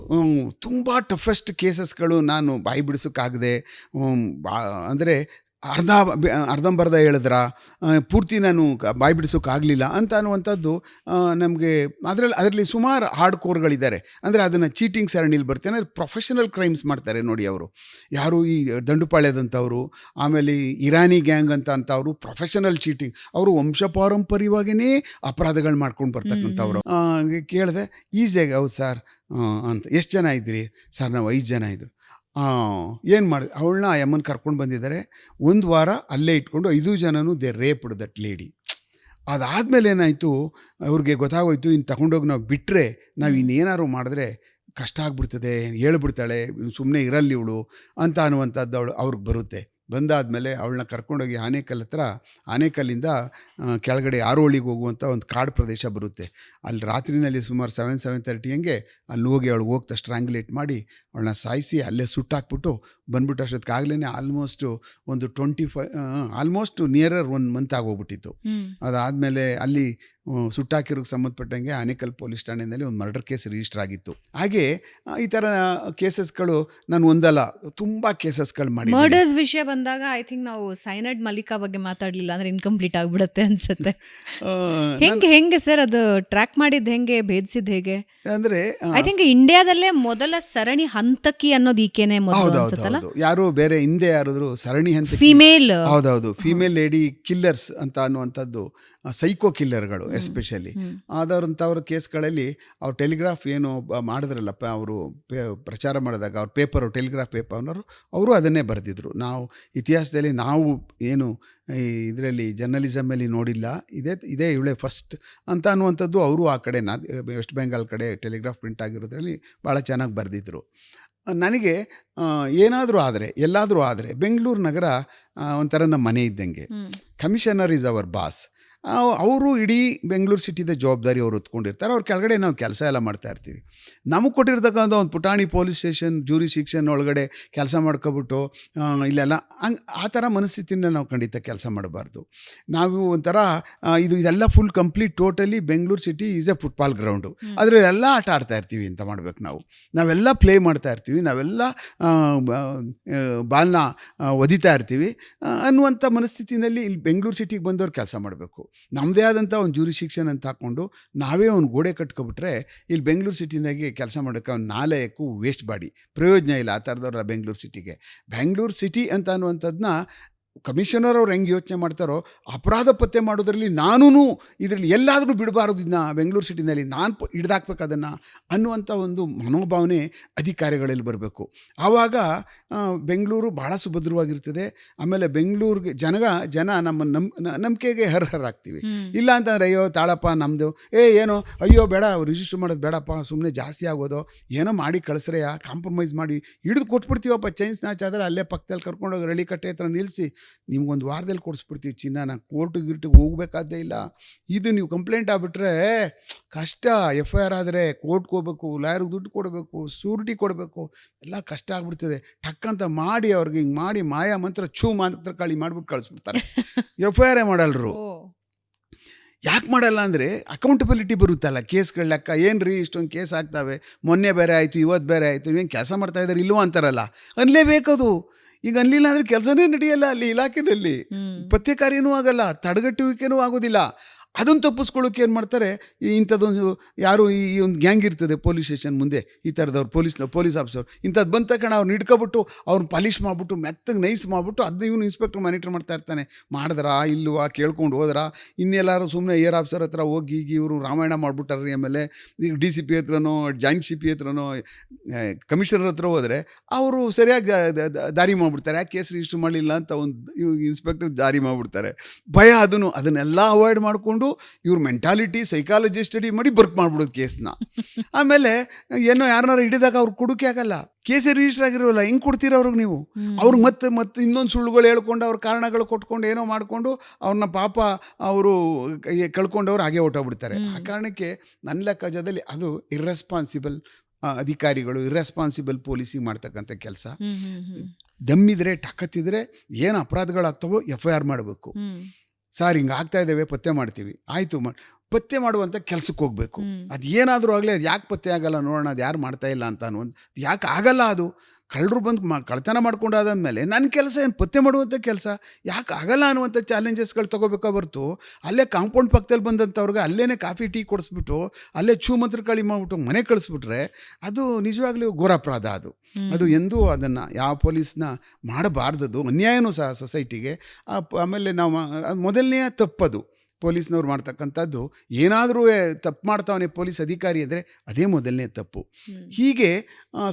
ತುಂಬ ಟಫೆಸ್ಟ್ ಕೇಸಸ್ಗಳು ನಾನು ಬಾಯಿ ಬಿಡಿಸೋಕ್ಕಾಗದೆ, ಅಂದರೆ ಅರ್ಧಂಬರ್ಧ ಹೇಳಿದ್ರ ಪೂರ್ತಿ ನಾನು ಬಾಯಿ ಬಿಡಿಸೋಕ್ಕಾಗಲಿಲ್ಲ ಅಂತ ಅನ್ನುವಂಥದ್ದು ನಮಗೆ. ಅದರಲ್ಲಿ ಸುಮಾರು ಹಾರ್ಡ್ ಕೋರ್ಗಳಿದ್ದಾರೆ. ಅಂದರೆ ಅದನ್ನು ಚೀಟಿಂಗ್ ಸರಣಿಲಿ ಬರ್ತೇನೆ. ಅಂದರೆ ಪ್ರೊಫೆಷನಲ್ ಕ್ರೈಮ್ಸ್ ಮಾಡ್ತಾರೆ ನೋಡಿ ಅವರು. ಯಾರು ಈ ದಂಡುಪಾಳ್ಯದಂಥವ್ರು, ಆಮೇಲೆ ಇರಾನಿ ಗ್ಯಾಂಗ್ ಅಂತವರು ಪ್ರೊಫೆಷನಲ್ ಚೀಟಿಂಗ್. ಅವರು ವಂಶಪಾರಂಪರ್ಯವಾಗಿಯೇ ಅಪರಾಧಗಳು ಮಾಡ್ಕೊಂಡು ಬರ್ತಕ್ಕಂಥವ್ರು. ಕೇಳಿದೆ ಈಸಿಯಾಗಿ, ಹೌದು ಸರ್ ಅಂತ. ಎಷ್ಟು ಜನ ಇದ್ರಿ ಸರ್? ನಾವು 5 ಜನ ಇದ್ರು. ಏನು ಮಾಡಿದೆ, ಅವಳನ್ನ ಅಮ್ಮನ ಕರ್ಕೊಂಡು ಬಂದಿದ್ದಾರೆ. 1 ವಾರ ಅಲ್ಲೇ ಇಟ್ಕೊಂಡು 5 ಜನನೂ ದೇ ರೇಪ್ಡ್ ದಟ್ ಲೇಡಿ. ಅದಾದಮೇಲೆ ಏನಾಯಿತು, ಅವ್ರಿಗೆ ಗೊತ್ತಾಗೋಯ್ತು, ಇನ್ನು ತಗೊಂಡೋಗಿ ನಾವು ಬಿಟ್ಟರೆ, ನಾವು ಇನ್ನೇನಾದ್ರು ಮಾಡಿದ್ರೆ ಕಷ್ಟ ಆಗ್ಬಿಡ್ತದೆ, ಹೇಳ್ಬಿಡ್ತಾಳೆ, ಸುಮ್ಮನೆ ಇರಲ್ಲ ಇವಳು ಅಂತ ಅನ್ನುವಂಥದ್ದು ಅವ್ರಿಗೆ ಬರುತ್ತೆ. ಬಂದಾದಮೇಲೆ ಅವಳನ್ನ ಕರ್ಕೊಂಡೋಗಿ ಆನೇಕಲ್ಲಿಂದ ಕೆಳಗಡೆ ಆರೋಳಿಗೆ ಹೋಗುವಂಥ ಒಂದು ಕಾಡು ಪ್ರದೇಶ ಬರುತ್ತೆ. ಅಲ್ಲಿ ರಾತ್ರಿನಲ್ಲಿ ಸುಮಾರು 7-7:30 ಹಂಗೆ ಅಲ್ಲಿ ಹೋಗಿ ಅವಳಿಗೆ ಹೋಗ್ತಾ ಸ್ಟ್ರಾಂಗ್ಯುಲೇಟ್ ಮಾಡಿ ಅವಳನ್ನ ಸಾಯಿಸಿ ಅಲ್ಲೇ ಸುಟ್ಟಾಕ್ಬಿಟ್ಟು ಬಂದ್ಬಿಟ್ಟು ಅಷ್ಟೊತ್ತಿಗಾಗಲೇ ಆಲ್ಮೋಸ್ಟ್ ನಿಯರರ್ 1 ಮಂತ್ ಆಗೋಗ್ಬಿಟ್ಟಿತ್ತು. ಅದಾದಮೇಲೆ ಅಲ್ಲಿ ಸುಟ್ಟಾಕಿರೋಕ್ಕೆ ಸಂಬಂಧಪಟ್ಟಂಗೆ ಆನೇಕಲ್ ಪೊಲೀಸ್ ಠಾಣೆಯಲ್ಲಿ ಒಂದು ಮರ್ಡರ್ ಕೇಸ್ ರಿಜಿಸ್ಟರ್ ಆಗಿತ್ತು. ಹಾಗೆ ಈ ಥರ ಕೇಸಸ್ಗಳು ನಾನು ಒಂದಲ್ಲ ತುಂಬ ಕೇಸಸ್ಗಳು ಮಾಡಿ. ಮರ್ಡರ್ಸ್ ವಿಷಯ ಬಂದಾಗ ಐ ಥಿಂಕ್ ನಾವು ಸೈನೈಡ್ ಮಲ್ಲಿಕಾ ಬಗ್ಗೆ ಮಾತಾಡಲಿಲ್ಲ ಅಂದರೆ ಇನ್ಕಂಪ್ಲೀಟ್ ಆಗಿಬಿಡುತ್ತೆ ಅನ್ಸುತ್ತೆ. ಹೆಂಗೆ ಸರ್ ಅದು ಟ್ರ್ಯಾಕ್ ಮಾಡಿದ್ದು, ಹೆಂಗೆ ಭೇದಿಸಿದ್ದು, ಹೇಗೆ? ಅಂದರೆ ಐ ಥಿಂಕ್ ಇಂಡಿಯಾದಲ್ಲೇ ಮೊದಲ ಸರಣಿ ಹಂತಕಿ ಅನ್ನೋದು ಈಕೆನೆ ಮೊದಲು ಅನ್ಸುತ್ತಲ್ಲ. ಯಾರು ಬೇರೆ ಹಿಂದೆ ಯಾರಾದ್ರು ಸರಣಿ ಹಂತ ಫಿಮೇಲ್, ಹೌದೌದು, ಫಿಮೇಲ್ ಲೇಡಿ ಕಿಲ್ಲರ್ಸ್ ಅಂತ ಅನ್ನುವಂಥದ್ದು, ಸೈಕೋ ಕಿಲ್ಲರ್ಗಳು ಎಸ್ಪೆಷಲಿ ಆದವ್ರಂಥವ್ರ ಕೇಸ್ಗಳಲ್ಲಿ ಅವ್ರು ಟೆಲಿಗ್ರಾಫ್ ಏನು ಮಾಡಿದ್ರಲ್ಲಪ್ಪ, ಅವರು ಪ್ರಚಾರ ಮಾಡಿದಾಗ ಅವ್ರ ಪೇಪರು, ಟೆಲಿಗ್ರಾಫ್ ಪೇಪರ್ನವರು ಅವರು ಅದನ್ನೇ ಬರೆದಿದ್ರು. ನಾವು ಇತಿಹಾಸದಲ್ಲಿ ನಾವು ಏನು ಇದರಲ್ಲಿ ಜರ್ನಲಿಸಮಲ್ಲಿ ನೋಡಿಲ್ಲ, ಇದೇ ಇವಳೇ ಫಸ್ಟ್ ಅಂತ ಅನ್ನುವಂಥದ್ದು ಅವರು ಆ ಕಡೆ ವೆಸ್ಟ್ ಬೆಂಗಾಲ್ ಕಡೆ ಟೆಲಿಗ್ರಾಫ್ ಪ್ರಿಂಟ್ ಆಗಿರೋದ್ರಲ್ಲಿ ಭಾಳ ಚೆನ್ನಾಗಿ ಬರೆದಿದ್ರು. ನನಗೆ ಏನಾದರೂ ಆದರೆ, ಎಲ್ಲಾದರೂ ಆದರೆ, ಬೆಂಗಳೂರು ನಗರ ಒಂಥರ ನಮ್ಮ ಮನೆ ಇದ್ದಂಗೆ. Commissioner is our boss. ಅವರು ಇಡೀ ಬೆಂಗಳೂರು ಸಿಟಿದ ಜವಾಬ್ದಾರಿ ಅವ್ರು ಹೊತ್ಕೊಂಡಿರ್ತಾರೆ. ಅವ್ರ ಕೆಳಗಡೆ ನಾವು ಕೆಲಸ ಎಲ್ಲ ಮಾಡ್ತಾ ಇರ್ತೀವಿ. ನಮಗೆ ಕೊಟ್ಟಿರ್ತಕ್ಕಂಥ ಒಂದು ಪುಟಾಣಿ ಪೊಲೀಸ್ ಸ್ಟೇಷನ್ ಜ್ಯೂರಿಸ್ಡಿಕ್ಷನ್ ಒಳಗಡೆ ಕೆಲಸ ಮಾಡ್ಕೊಬಿಟ್ಟು ಇಲ್ಲೆಲ್ಲ ಆ ಥರ ಮನಸ್ಥಿತಿನ ನಾವು ಖಂಡಿತ ಕೆಲಸ ಮಾಡಬಾರ್ದು. ನಾವು ಒಂಥರ ಇದೆಲ್ಲ full complete totally Bengaluru city is A football ground. ಅದರಲ್ಲೆಲ್ಲ ಆಟ ಆಡ್ತಾ ಇರ್ತೀವಿ ಅಂತ ಮಾಡ್ಬೇಕು. ನಾವೆಲ್ಲ ಪ್ಲೇ ಮಾಡ್ತಾ ಇರ್ತೀವಿ, ನಾವೆಲ್ಲ ಬಾಲ್ನ ಒದಿತಾ ಇರ್ತೀವಿ ಅನ್ನುವಂಥ ಮನಸ್ಥಿತಿನಲ್ಲಿ ಇಲ್ಲಿ ಬೆಂಗಳೂರು ಸಿಟಿಗೆ ಬಂದವ್ರು ಕೆಲಸ ಮಾಡಬೇಕು. ನಮ್ಮದೇ ಆದಂಥ ಒಂದು ಜ್ಯೂರಿಸ್ಡಿಕ್ಷನ್ ಅಂತ ಹಾಕ್ಕೊಂಡು ನಾವೇ ಒಂದು ಗೋಡೆ ಕಟ್ಕೊಬಿಟ್ರೆ ಇಲ್ಲಿ ಬೆಂಗಳೂರು ಸಿಟಿನಾಗೆ ಕೆಲಸ ಮಾಡೋಕ್ಕೆ ಒಂದು ನಾಲೆಯಕ್ಕೂ ವೇಸ್ಟ್ ಬಾಡಿ, ಪ್ರಯೋಜನ ಇಲ್ಲ ಆ ಥರದವ್ರ ಬೆಂಗಳೂರು ಸಿಟಿಗೆ. ಬೆಂಗಳೂರು ಸಿಟಿ ಅಂತ ಅನ್ನುವಂಥದ್ದನ್ನ ಕಮಿಷನರ್ ಅವ್ರು ಹೆಂಗೆ ಯೋಚನೆ ಮಾಡ್ತಾರೋ, ಅಪರಾಧ ಪತ್ತೆ ಮಾಡೋದ್ರಲ್ಲಿ ನಾನೂ ಇದರಲ್ಲಿ ಎಲ್ಲಾದರೂ ಬಿಡಬಾರ್ದು, ಇದನ್ನ ಬೆಂಗಳೂರು ಸಿಟಿನಲ್ಲಿ ನಾನು ಹಿಡ್ದಾಕ್ಬೇಕು ಅದನ್ನು ಅನ್ನುವಂಥ ಒಂದು ಮನೋಭಾವನೆ ಅಧಿಕಾರಿಗಳಲ್ಲಿ ಬರಬೇಕು. ಆವಾಗ ಬೆಂಗಳೂರು ಭಾಳ ಸುಭದ್ರವಾಗಿರ್ತದೆ. ಆಮೇಲೆ ಬೆಂಗಳೂರಿಗೆ ಜನ ನಮ್ಮ ನಂಬಿಕೆಗೆ ಅರ್ಹರಾಗ್ತೀವಿ. ಇಲ್ಲ ಅಂತಂದರೆ ಅಯ್ಯೋ ತಾಳಪ್ಪ ನಮ್ಮದು ಏನೋ ಅಯ್ಯೋ ಬೇಡ ರಿಜಿಸ್ಟರ್ ಮಾಡೋದು ಬೇಡಪ್ಪ, ಸುಮ್ಮನೆ ಜಾಸ್ತಿ ಆಗೋದು, ಏನೋ ಮಾಡಿ ಕಳಿಸ್ರೆಯ ಕಾಂಪ್ರಮೈಸ್ ಮಾಡಿ ಹಿಡಿದು ಕೊಟ್ಬಿಡ್ತೀವಪ್ಪ, ಚೈನ್ ಸ್ನಾಚ್ ಆದರೆ ಅಲ್ಲೇ ಪಕ್ಕದಲ್ಲಿ ಕರ್ಕೊಂಡೋಗಿ ರಳಿಕಟ್ಟೆ ಹತ್ರ ನಿಲ್ಲಿಸಿ ನಿಮ್ಗೊಂದು ವಾರದಲ್ಲಿ ಕೊಡಿಸ್ಬಿಡ್ತೀವಿ ಚಿನ್ನ, ಕೋರ್ಟಿಗೆ ಹೋಗ್ಬೇಕಾದ್ದೇ ಇಲ್ಲ. ಇದು ನೀವು ಕಂಪ್ಲೇಂಟ್ ಆಗಿಬಿಟ್ರೆ ಕಷ್ಟ. FIR ಆದರೆ ಕೋರ್ಟ್ಗೆ ಹೋಗ್ಬೇಕು, ಲಾಯರ್ಗೆ ದುಡ್ಡು ಕೊಡಬೇಕು, ಸೂರಿಟಿ ಕೊಡಬೇಕು, ಎಲ್ಲ ಕಷ್ಟ ಆಗ್ಬಿಡ್ತದೆ. ಟಕ್ಕಂತ ಮಾಡಿ ಅವ್ರಿಗೆ ಹಿಂಗೆ ಮಾಡಿ ಮಾಯಾ ಮಂತ್ರ ಮಾತ್ರ ಕಾಳಿ ಮಾಡಿಬಿಟ್ಟು ಕಳಿಸ್ಬಿಡ್ತಾರೆ. FIR ಮಾಡಲ್ರು. ಯಾಕೆ ಮಾಡಲ್ಲ ಅಂದರೆ ಅಕೌಂಟಬಿಲಿಟಿ ಬರುತ್ತಲ್ಲ, ಕೇಸ್ಗಳ ಲೆಕ್ಕ. ಏನು ರೀ ಇಷ್ಟೊಂದು ಕೇಸ್ ಆಗ್ತವೆ, ಮೊನ್ನೆ ಬೇರೆ ಆಯಿತು, ಇವತ್ತು ಬೇರೆ ಆಯಿತು, ಇವೇನು ಕೆಲಸ ಮಾಡ್ತಾ ಇದ್ದಾರೆ ಇಲ್ವೋ ಅಂತಾರಲ್ಲ, ಅನ್ಲೇಬೇಕದು. ಈಗ ಅನ್ಲಿಲ್ಲ ಅಂದರೆ ಕೆಲಸನೇ ನಡೆಯಲ್ಲ ಅಲ್ಲಿ ಇಲಾಖೆಯಲ್ಲಿ, ಪತ್ತೆ ಕಾರ್ಯನೂ ಆಗಲ್ಲ, ತಡೆಗಟ್ಟುವಿಕೆನೂ ಆಗೋದಿಲ್ಲ. ಅದನ್ನು ತಪ್ಪಿಸ್ಕೊಳ್ಳೋಕೆ ಏನು ಮಾಡ್ತಾರೆ, ಇಂಥದ್ದೊಂದು ಯಾರು ಈ ಒಂದು ಗ್ಯಾಂಗ್ ಇರ್ತದೆ ಪೊಲೀಸ್ ಸ್ಟೇಷನ್ ಮುಂದೆ, ಈ ಥರದವ್ರು ಪೊಲೀಸ್ ಆಫೀಸರ್ ಇಂಥದ್ದು ಬಂದ ತಕ್ಷಣ ಅವ್ರನ್ನ ಹಿಡ್ಕೊಬಿಟ್ಟು ಅವ್ರನ್ನ ಪಾಲಿಷ್ ಮಾಡಿಬಿಟ್ಟು ಮೆತ್ತಗೆ ನೈಸ್ ಮಾಡಿಬಿಟ್ಟು ಅದನ್ನ ಇವನು ಇನ್ಸ್ಪೆಕ್ಟರ್ ಮಾನಿಟರ್ ಮಾಡ್ತಾ ಇರ್ತಾನೆ. ಮಾಡಿದ್ರಾ ಇಲ್ವಾ ಕೇಳ್ಕೊಂಡು ಹೋದ್ರಾ, ಇನ್ನೆಲ್ಲರೂ ಸುಮ್ಮನೆ ಏರ್ ಆಫೀಸರ್ ಹತ್ರ ಹೋಗಿ ಈಗ ಇವರು ರಾಮಾಯಣ ಮಾಡಿಬಿಟ್ಟಾರ್ರಿ. ಆಮೇಲೆ ಈಗ DCP ಹತ್ರನೋ ಜಾಯಿಂಟ್ CP ಹತ್ರನೋ ಕಮಿಷನರ್ ಹತ್ರ ಹೋದರೆ ಅವರು ಸರಿಯಾಗಿ ದಾರಿ ಮಾಡಿಬಿಡ್ತಾರೆ. ಯಾಕೆ ಕೇಸ್ ರಿಜಿಸ್ಟರ್ ಮಾಡಲಿಲ್ಲ ಅಂತ ಒಂದು ಇನ್ಸ್ಪೆಕ್ಟರ್ ದಾರಿ ಮಾಡಿಬಿಡ್ತಾರೆ. ಭಯ ಅದನ್ನೆಲ್ಲ ಅವಾಯ್ಡ್ ಮಾಡಿಕೊಂಡು ಇವ್ರ ಮೆಂಟಾಲಿಟಿ ಸೈಕಾಲಜಿ ಸ್ಟಡಿ ಮಾಡಿ ಬರ್ಕ್ ಮಾಡ್ಬಿಡೋದು ಕೇಸ್ನ. ಆಮೇಲೆ ಏನೋ ಯಾರನ್ನಾರು ಹಿಡಿದಾಗ ಅವ್ರು ಕೊಡೋಕೆ ಆಗಲ್ಲ, ಕೇಸೇ ರಿಜಿಸ್ಟರ್ ಆಗಿರೋಲ್ಲ, ಹೆಂಗೆ ಕೊಡ್ತೀರ ಅವ್ರಿಗೆ ನೀವು? ಅವ್ರಿಗೆ ಮತ್ತೆ ಇನ್ನೊಂದು ಸುಳ್ಳುಗಳು ಹೇಳ್ಕೊಂಡು ಅವ್ರ ಕಾರಣಗಳು ಕೊಟ್ಕೊಂಡು ಏನೋ ಮಾಡಿಕೊಂಡು ಅವ್ರನ್ನ ಪಾಪ ಅವರು ಕಳ್ಕೊಂಡವ್ರು ಹಾಗೆ ಹೊಟ್ಟೋಗ್ಬಿಡ್ತಾರೆ. ಆ ಕಾರಣಕ್ಕೆ ನನ್ನ ಲೆಕ್ಕಾಚಾರದಲ್ಲಿ ಅದು ಇರ್ರೆಸ್ಪಾನ್ಸಿಬಲ್ ಅಧಿಕಾರಿಗಳು, ಇರ್ರೆಸ್ಪಾನ್ಸಿಬಲ್ ಪೊಲೀಸಿಂಗ್ ಮಾಡ್ತಕ್ಕಂಥ ಕೆಲಸ. ದಮ್ಮಿದ್ರೆ ಟಕತ್ತಿದ್ರೆ ಏನು ಅಪರಾಧಗಳಾಗ್ತವೋ FIR ಮಾಡಬೇಕು. ಸರ್ ಹಿಂಗೆ ಆಗ್ತಾ ಇದ್ದೇವೆ, ಪತ್ತೆ ಮಾಡ್ತೀವಿ, ಆಯಿತು ಪತ್ತೆ ಮಾಡುವಂಥ ಕೆಲಸಕ್ಕೆ ಹೋಗಬೇಕು. ಅದು ಏನಾದರೂ ಆಗಲಿ, ಅದು ಯಾಕೆ ಪತ್ತೆ ಆಗಲ್ಲ ನೋಡೋಣ, ಅದು ಯಾರು ಮಾಡ್ತಾ ಇಲ್ಲ ಅಂತ ಅನ್ನೋದು ಯಾಕೆ ಆಗಲ್ಲ. ಅದು ಕಳ್ಳರು ಬಂದು ಕಳ್ತನ ಮಾಡ್ಕೊಂಡಾದ್ಮೇಲೆ ನನ್ನ ಕೆಲಸ ಏನು ಪತ್ತೆ ಮಾಡುವಂಥ ಕೆಲಸ, ಯಾಕೆ ಆಗಲ್ಲ ಅನ್ನುವಂಥ ಚಾಲೆಂಜಸ್ಗಳು ತೊಗೋಬೇಕಾ ಹೊರ್ತು ಅಲ್ಲೇ ಕಾಂಪೌಂಡ್ ಪಕ್ಕದಲ್ಲಿ ಬಂದಂಥವ್ರಿಗೆ ಅಲ್ಲೇ ಕಾಫಿ ಟೀ ಕೊಡಿಸ್ಬಿಟ್ಟು ಅಲ್ಲೇ ಮಂತ್ರ ಕಳಿ ಮಾಡಿಬಿಟ್ಟು ಮನೆ ಕಳಿಸ್ಬಿಟ್ರೆ ಅದು ನಿಜವಾಗ್ಲೂ ಘೋರ ಅಪರಾಧ. ಅದು ಎಂದೂ ಅದನ್ನು ಯಾವ ಪೊಲೀಸ್ನ ಮಾಡಬಾರ್ದದು, ಅನ್ಯಾಯನೂ ಸಹ ಸೊಸೈಟಿಗೆ. ಆಮೇಲೆ ನಾವು ಮೊದಲನೇ ತಪ್ಪದು ಪೊಲೀಸ್ನವ್ರು ಮಾಡ್ತಕ್ಕಂಥದ್ದು. ಏನಾದರೂ ತಪ್ಪು ಮಾಡ್ತಾವನೆ ಪೊಲೀಸ್ ಅಧಿಕಾರಿ ಅಂದರೆ ಅದೇ ಮೊದಲನೇ ತಪ್ಪು. ಹೀಗೆ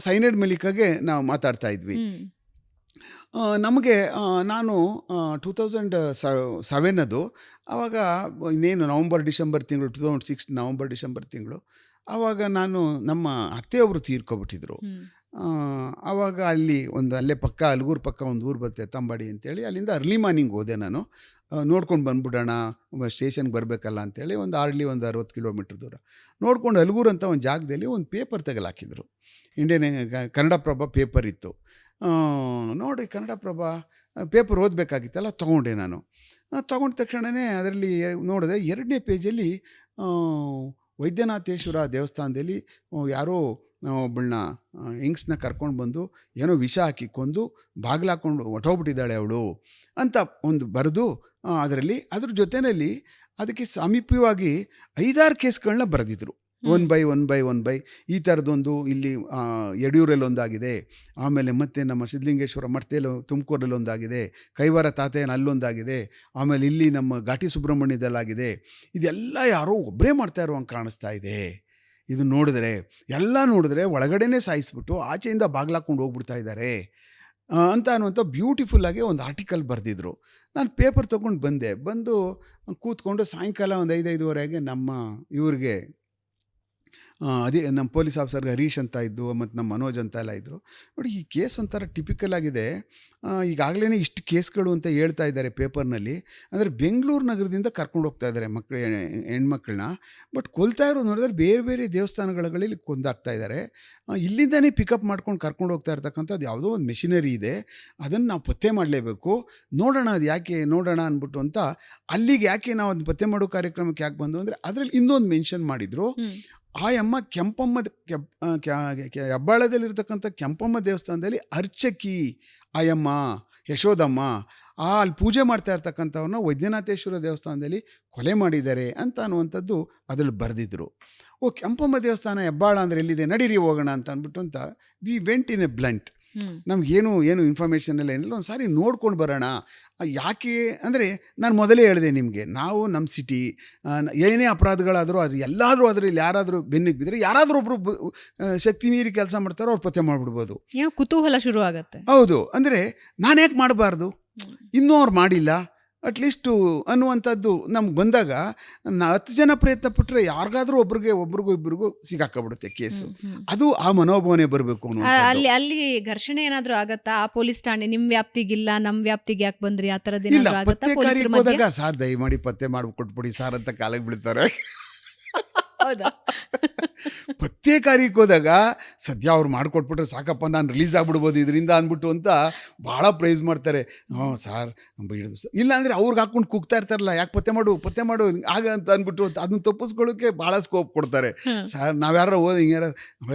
ಸೈನೈಡ್ ಮಲಿಕಾಗೆ ನಾವು ಮಾತಾಡ್ತಾ ಇದ್ವಿ. ನಮಗೆ ನಾನು 2007 ಅದು, ಆವಾಗ ಇನ್ನೇನು ನವಂಬರ್-ಡಿಸೆಂಬರ್ ತಿಂಗಳು, 2006 ನವಂಬರ್-ಡಿಸೆಂಬರ್ ತಿಂಗಳು, ಆವಾಗ ನಾನು ನಮ್ಮ ಅತ್ತೆಯವರು ತೀರ್ಕೊಬಿಟ್ಟಿದ್ರು. ಆವಾಗ ಅಲ್ಲೇ ಪಕ್ಕ ಅಲ್ಗೂರು ಪಕ್ಕ ಒಂದು ಊರು ಬರುತ್ತೆ ತಂಬಾಡಿ ಅಂತೇಳಿ, ಅಲ್ಲಿಂದ ಅರ್ಲಿ ಮಾರ್ನಿಂಗ್ ಹೋದೆ ನಾನು. ನೋಡ್ಕೊಂಡು ಬಂದ್ಬಿಡೋಣ, ಸ್ಟೇಷನ್ಗೆ ಬರಬೇಕಲ್ಲ ಅಂತೇಳಿ ಒಂದು 60 ಕಿಲೋಮೀಟ್ರ್ ದೂರ ನೋಡ್ಕೊಂಡು ಅಲ್ಗೂರು ಅಂತ ಒಂದು ಜಾಗದಲ್ಲಿ ಒಂದು ಪೇಪರ್ ತೆಗೆಲಾಕಿದ್ರು. ಕನ್ನಡಪ್ರಭ ಪೇಪರ್ ಇತ್ತು. ನೋಡಿ ಕನ್ನಡಪ್ರಭ ಪೇಪರ್ ಓದಬೇಕಾಗಿತ್ತಲ್ಲ, ತೊಗೊಂಡೆ ನಾನು. ತೊಗೊಂಡ ತಕ್ಷಣವೇ ಅದರಲ್ಲಿ ನೋಡಿದೆ, 2ನೇ ಪೇಜಲ್ಲಿ ವೈದ್ಯನಾಥೇಶ್ವರ ದೇವಸ್ಥಾನದಲ್ಲಿ ಯಾರೋ ಒಬ್ಬಳನ್ನ ಹೆಂಗ್ಸ್ನ ಕರ್ಕೊಂಡು ಬಂದು ಏನೋ ವಿಷ ಹಾಕಿ ಕೊಂದು ಬಾಗಿಲಾಕೊಂಡು ಹೊಟ್ಟೋಗ್ಬಿಟ್ಟಿದ್ದಾಳೆ ಅವಳು ಅಂತ ಒಂದು ಬರೆದು ಅದರಲ್ಲಿ ಅದ್ರ ಜೊತೆಯಲ್ಲಿ ಅದಕ್ಕೆ ಸಮೀಪವಾಗಿ 5-6 ಕೇಸ್ಗಳನ್ನ ಬರೆದಿದ್ರು. 1 ಬೈ ಈ ಥರದೊಂದು ಇಲ್ಲಿ ಯಡಿಯೂರಲ್ಲಿ ಒಂದಾಗಿದೆ, ಆಮೇಲೆ ಮತ್ತೆ ನಮ್ಮ ಸಿದ್ಧಲಿಂಗೇಶ್ವರ ಮಠದಲ್ಲಿ ತುಮಕೂರಲ್ಲಿ ಒಂದಾಗಿದೆ, ಕೈವಾರ ತಾತಯ್ಯನ ಅಲ್ಲೊಂದಾಗಿದೆ, ಆಮೇಲೆ ಇಲ್ಲಿ ನಮ್ಮ ಘಾಟಿ ಸುಬ್ರಹ್ಮಣ್ಯದಲ್ಲಾಗಿದೆ. ಇದೆಲ್ಲ ಯಾರೋ ಒಬ್ಬರೇ ಮಾಡ್ತಾ ಇರುವಂಗೆ ಕಾಣಿಸ್ತಾ ಇದೆ. ಇದು ನೋಡಿದ್ರೆ ಒಳಗಡೆನೇ ಸಾಯಿಸ್ಬಿಟ್ಟು ಆಚೆಯಿಂದ ಬಾಗ್ಲಾಕೊಂಡು ಹೋಗ್ಬಿಡ್ತಾ ಇದ್ದಾರೆ ಅಂತ ಅನ್ನುವಂಥ ಬ್ಯೂಟಿಫುಲ್ಲಾಗಿ ಒಂದು ಆರ್ಟಿಕಲ್ ಬರೆದಿದ್ರು. ನಾನು ಪೇಪರ್ ತೊಗೊಂಡು ಬಂದು ಕೂತ್ಕೊಂಡು ಸಾಯಂಕಾಲ ಒಂದು 5-5:30 ನಮ್ಮ ಇವ್ರಿಗೆ ಅದೇ ನಮ್ಮ ಪೊಲೀಸ್ ಆಫೀಸರ್ಗೆ ಹರೀಶ್ ಅಂತ ಇದ್ದು ಮತ್ತು ನಮ್ಮ ಮನೋಜ್ ಅಂತ ಎಲ್ಲ ಇದ್ದರು. ನೋಡಿ ಈ ಕೇಸ್ ಒಂಥರ ಟಿಪಿಕಲ್ ಆಗಿದೆ. ಈಗಾಗಲೇ ಇಷ್ಟು ಕೇಸ್ಗಳು ಅಂತ ಹೇಳ್ತಾ ಇದ್ದಾರೆ ಪೇಪರ್ನಲ್ಲಿ. ಅಂದರೆ ಬೆಂಗಳೂರು ನಗರದಿಂದ ಕರ್ಕೊಂಡು ಹೋಗ್ತಾ ಇದ್ದಾರೆ ಹೆಣ್ಮಕ್ಳನ್ನ. ಬಟ್ ಕೊಲ್ತಾ ಇರೋದು ನೋಡಿದ್ರೆ ಬೇರೆ ಬೇರೆ ದೇವಸ್ಥಾನಗಳಲ್ಲಿ ಕೊಂದಾಗ್ತಾ ಇದ್ದಾರೆ. ಇಲ್ಲಿಂದನೇ ಪಿಕಪ್ ಮಾಡ್ಕೊಂಡು ಕರ್ಕೊಂಡು ಹೋಗ್ತಾ ಇರ್ತಕ್ಕಂಥದ್ದು ಯಾವುದೋ ಒಂದು ಮೆಷಿನರಿ ಇದೆ, ಅದನ್ನು ನಾವು ಪತ್ತೆ ಮಾಡಲೇಬೇಕು, ನೋಡೋಣ ಅದು ಯಾಕೆ ನೋಡೋಣ ಅಂದ್ಬಿಟ್ಟು ಅಂತ ಅಲ್ಲಿಗೆ ಯಾಕೆ ನಾವು ಅದನ್ನ ಪತ್ತೆ ಮಾಡೋ ಕಾರ್ಯಕ್ರಮಕ್ಕೆ ಯಾಕೆ ಬಂದು ಅಂದರೆ ಅದರಲ್ಲಿ ಇನ್ನೊಂದು ಮೆನ್ಷನ್ ಮಾಡಿದರು. ಆ ಅಮ್ಮ ಕೆಂಪಮ್ಮ ಹೆಬ್ಬಾಳದಲ್ಲಿರ್ತಕ್ಕಂಥ ಕೆಂಪಮ್ಮ ದೇವಸ್ಥಾನದಲ್ಲಿ ಅರ್ಚಕಿ ಆಯಮ್ಮ ಯಶೋದಮ್ಮ ಅಲ್ಲಿ ಪೂಜೆ ಮಾಡ್ತಾ ಇರ್ತಕ್ಕಂಥವ್ರನ್ನ ವೈದ್ಯನಾಥೇಶ್ವರ ದೇವಸ್ಥಾನದಲ್ಲಿ ಕೊಲೆ ಮಾಡಿದ್ದಾರೆ ಅಂತ ಅನ್ನುವಂಥದ್ದು ಅದರಲ್ಲಿ ಬರೆದಿದ್ರು. ಕೆಂಪಮ್ಮ ದೇವಸ್ಥಾನ ಹೆಬ್ಬಾಳ ಅಂದರೆ ಎಲ್ಲಿದೆ, ನಡೀರಿ ಹೋಗೋಣ ಅಂತ ಅಂದ್ಬಿಟ್ಟು ಅಂತ we went in a blunt. ನಮಗೇನು ಇನ್ಫಾರ್ಮೇಷನ್ ಎಲ್ಲ ಏನಿಲ್ಲ, ಒಂದು ಸಾರಿ ನೋಡ್ಕೊಂಡು ಬರೋಣ. ಯಾಕೆ ಅಂದರೆ ನಾನು ಮೊದಲೇ ಹೇಳಿದೆ ನಿಮಗೆ, ನಾವು ನಮ್ಮ ಸಿಟಿ ಏನೇ ಅಪರಾಧಗಳಾದರೂ ಅದು ಎಲ್ಲಾದರೂ ಅದರಲ್ಲಿ ಯಾರಾದರೂ ಬೆನ್ನಿಗೆ ಬಿದ್ದರೆ ಯಾರಾದರೂ ಒಬ್ಬರು ಶಕ್ತಿ ಮೀರಿ ಕೆಲಸ ಮಾಡ್ತಾರೋ ಅವ್ರು ಪತ್ತೆ ಮಾಡಿಬಿಡ್ಬೋದು. ಕುತೂಹಲ ಶುರು ಆಗುತ್ತೆ. ಹೌದು, ಅಂದರೆ ನಾನು ಯಾಕೆ ಮಾಡಬಾರ್ದು, ಇನ್ನೂ ಅವ್ರು ಮಾಡಿಲ್ಲ ಅಟ್ಲೀಸ್ಟು ಅನ್ನುವಂಥದ್ದು ನಮ್ಗೆ ಬಂದಾಗ 10 ಜನ ಪ್ರಯತ್ನ ಪಟ್ಟರೆ ಯಾರಿಗಾದ್ರೂ ಒಬ್ರಿಗೂ ಇಬ್ಬರಿಗೂ ಸಿಗಾಕಬಿಡುತ್ತೆ ಕೇಸು. ಅದು ಆ ಮನೋಭಾವನೆ ಬರಬೇಕು ಅನ್ನೋ. ಅಲ್ಲಿ ಘರ್ಷಣೆ ಏನಾದರೂ ಆಗತ್ತಾ? ಆ ಪೊಲೀಸ್ ಠಾಣೆ ನಿಮ್ಮ ವ್ಯಾಪ್ತಿಗಿಲ್ಲ, ನಮ್ಮ ವ್ಯಾಪ್ತಿಗೆ ಯಾಕೆ ಬಂದ್ರಿ, ಆ ಥರದ್ದು ಇಲ್ಲ. ಪತ್ತೆ ಕಾರ್ಯಕ್ಕೆ ಹೋದಾಗ ಸಾರ್ ದಯಮಾಡಿ ಪತ್ತೆ ಮಾಡಿ ಕೊಟ್ಬಿಡಿ ಸಾರ್ ಅಂತ ಕಾಲಿಗೆ ಬೀಳ್ತಾರೆ. ಪತ್ತೆ ಕಾರ್ಯಕ್ಕೆ ಹೋದಾಗ ಸದ್ಯ ಅವ್ರು ಮಾಡಿಕೊಟ್ಬಿಟ್ರೆ ಸಾಕಪ್ಪ, ನಾನು ರಿಲೀಸ್ ಆಗ್ಬಿಡ್ಬೋದು ಇದರಿಂದ ಅಂದ್ಬಿಟ್ಟು ಅಂತ ಭಾಳ ಪ್ರೈಸ್ ಮಾಡ್ತಾರೆ. ಸಾರ್ ಹಿಡಿದು, ಇಲ್ಲಾಂದರೆ ಅವ್ರಿಗೆ ಹಾಕ್ಕೊಂಡು ಕೂಗ್ತಾ ಇರ್ತಾರಲ್ಲ, ಯಾಕೆ ಪತ್ತೆ ಮಾಡು ಆಗ ಅಂತ ಅಂದ್ಬಿಟ್ಟು ಅದನ್ನ ತಪ್ಪಿಸ್ಕೊಳ್ಳೋಕ್ಕೆ ಭಾಳ ಸ್ಕೋಪ್ ಕೊಡ್ತಾರೆ. ಸಾರ್ ನಾವು ಯಾರು ಓದಿ ಹಿಂಗಾರ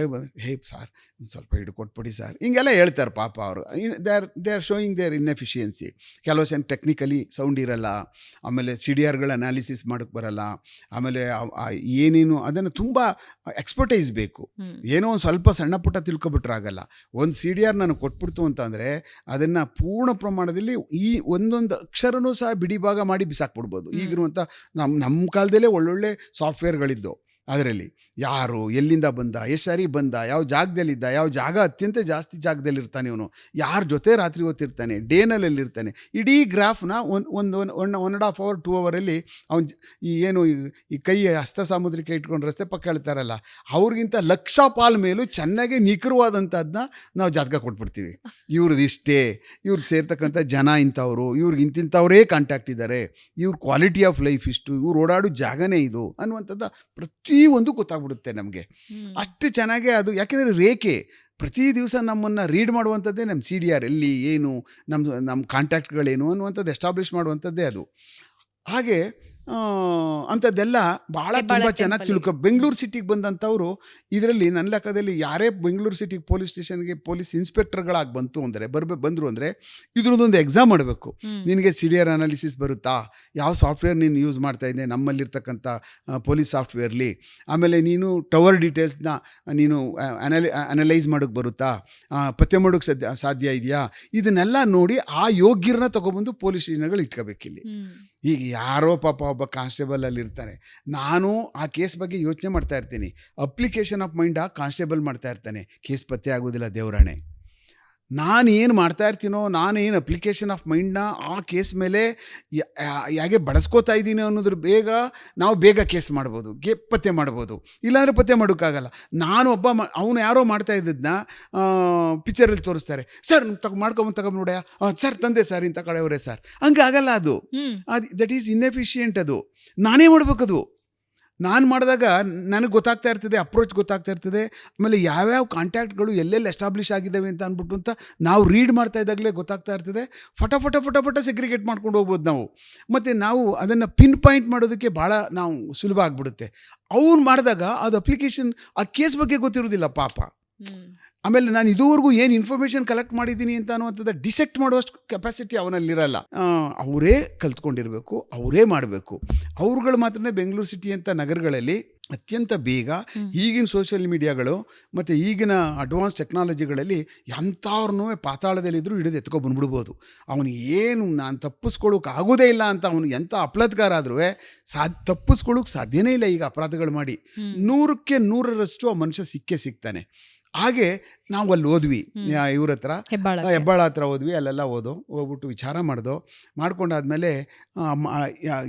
ಹೇ ಸಾರ್ ಒಂದು ಸ್ವಲ್ಪ ಹಿಡ್ಕೊಟ್ಬಿಡಿ ಸರ್ ಹಿಂಗೆಲ್ಲ ಹೇಳ್ತಾರೆ. ಪಾಪ ಅವರು they are showing their inefficiency. ಕೆಲವು ಟೆಕ್ನಿಕಲಿ ಸೌಂಡ್ ಇರಲ್ಲ, ಆಮೇಲೆ CDRಗಳ ಅನಾಲಿಸಿಸ್ ಮಾಡೋಕ್ಕೆ ಬರಲ್ಲ, ಆಮೇಲೆ ಏನೇನು ಅದನ್ನು ತುಂಬ ಎಕ್ಸ್ಪರ್ಟೈಸ್ ಬೇಕು. ಏನೋ ಒಂದು ಸ್ವಲ್ಪ ಸಣ್ಣ ಪುಟ್ಟ ತಿಳ್ಕೊಬಿಟ್ರಾಗಲ್ಲ. ಒಂದು CDR ನನಗೆ ಕೊಟ್ಬಿಡ್ತು ಅಂತಂದರೆ ಅದನ್ನು ಪೂರ್ಣ ಪ್ರಮಾಣದಲ್ಲಿ ಈ ಒಂದೊಂದು ಅಕ್ಷರನೂ ಸಹ ಬಿಡಿ ಭಾಗ ಮಾಡಿ ಬಿಸಾಕ್ಬಿಡ್ಬೋದು. ಈಗಿರುವಂಥ ನಮ್ಮ ಕಾಲದಲ್ಲೇ ಒಳ್ಳೊಳ್ಳೆ ಸಾಫ್ಟ್ವೇರ್ಗಳಿದ್ದು, ಅದರಲ್ಲಿ ಯಾರು ಎಲ್ಲಿಂದ ಬಂದ, ಎಷ್ಟು ಸಾರಿ ಬಂದ, ಯಾವ ಜಾಗದಲ್ಲಿದ್ದ, ಯಾವ ಜಾಗ ಅತ್ಯಂತ ಜಾಸ್ತಿ ಜಾಗದಲ್ಲಿರ್ತಾನೆ, ಅವನು ಯಾರ ಜೊತೆ ರಾತ್ರಿ ಹೊತ್ತಿರ್ತಾನೆ, ಡೇನಲ್ಲಿರ್ತಾನೆ, ಇಡೀ ಗ್ರಾಫ್ನ ಒಂದು 1.5 hour 2 hourಲ್ಲಿ ಅವ್ನು ಈ ಕೈ ಹಸ್ತ ಸಾಮುದ್ರಿಕ ಇಟ್ಕೊಂಡು ರಸ್ತೆ ಪಕ್ಕ ಹೇಳ್ತಾರಲ್ಲ, ಅವ್ರಿಗಿಂತ ಲಕ್ಷ ಪಾಲ್ ಮೇಲೂ ಚೆನ್ನಾಗಿ ನಿಖರವಾದಂಥದ್ದನ್ನ ನಾವು ಜಾತಕ ಕೊಟ್ಬಿಡ್ತೀವಿ. ಇವ್ರದ್ದು ಇಷ್ಟೇ, ಇವ್ರಿಗೆ ಸೇರ್ತಕ್ಕಂಥ ಜನ ಇಂಥವ್ರು, ಇವ್ರಿಗೆ ಇಂತಿಂಥವರೇ ಕಾಂಟ್ಯಾಕ್ಟ್ ಇದ್ದಾರೆ, ಇವ್ರ ಕ್ವಾಲಿಟಿ ಆಫ್ ಲೈಫ್ ಇಷ್ಟು, ಇವ್ರು ಓಡಾಡೋ ಜಾಗನೇ ಇದು ಅನ್ನುವಂಥದ್ದು ಪ್ರತಿಯೊಂದು ಗೊತ್ತಾಗ್ಬಿಡುತ್ತೆ ನಮಗೆ. ಅಷ್ಟು ಚೆನ್ನಾಗೇ ಅದು, ಯಾಕೆಂದರೆ ರೇಖೆ ಪ್ರತಿ ದಿವಸ ನಮ್ಮನ್ನು ರೀಡ್ ಮಾಡುವಂಥದ್ದೇ ನಮ್ಮ CDR, ಎಲ್ಲಿ ಏನು ನಮ್ಮ ಕಾಂಟ್ಯಾಕ್ಟ್ಗಳೇನು ಅನ್ನುವಂಥದ್ದು ಎಸ್ಟಾಬ್ಲಿಷ್ ಮಾಡುವಂಥದ್ದೇ ಅದು. ಹಾಗೆ ಅಂಥದ್ದೆಲ್ಲ ಭಾಳ ತುಂಬ ಚೆನ್ನಾಗಿ ಬೆಂಗಳೂರು ಸಿಟಿಗೆ ಬಂದಂಥವ್ರು ಇದರಲ್ಲಿ ನನ್ನ ಲೆಕ್ಕದಲ್ಲಿ ಯಾರೇ ಬೆಂಗಳೂರು ಸಿಟಿಗೆ ಪೊಲೀಸ್ ಸ್ಟೇಷನ್ಗೆ ಪೊಲೀಸ್ ಇನ್ಸ್ಪೆಕ್ಟರ್ಗಳಾಗಿ ಬಂದರು ಅಂದರೆ ಇದ್ರದ್ದೊಂದು ಎಕ್ಸಾಮ್ ಮಾಡಬೇಕು. ನಿನಗೆ CDR ಅನಾಲಿಸಿಸ್ ಬರುತ್ತಾ, ಯಾವ ಸಾಫ್ಟ್ವೇರ್ ನೀನು ಯೂಸ್ ಮಾಡ್ತಾ ಇದ್ದೆ ನಮ್ಮಲ್ಲಿರ್ತಕ್ಕಂಥ ಪೊಲೀಸ್ ಸಾಫ್ಟ್ವೇರ್ಲಿ, ಆಮೇಲೆ ನೀನು ಟವರ್ ಡೀಟೇಲ್ಸ್ನ ನೀನು ಅನಲೈಸ್ ಮಾಡೋಕ್ಕೆ ಬರುತ್ತಾ, ಪತ್ತೆ ಮಾಡೋಕ್ಕೆ ಸಾಧ್ಯ ಇದೆಯಾ, ಇದನ್ನೆಲ್ಲ ನೋಡಿ ಆ ಯೋಗ್ಯರನ್ನ ತೊಗೊಬಂದು ಪೊಲೀಸ್ ಸ್ಟೇಷನ್ಗಳು ಇಟ್ಕೋಬೇಕಿಲ್ಲಿ. ಈಗ ಯಾರೋ ಪಾಪ ಒಬ್ಬ ಕಾನ್ಸ್ಟೇಬಲ್ ಅಲ್ಲಿ ಇರ್ತಾರೆ, ನಾನು ಆ ಕೇಸ್ ಬಗ್ಗೆ ಯೋಚನೆ ಮಾಡ್ತಾ ಇರ್ತೀನಿ, ಅಪ್ಲಿಕೇಶನ್ ಆಫ್ ಮೈಂಡ್ ಆ ಕಾನ್ಸ್ಟೇಬಲ್ ಮಾಡ್ತಾ ಇರ್ತಾನೆ, ಕೇಸ್ ಪತ್ತೆ ಆಗೋದಿಲ್ಲ ದೇವರಾಣೆ. ನಾನೇನು ಮಾಡ್ತಾ ಇರ್ತೀನೋ, ನಾನೇನು ಅಪ್ಲಿಕೇಶನ್ ಆಫ್ ಮೈಂಡ್ನ ಆ ಕೇಸ್ ಮೇಲೆ ಹೇಗೆ ಬಳಸ್ಕೋತಾ ಇದ್ದೀನಿ ಅನ್ನೋದ್ರ ನಾವು ಬೇಗ ಕೇಸ್ ಮಾಡ್ಬೋದು, ಪತ್ತೆ ಮಾಡ್ಬೋದು. ಇಲ್ಲಾಂದರೆ ಪತ್ತೆ ಮಾಡೋಕ್ಕಾಗಲ್ಲ. ನಾನು ಅವನು ಯಾರೋ ಮಾಡ್ತಾ ಇದ್ದದನ್ನ ಪಿಕ್ಚರಲ್ಲಿ ತೋರಿಸ್ತಾರೆ, ಸರ್ ಮಾಡ್ಕೊಂಬಂದು ನೋಡ್ಯಾ, ಸರ್ ತಂದೆ ಸರ್ ಇಂಥ ಕಡೆಯವರೇ ಸರ್, ಹಂಗೆ ಆಗಲ್ಲ. ಅದು ದಟ್ ಈಸ್ ಇನ್ಎಫಿಷಿಯೆಂಟ್. ಅದು ನಾನೇ ಮಾಡ್ಬೇಕದು. ನಾನು ಮಾಡಿದಾಗ ನನಗೆ ಗೊತ್ತಾಗ್ತಾ ಇರ್ತದೆ, ಅಪ್ರೋಚ್ ಗೊತ್ತಾಗ್ತಾ ಇರ್ತದೆ, ಆಮೇಲೆ ಯಾವ್ಯಾವ ಕಾಂಟ್ಯಾಕ್ಟ್ಗಳು ಎಲ್ಲೆಲ್ಲಿ ಎಸ್ಟಾಬ್ಲಿಷ್ ಆಗಿದ್ದಾವೆ ಅಂತ ಅಂದ್ಬಿಟ್ಟು ಅಂತ ನಾವು ರೀಡ್ ಮಾಡ್ತಾ ಇದ್ದಾಗಲೇ ಗೊತ್ತಾಗ್ತಾ ಇರ್ತದೆ. ಫಟ ಸೆಗ್ರಿಗೇಟ್ ಮಾಡ್ಕೊಂಡು ಹೋಗ್ಬೋದು ನಾವು. ಮತ್ತು ನಾವು ಅದನ್ನು ಪಿನ್ ಪಾಯಿಂಟ್ ಮಾಡೋದಕ್ಕೆ ಭಾಳ ನಾವು ಸುಲಭ ಆಗಿಬಿಡುತ್ತೆ. ಅವ್ನು ಮಾಡಿದಾಗ ಅದು ಅಪ್ಲಿಕೇಶನ್ ಆ ಕೇಸ್ ಬಗ್ಗೆ ಗೊತ್ತಿರೋದಿಲ್ಲ ಪಾಪ. ಆಮೇಲೆ ನಾನು ಇದುವರೆಗೂ ಏನು ಇನ್ಫಾರ್ಮೇಷನ್ ಕಲೆಕ್ಟ್ ಮಾಡಿದ್ದೀನಿ ಅಂತ ಅನ್ನುವಂಥದ್ದು ಡಿಸೆಕ್ಟ್ ಮಾಡುವಷ್ಟು ಕೆಪಾಸಿಟಿ ಅವನಲ್ಲಿರಲ್ಲ. ಅವರೇ ಕಲ್ತ್ಕೊಂಡಿರಬೇಕು, ಅವರೇ ಮಾಡಬೇಕು. ಅವ್ರುಗಳು ಮಾತ್ರ ಬೆಂಗಳೂರು ಸಿಟಿ ಅಂತ ನಗರಗಳಲ್ಲಿ ಅತ್ಯಂತ ಬೇಗ ಈಗಿನ ಸೋಷಿಯಲ್ ಮೀಡಿಯಾಗಳು ಮತ್ತು ಈಗಿನ ಅಡ್ವಾನ್ಸ್ ಟೆಕ್ನಾಲಜಿಗಳಲ್ಲಿ ಎಂಥವ್ರನ್ನೂ ಪಾತಾಳದಲ್ಲಿದ್ದರೂ ಹಿಡಿದು ಎತ್ಕೊ ಬಂದ್ಬಿಡ್ಬೋದು. ಅವನಿಗೆ ಏನು ನಾನು ತಪ್ಪಿಸ್ಕೊಳ್ಳೋಕೆ ಆಗೋದೇ ಇಲ್ಲ ಅಂತ ಅವನು ಎಂಥ ಅಪರಾಧಗಾರ ಆದ್ರೂ ತಪ್ಪಿಸ್ಕೊಳ್ಳೋಕೆ ಸಾಧ್ಯನೇ ಇಲ್ಲ. ಈಗ ಅಪರಾಧಗಳು ಮಾಡಿ 100% 100% ಆ ಮನುಷ್ಯ ಸಿಕ್ಕೇ ಸಿಗ್ತಾನೆ. ಹಾಗೆ ನಾವು ಅಲ್ಲಿ ಹೋದ್ವಿ ಇವ್ರ ಹತ್ರ, ಹೆಬ್ಬಾಳ ಹೆಬ್ಬಾಳ ಹತ್ರ ಹೋದ್ವಿ. ಅಲ್ಲೆಲ್ಲ ಹೋಗ್ಬಿಟ್ಟು ವಿಚಾರ ಮಾಡ್ಕೊಂಡಾದ್ಮೇಲೆ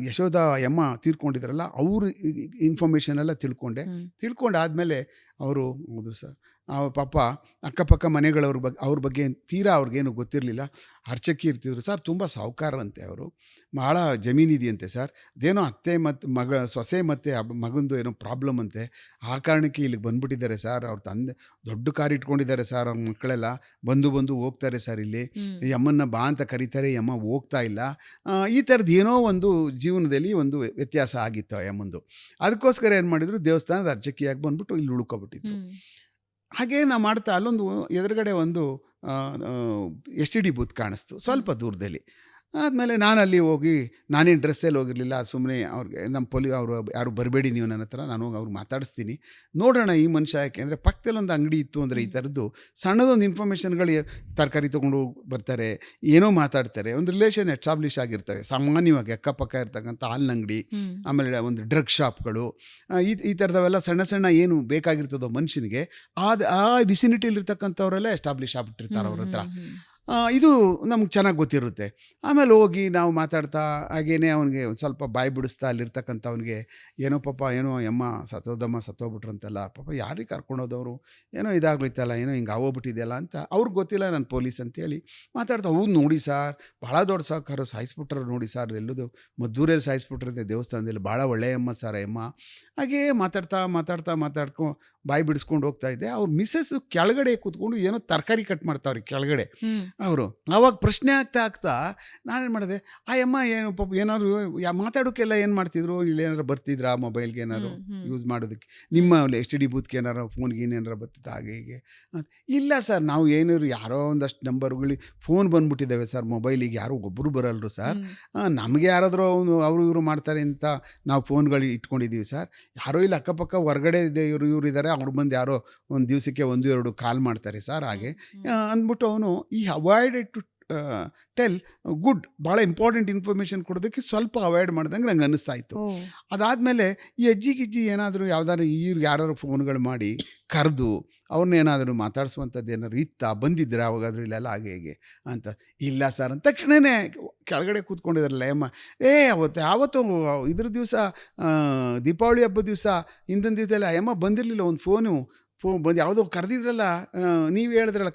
ಯಶೋಧ ಯಮ್ಮ ತೀರ್ಕೊಂಡಿದ್ರಲ್ಲ, ಅವರು ಇನ್ಫಾರ್ಮೇಷನ್ ಎಲ್ಲ ತಿಳ್ಕೊಂಡಾದ್ಮೇಲೆ ಅವರು ಹೌದು ಸರ್, ಅವ್ರ ಪಾಪ ಅಕ್ಕಪಕ್ಕ ಅವ್ರ ಬಗ್ಗೆ ತೀರಾ ಅವ್ರಿಗೇನು ಗೊತ್ತಿರಲಿಲ್ಲ. ಅರ್ಚಕಿ ಇರ್ತಿದ್ರು ಸರ್, ತುಂಬ ಸಾಹುಕಾರಂತೆ ಅವರು, ಭಾಳ ಜಮೀನಿದೆಯಂತೆ ಸರ್. ಅದೇನೋ ಅತ್ತೆ ಮತ್ತು ಸೊಸೆ ಮತ್ತು ಮಗಂದು ಏನೋ ಪ್ರಾಬ್ಲಮ್ ಅಂತೆ, ಆ ಕಾರಣಕ್ಕೆ ಇಲ್ಲಿಗೆ ಬಂದುಬಿಟ್ಟಿದ್ದಾರೆ ಸರ್. ಅವ್ರ ತಂದೆ ದೊಡ್ಡ ಕಾರ್ ಇಟ್ಕೊಂಡಿದ್ದಾರೆ ಸರ್. ಅವ್ರ ಮಕ್ಕಳೆಲ್ಲ ಬಂದು ಹೋಗ್ತಾರೆ ಸರ್. ಇಲ್ಲಿ ಈ ಅಮ್ಮನ್ನ ಬಾ ಅಂತ ಕರೀತಾರೆ, ಈ ಅಮ್ಮ ಹೋಗ್ತಾ ಇಲ್ಲ. ಈ ಥರದ್ದು ಏನೋ ಒಂದು ಜೀವನದಲ್ಲಿ ಒಂದು ವ್ಯತ್ಯಾಸ ಆಗಿತ್ತು ಆ ಅಮ್ಮಂದು. ಅದಕ್ಕೋಸ್ಕರ ಏನು ಮಾಡಿದ್ರು, ದೇವಸ್ಥಾನದ ಅರ್ಚಕಿಯಾಗಿ ಬಂದ್ಬಿಟ್ಟು ಇಲ್ಲಿ ಉಳ್ಕೊಬಿಟ್ಟಿದ್ರು. ಹಾಗೇ ನಾ ಮಾಡ್ತಾ ಅಲ್ಲೊಂದು ಎದುರುಗಡೆ ಒಂದು STD ಬೂತ್ ಕಾಣಿಸ್ತು ಸ್ವಲ್ಪ ದೂರದಲ್ಲಿ. ಆದಮೇಲೆ ನಾನು ಅಲ್ಲಿ ಹೋಗಿ, ನಾನೇನು ಡ್ರೆಸ್ಸಲ್ಲಿ ಹೋಗಿರಲಿಲ್ಲ, ಸುಮ್ಮನೆ ಅವ್ರಿಗೆ ನಮ್ಮ ಅವರು ಯಾರು ಬರಬೇಡಿ ನೀವು ನನ್ನ ಹತ್ರ, ನಾನು ಹೋಗಿ ಅವ್ರು ಮಾತಾಡಿಸ್ತೀನಿ, ನೋಡೋಣ ಈ ಮನುಷ್ಯ ಯಾಕೆ ಅಂದರೆ ಪಕ್ಕದಲ್ಲಿ ಒಂದು ಅಂಗಡಿ ಇತ್ತು ಅಂದರೆ ಈ ಥರದ್ದು ಸಣ್ಣದೊಂದು ಇನ್ಫಾರ್ಮೇಷನ್ಗಳು, ತರಕಾರಿ ತೊಗೊಂಡು ಬರ್ತಾರೆ, ಏನೋ ಮಾತಾಡ್ತಾರೆ, ಒಂದು ರಿಲೇಷನ್ ಎಸ್ಟಾಬ್ಲಿಷ್ ಆಗಿರ್ತವೆ ಸಾಮಾನ್ಯವಾಗಿ ಅಕ್ಕಪಕ್ಕ ಇರ್ತಕ್ಕಂಥ ಹಾಲಿನ ಅಂಗಡಿ, ಆಮೇಲೆ ಒಂದು ಡ್ರಗ್ ಶಾಪ್ಗಳು, ಈ ಥರದವೆಲ್ಲ ಸಣ್ಣ ಏನು ಬೇಕಾಗಿರ್ತದೋ ಮನುಷ್ಯನಿಗೆ ಆ ವಿಸಿನಿಟಿಲಿರ್ತಕ್ಕಂಥವರೆಲ್ಲ ಎಸ್ಟಾಬ್ಲಿಷ್ ಆಗ್ಬಿಟ್ಟಿರ್ತಾರೆ ಅವ್ರ ಹತ್ರ. ಇದು ನಮ್ಗೆ ಚೆನ್ನಾಗಿ ಗೊತ್ತಿರುತ್ತೆ. ಆಮೇಲೆ ಹೋಗಿ ನಾವು ಮಾತಾಡ್ತಾ ಹಾಗೇನೆ ಅವನಿಗೆ ಒಂದು ಸ್ವಲ್ಪ ಬಾಯಿ ಬಿಡಿಸ್ತಾ ಅಲ್ಲಿರ್ತಕ್ಕಂಥ ಅವನಿಗೆ, ಏನೋ ಪಾಪ ಏನೋ ಅಮ್ಮ ಸತ್ತೋಗ್ಬಿಟ್ರಂತಲ್ಲ, ಪಾಪ ಯಾರಿಗೆ ಕರ್ಕೊಂಡೋದವರು, ಏನೋ ಇದಾಗೋಯ್ತಲ್ಲ, ಏನೋ ಹಿಂಗೆ ಆಗೋಗ್ಬಿಟ್ಟಿದೆಯಲ್ಲ ಅಂತ ಅವ್ರಿಗೆ ಗೊತ್ತಿಲ್ಲ ನಾನು ಪೊಲೀಸ್ ಅಂತೇಳಿ ಮಾತಾಡ್ತಾ, ಹೌದು ನೋಡಿ ಸರ್, ಭಾಳ ದೊಡ್ಡ ಸಾಕಾರು ಸಾಯಿಸ್ಬಿಟ್ರು ನೋಡಿ ಸರ್, ಎಲ್ಲದು ಮದ್ದೂರಲ್ಲಿ ಸಾಯಿಸ್ಬಿಟ್ರಂತೆ ದೇವಸ್ಥಾನದಲ್ಲಿ, ಭಾಳ ಒಳ್ಳೆಯ ಅಮ್ಮ ಸರ್ ಅಮ್ಮ. ಹಾಗೇ ಮಾತಾಡ್ಕೊಂಡು ಬಾಯಿ ಬಿಡಿಸ್ಕೊಂಡು ಹೋಗ್ತಾ ಇದ್ದೆ. ಅವ್ರ ಮಿಸ್ಸಸ್ಸು ಕೆಳಗಡೆ ಕೂತ್ಕೊಂಡು ಏನೋ ತರಕಾರಿ ಕಟ್ ಮಾಡ್ತಾವ್ರಿ ಕೆಳಗಡೆ ಅವರು. ಆವಾಗ ಪ್ರಶ್ನೆ ಆಗ್ತಾ ನಾನೇನು ಮಾಡಿದೆ, ಆ ಅಮ್ಮ ಏನು ಪಾಪ ಏನಾದ್ರು ಮಾತಾಡೋಕ್ಕೆಲ್ಲ ಏನು ಮಾಡ್ತಿದ್ರು, ಇಲ್ಲಿ ಏನಾರು ಬರ್ತಿದ್ರಾ ಮೊಬೈಲ್ಗೆ ಏನಾರು ಯೂಸ್ ಮಾಡೋದಕ್ಕೆ, ನಿಮ್ಮ STD ಬೂತ್ಗೆ ಏನಾರು ಫೋನ್ಗೆ ಏನಾರು ಬರ್ತಿತ್ತು ಹಾಗೆ ಹೀಗೆ. ಇಲ್ಲ ಸರ್, ನಾವು ಏನಾರು ಯಾರೋ ಒಂದಷ್ಟು ನಂಬರ್ಗಳಿಗೆ ಫೋನ್ ಬಂದ್ಬಿಟ್ಟಿದ್ದಾವೆ ಸರ್ ಮೊಬೈಲಿಗೆ, ಯಾರು ಒಬ್ಬರು ಬರಲ್ರು ಸರ್, ನಮಗೆ ಯಾರಾದರೂ ಅವರು ಇವರು ಮಾಡ್ತಾರೆ ಅಂತ ನಾವು ಫೋನ್ಗಳು ಇಟ್ಕೊಂಡಿದ್ದೀವಿ ಸರ್, ಯಾರೋ ಇಲ್ಲಿ ಅಕ್ಕಪಕ್ಕ ಹೊರಗಡೆ ಇವರು ಇದ್ದಾರೆ, ಅವ್ರು ಬಂದು ಯಾರೋ ಒಂದು ದಿವಸಕ್ಕೆ 1-2 ಕಾಲ್ ಮಾಡ್ತಾರೆ ಸರ್ ಹಾಗೆ ಅಂದ್ಬಿಟ್ಟು ಅವನು ಈ ಅವಾಯ್ಡೆಡ್ ಟು ಟೆಲ್ ಗುಡ್, ಭಾಳ ಇಂಪಾರ್ಟೆಂಟ್ ಇನ್ಫಾರ್ಮೇಷನ್ ಕೊಡೋದಕ್ಕೆ ಸ್ವಲ್ಪ ಅವಾಯ್ಡ್ ಮಾಡ್ದಂಗೆ ನಂಗೆ ಅನ್ನಿಸ್ತಾ ಇತ್ತು. ಅದಾದಮೇಲೆ ಈ ಅಜ್ಜಿ ಏನಾದರೂ ಯಾರು ಫೋನ್ಗಳು ಮಾಡಿ ಕರೆದು ಅವ್ರನ್ನೇನಾದರೂ ಮಾತಾಡಿಸುವಂಥದ್ದು ಏನಾದ್ರು ಬಂದಿದ್ರೆ ಅವಾಗಾದರೂ ಇಲ್ಲೆಲ್ಲ ಹಾಗೆ ಹೇಗೆ ಅಂತ. ಇಲ್ಲ ಸರ್ ಅಂತ ತಕ್ಷಣವೇ ಕೆಳಗಡೆ ಕೂತ್ಕೊಂಡಿದ್ದಾರಲ್ಲ ಅಮ್ಮ, ಆವತ್ತು ಇದ್ರ ದಿವಸ ದೀಪಾವಳಿ ಹಬ್ಬದ ದಿವಸ ಹಿಂದಿನ ದಿವಸದಲ್ಲಿ ಅಮ್ಮ ಬಂದಿರಲಿಲ್ಲ, ಒಂದು ಫೋನ್ ಬಂದು ಯಾವುದೋ ಕರೆದಿದ್ರಲ್ಲ, ನೀವು ಹೇಳಿದ್ರಲ್ಲ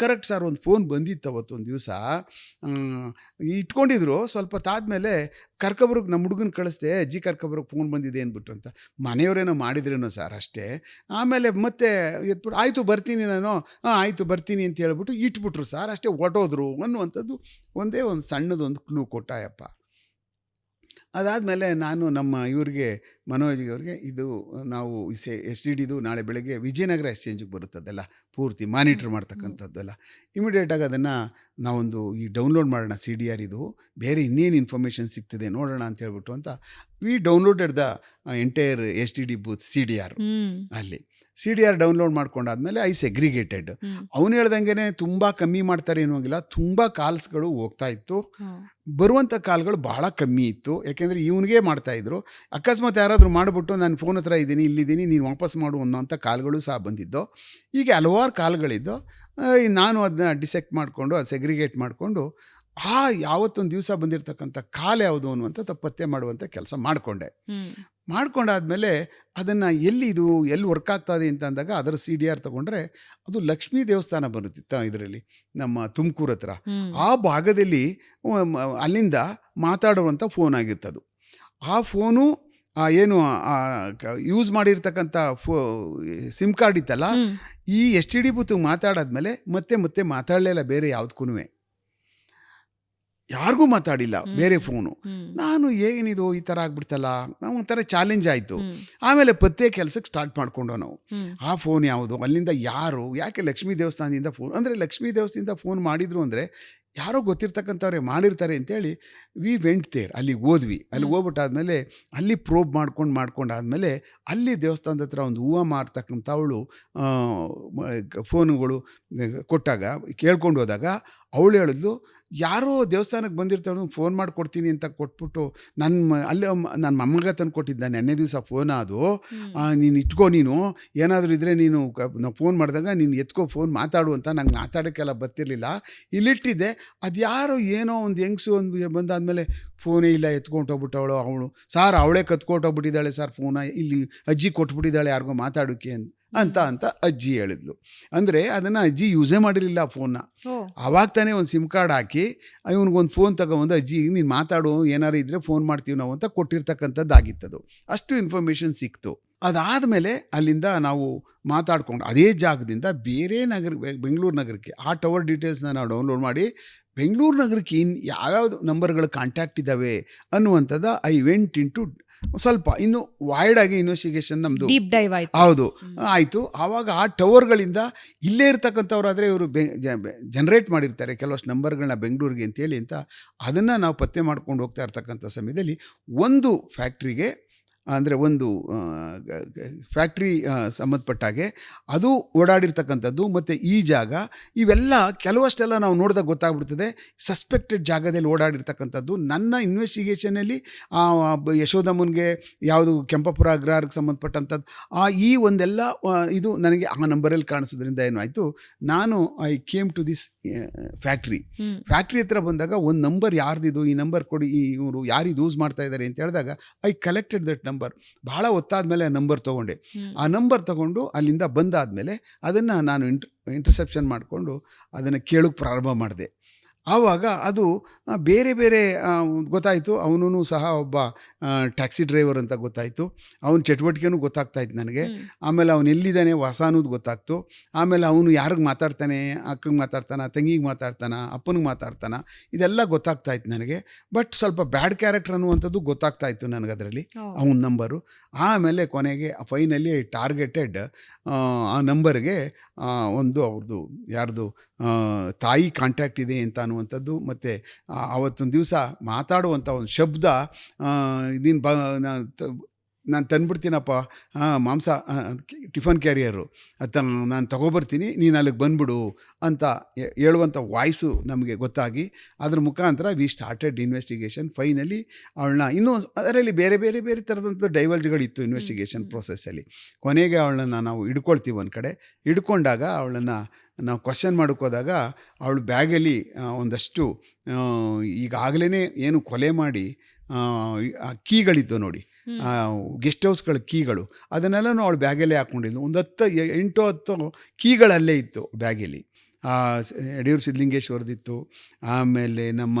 ಕರೆಕ್ಟ್ ಸರ್, ಒಂದು ಫೋನ್ ಬಂದಿತ್ತು ಅವತ್ತು ಒಂದು ದಿವಸ, ಇಟ್ಕೊಂಡಿದ್ರು, ಸ್ವಲ್ಪ ತಾದ್ಮೇಲೆ ಕರ್ಕೊಬರೋಕೆ ನಮ್ಮ ಹುಡುಗನ ಕಳಿಸ್ದೆ, ಅಜ್ಜಿ ಕರ್ಕೊಬರೋಕೆ ಫೋನ್ ಬಂದಿದೆ ಅಂದ್ಬಿಟ್ಟು ಅಂತ. ಮನೆಯವರೇನೋ ಮಾಡಿದ್ರೇನೋ ಸರ್ ಅಷ್ಟೇ. ಆಮೇಲೆ ಮತ್ತೆ ಎತ್ಬಿಟ್ಟು ಆಯಿತು ಬರ್ತೀನಿ ನಾನು, ಆಯಿತು ಬರ್ತೀನಿ ಅಂತ ಹೇಳ್ಬಿಟ್ಟು ಇಟ್ಬಿಟ್ರು ಸರ್, ಅಷ್ಟೇ ಹೊರಟೋದ್ರು ಅನ್ನುವಂಥದ್ದು ಒಂದೇ ಒಂದು ಸಣ್ಣದೊಂದು ಕ್ಲೂ ಕೊಟ್ಟಾಯಪ್ಪ. ಅದಾದಮೇಲೆ ನಾನು ನಮ್ಮ ಇವ್ರಿಗೆ ಮನೋಜ್ಗೆ ಅವ್ರಿಗೆ, ಇದು ನಾವು STDದು ನಾಳೆ ಬೆಳಗ್ಗೆ ವಿಜಯನಗರ ಎಕ್ಸ್ಚೇಂಜಿಗೆ ಬರುತ್ತದೆಲ್ಲ ಪೂರ್ತಿ ಮಾನಿಟ್ರ್ ಮಾಡ್ತಕ್ಕಂಥದ್ದೆಲ್ಲ, ಇಮಿಡಿಯೇಟಾಗಿ ಅದನ್ನು ನಾವೊಂದು ಡೌನ್ಲೋಡ್ ಮಾಡೋಣ CDR, ಇದು ಬೇರೆ ಇನ್ನೇನು ಇನ್ಫಾರ್ಮೇಷನ್ ಸಿಗ್ತದೆ ನೋಡೋಣ ಅಂತ ಹೇಳ್ಬಿಟ್ಟು ಅಂತ we downloaded the entire STD booth CDR. ಅಲ್ಲಿ CDR ಡೌನ್ಲೋಡ್ ಮಾಡ್ಕೊಂಡಾದ್ಮೇಲೆ ಸೆಗ್ರಿಗೇಟೆಡ್. ಅವನು ಹೇಳ್ದಂಗೆ ತುಂಬ ಕಮ್ಮಿ ಮಾಡ್ತಾರೆ ಅನ್ನೋಂಗಿಲ್ಲ, ತುಂಬ ಕಾಲ್ಸ್ಗಳು ಹೋಗ್ತಾ ಇತ್ತು, ಬರುವಂಥ ಕಾಲ್ಗಳು ಭಾಳ ಕಮ್ಮಿ ಇತ್ತು, ಯಾಕೆಂದರೆ ಇವನಿಗೆ ಮಾಡ್ತಾಯಿದ್ರು. ಅಕಸ್ಮಾತ್ ಯಾರಾದರೂ ಮಾಡಿಬಿಟ್ಟು ನಾನು ಫೋನ್ ಹತ್ರ ಇದ್ದೀನಿ, ಇಲ್ಲಿದ್ದೀನಿ, ನೀನು ವಾಪಸ್ ಮಾಡು ಅನ್ನೋಂಥ ಕಾಲ್ಗಳು ಸಹ ಬಂದಿದ್ದು. ಹೀಗೆ ಹಲವಾರು ಕಾಲ್ಗಳಿದ್ದು. ನಾನು ಅದನ್ನ ಡಿಸೆಕ್ಟ್ ಮಾಡಿಕೊಂಡು, ಅದು ಸೆಗ್ರಿಗೇಟ್ ಮಾಡಿಕೊಂಡು, ಯಾವತ್ತೊಂದು ದಿವಸ ಬಂದಿರತಕ್ಕಂಥ ಕಾಲ್ ಯಾವುದು ಅನ್ನುವಂಥ ಪತ್ತೆ ಮಾಡುವಂಥ ಕೆಲಸ ಮಾಡ್ಕೊಂಡಾದ್ಮೇಲೆ ಅದನ್ನು ಎಲ್ಲಿ ವರ್ಕ್ ಆಗ್ತದೆ ಅಂತ ಅಂದಾಗ ಅದರ CDR ತೊಗೊಂಡ್ರೆ ಅದು ಲಕ್ಷ್ಮೀ ದೇವಸ್ಥಾನ ಬರುತ್ತಿತ್ತು ಇದರಲ್ಲಿ, ನಮ್ಮ ತುಮಕೂರು ಹತ್ರ. ಆ ಭಾಗದಲ್ಲಿ ಅಲ್ಲಿಂದ ಮಾತಾಡುವಂಥ ಫೋನ್ ಆಗಿರ್ತದು. ಆ ಫೋನು ಏನು ಯೂಸ್ ಮಾಡಿರ್ತಕ್ಕಂಥ ಸಿಮ್ ಕಾರ್ಡ್ ಇತ್ತಲ್ಲ, ಈ STD ಬೂತ್ ಮಾತಾಡಾದ್ಮೇಲೆ ಮತ್ತೆ ಮಾತಾಡಲಿಲ್ಲ ಬೇರೆ ಯಾವುದಕ್ಕೂ, ಯಾರಿಗೂ ಮಾತಾಡಿಲ್ಲ ಬೇರೆ ಫೋನು. ನಾನು ಏನಿದು ಈ ಥರ ಆಗ್ಬಿಡ್ತಲ್ಲ, ಒಂಥರ ಚಾಲೆಂಜ್ ಆಯಿತು. ಆಮೇಲೆ ಪತ್ತೆ ಕೆಲಸಕ್ಕೆ ಸ್ಟಾರ್ಟ್ ಮಾಡ್ಕೊಂಡು ನಾವು, ಆ ಫೋನ್ ಯಾವುದು, ಅಲ್ಲಿಂದ ಯಾರು, ಯಾಕೆ ಲಕ್ಷ್ಮೀ ದೇವಸ್ಥಾನದಿಂದ ಫೋನ್, ಅಂದರೆ ಲಕ್ಷ್ಮೀ ದೇವಸ್ಥಾನದಿಂದ ಫೋನ್ ಮಾಡಿದ್ರು ಅಂದರೆ ಯಾರೋ ಗೊತ್ತಿರ್ತಕ್ಕಂಥವ್ರೆ ಮಾಡಿರ್ತಾರೆ ಅಂತೇಳಿ ವಿ ವೆಂಟ್ ದೇರ್, ಅಲ್ಲಿಗೆ ಹೋದ್ವಿ. ಅಲ್ಲಿ ಹೋಗ್ಬಿಟ್ಟಾದ್ಮೇಲೆ ಅಲ್ಲಿ ಪ್ರೋಬ್ ಮಾಡ್ಕೊಂಡಾದ್ಮೇಲೆ ಅಲ್ಲಿ ದೇವಸ್ಥಾನದ ಹತ್ರ ಒಂದು ಹೂವು ಮಾರ್ತಕ್ಕಂಥವಳು ಫೋನುಗಳು ಕೊಟ್ಟಾಗ ಕೇಳ್ಕೊಂಡು ಹೋದಾಗ ಅವಳು ಹೇಳಿದ್ಲು, ಯಾರೋ ದೇವಸ್ಥಾನಕ್ಕೆ ಬಂದಿರ್ತಾಳೆ ಫೋನ್ ಮಾಡಿಕೊಡ್ತೀನಿ ಅಂತ ಕೊಟ್ಬಿಟ್ಟು ಅಲ್ಲಿ ನನ್ನ ಮೊಮ್ಮಗ ತಂದು ಕೊಟ್ಟಿದ್ದ ನೆನ್ನೆ ದಿವಸ ಫೋನ್ ಅದು, ನೀನು ಇಟ್ಕೋ, ನೀನು ಏನಾದರೂ ಇದ್ದರೆ ನೀನು ನಾವು ಫೋನ್ ಮಾಡಿದಾಗ ನೀನು ಎತ್ಕೋ, ಫೋನ್ ಮಾತಾಡು ಅಂತ. ನಂಗೆ ಮಾತಾಡೋಕ್ಕೆಲ್ಲ ಬರ್ತಿರ್ಲಿಲ್ಲ, ಇಲ್ಲಿಟ್ಟಿದ್ದೆ. ಅದು ಯಾರೋ ಏನೋ ಒಂದು ಹೆಂಗಸು ಒಂದು ಬಂದಾದಮೇಲೆ ಫೋನೇ ಇಲ್ಲ, ಎತ್ಕೊಂಡು ಹೋಗ್ಬಿಟ್ಟವಳು ಅವಳು. ಸಾರ್ ಅವಳೇ ಕತ್ಕೊಟ್ಟೋಗ್ಬಿಟ್ಟಿದ್ದಾಳೆ ಸರ್ ಫೋನ, ಇಲ್ಲಿ ಅಜ್ಜಿ ಕೊಟ್ಬಿಟ್ಟಿದ್ದಾಳೆ ಯಾರಿಗೋ ಮಾತಾಡೋಕ್ಕೆ ಅಂತ ಅಜ್ಜಿ ಹೇಳಿದ್ಲು. ಅಂದರೆ ಅದನ್ನು ಅಜ್ಜಿ ಯೂಸೇ ಮಾಡಿರಲಿಲ್ಲ ಆ ಫೋನ್ನ. ಆವಾಗ ತಾನೇ ಒಂದು ಸಿಮ್ ಕಾರ್ಡ್ ಹಾಕಿ ಇವನಿಗೊಂದು ಫೋನ್ ತಗೊಬಂದು, ಅಜ್ಜಿ ನೀನು ಮಾತಾಡು, ಏನಾರು ಇದ್ದರೆ ಫೋನ್ ಮಾಡ್ತೀವಿ ನಾವು ಅಂತ ಕೊಟ್ಟಿರ್ತಕ್ಕಂಥದ್ದಾಗಿತ್ತದು. ಅಷ್ಟು ಇನ್ಫಾರ್ಮೇಷನ್ ಸಿಕ್ತು. ಅದಾದಮೇಲೆ ಅಲ್ಲಿಂದ ನಾವು ಮಾತಾಡ್ಕೊಂಡು ಅದೇ ಜಾಗದಿಂದ ಬೇರೆ ಬೆಂಗಳೂರು ನಗರಕ್ಕೆ ಆ ಟವರ್ ಡೀಟೇಲ್ಸ್ನ ನಾವು ಡೌನ್ಲೋಡ್ ಮಾಡಿ ಬೆಂಗಳೂರು ನಗರಕ್ಕೆ ಯಾವ್ಯಾವ್ದು ನಂಬರ್ಗಳು ಕಾಂಟ್ಯಾಕ್ಟ್ ಇದ್ದಾವೆ ಅನ್ನುವಂಥದ್ದು ಐ ವೆಂಟ್ ಇಂಟು ಸ್ವಲ್ಪ ಇನ್ನು ವೈಡ್ ಆಗಿ ಇನ್ವೆಸ್ಟಿಗೇಷನ್ ನಮ್ಮದು ಡೀಪ್ ಡೈವ್ ಆಯ್ತು. ಹೌದು ಆಯಿತು. ಆವಾಗ ಆ ಟವರ್ಗಳಿಂದ ಇಲ್ಲೇ ಇರ್ತಕ್ಕಂಥವ್ರಾದರೆ ಇವರು ಜನರೇಟ್ ಮಾಡಿರ್ತಾರೆ ಕೆಲವಷ್ಟು ನಂಬರ್ಗಳನ್ನ ಬೆಂಗಳೂರಿಗೆ ಅಂತೇಳಿ ಅಂತ, ಅದನ್ನು ನಾವು ಪತ್ತೆ ಮಾಡ್ಕೊಂಡು ಹೋಗ್ತಾ ಇರ್ತಕ್ಕಂಥ ಸಮಯದಲ್ಲಿ ಒಂದು ಫ್ಯಾಕ್ಟ್ರಿಗೆ, ಅಂದರೆ ಒಂದು ಫ್ಯಾಕ್ಟ್ರಿ ಸಂಬಂಧಪಟ್ಟಾಗೆ ಅದು ಓಡಾಡಿರ್ತಕ್ಕಂಥದ್ದು ಮತ್ತು ಈ ಜಾಗ ಇವೆಲ್ಲ ಕೆಲವಷ್ಟೆಲ್ಲ ನಾವು ನೋಡಿದಾಗ ಗೊತ್ತಾಗ್ಬಿಡ್ತದೆ ಸಸ್ಪೆಕ್ಟೆಡ್ ಜಾಗದಲ್ಲಿ ಓಡಾಡಿರ್ತಕ್ಕಂಥದ್ದು. ನನ್ನ ಇನ್ವೆಸ್ಟಿಗೇಷನಲ್ಲಿ ಯಶೋಧಮ್ಮನಿಗೆ ಯಾವುದು ಕೆಂಪಪುರ ಅಗ್ರಹಾರಕ್ಕೆ ಸಂಬಂಧಪಟ್ಟಂಥದ್ದು ಈ ಒಂದೆಲ್ಲ ಇದು ನನಗೆ ಆ ನಂಬರಲ್ಲಿ ಕಾಣಿಸೋದ್ರಿಂದ ಏನು ಆಯಿತು, ನಾನು I came to this factory ಹತ್ರ ಬಂದಾಗ ಒಂದು ನಂಬರ್ ಯಾರ್ದಿದು, ಈ ನಂಬರ್ ಕೊಡಿ, ಇವರು ಯಾರು ಯೂಸ್ ಮಾಡ್ತಾ ಇದ್ದಾರೆ ಅಂತ ಹೇಳಿದಾಗ ಐ ಕಲೆಕ್ಟೆಡ್ ದಟ್ ನಂಬರ್. ಬಹಳ ಹೊತ್ತಾದ್ಮೇಲೆ ಆ ನಂಬರ್ ತೊಗೊಂಡೆ. ಆ ನಂಬರ್ ತೊಗೊಂಡು ಅಲ್ಲಿಂದ ಬಂದಾದಮೇಲೆ ಅದನ್ನು ನಾನು ಇಂಟರ್ಸೆಪ್ಷನ್ ಮಾಡಿಕೊಂಡು ಅದನ್ನು ಕೇಳೋಕ್ಕೆ ಪ್ರಾರಂಭ ಮಾಡಿದೆ. ಆವಾಗ ಅದು ಬೇರೆ ಬೇರೆ ಗೊತ್ತಾಯಿತು. ಅವನೂ ಸಹ ಒಬ್ಬ ಟ್ಯಾಕ್ಸಿ ಡ್ರೈವರ್ ಅಂತ ಗೊತ್ತಾಯಿತು. ಅವನ ಚಟುವಟಿಕೆನೂ ಗೊತ್ತಾಗ್ತಾಯಿತ್ತು ನನಗೆ. ಆಮೇಲೆ ಅವನು ಎಲ್ಲಿದ್ದಾನೆ ಹೊಸ ಅನ್ನೋದು ಗೊತ್ತಾಗ್ತು. ಆಮೇಲೆ ಅವನು ಯಾರಿಗೆ ಮಾತಾಡ್ತಾನೆ, ಅಕ್ಕಂಗೆ ಮಾತಾಡ್ತಾನೆ, ತಂಗಿಗೆ ಮಾತಾಡ್ತಾನೆ, ಅಪ್ಪನಿಗೆ ಮಾತಾಡ್ತಾನೆ, ಇದೆಲ್ಲ ಗೊತ್ತಾಗ್ತಾಯಿತ್ತು ನನಗೆ. ಬಟ್ ಸ್ವಲ್ಪ ಬ್ಯಾಡ್ ಕ್ಯಾರೆಕ್ಟರ್ ಅನ್ನುವಂಥದ್ದು ಗೊತ್ತಾಗ್ತಾಯಿತ್ತು ನನಗೆ ಅದರಲ್ಲಿ ಅವನ ನಂಬರು. ಆಮೇಲೆ ಕೊನೆಗೆ ಫೈನಲಿ ಟಾರ್ಗೆಟೆಡ್ ಆ ನಂಬರ್ಗೆ ಒಂದು ಅವ್ರದ್ದು ಯಾರ್ದು ತಾಯಿ ಕಾಂಟ್ಯಾಕ್ಟ್ ಇದೆ ಅಂತ ಅನ್ನುವಂಥದ್ದು, ಮತ್ತು ಆವತ್ತೊಂದು ದಿವಸ ಮಾತಾಡುವಂಥ ಒಂದು ಶಬ್ದ, ಇದೀನು ನಾನು ತಂದುಬಿಡ್ತೀನಪ್ಪ ಮಾಂಸ ಟಿಫನ್ ಕ್ಯಾರಿಯರು ನಾನು ತೊಗೊಬರ್ತೀನಿ, ನೀನು ಅಲ್ಲಿಗೆ ಬಂದ್ಬಿಡು ಅಂತ ಹೇಳುವಂಥ ವಾಯ್ಸು ನಮಗೆ ಗೊತ್ತಾಗಿ ಅದ್ರ ಮುಖಾಂತರ ವಿ ಸ್ಟಾರ್ಟೆಡ್ ಇನ್ವೆಸ್ಟಿಗೇಷನ್. ಫೈನಲಿ ಅವಳನ್ನ ಇನ್ನೂ ಅದರಲ್ಲಿ ಬೇರೆ ಬೇರೆ ಬೇರೆ ಥರದಂಥ ಡೈವಲ್ಜ್ಗಳಿತ್ತು ಇನ್ವೆಸ್ಟಿಗೇಷನ್ ಪ್ರೋಸೆಸ್ಸಲ್ಲಿ. ಕೊನೆಗೆ ಅವಳನ್ನು ನಾವು ಹಿಡ್ಕೊಳ್ತೀವಿ ಒಂದು ಕಡೆ. ಹಿಡ್ಕೊಂಡಾಗ ಅವಳನ್ನು ನಾವು ಕ್ವಶನ್ ಮಾಡೋಕ್ಕೋದಾಗ ಅವಳು ಬ್ಯಾಗಲ್ಲಿ ಒಂದಷ್ಟು ಈಗಾಗಲೇ ಏನು ಕೊಲೆ ಮಾಡಿ ಕೀಗಳಿದ್ದು ನೋಡಿ, ಗೆಸ್ಟ್ ಹೌಸ್ಗಳ ಕೀಗಳು, ಅದನ್ನೆಲ್ಲನೂ ಅವಳು ಬ್ಯಾಗಲ್ಲೇ ಹಾಕ್ಕೊಂಡಿದ್ಲು. ಒಂದು 8-10 ಕೀಗಳಲ್ಲೇ ಇತ್ತು ಬ್ಯಾಗಲ್ಲಿ. ಯಡಿಯೂರು ಸಿದ್ಧಲಿಂಗೇಶ್ವರದಿತ್ತು, ಆಮೇಲೆ ನಮ್ಮ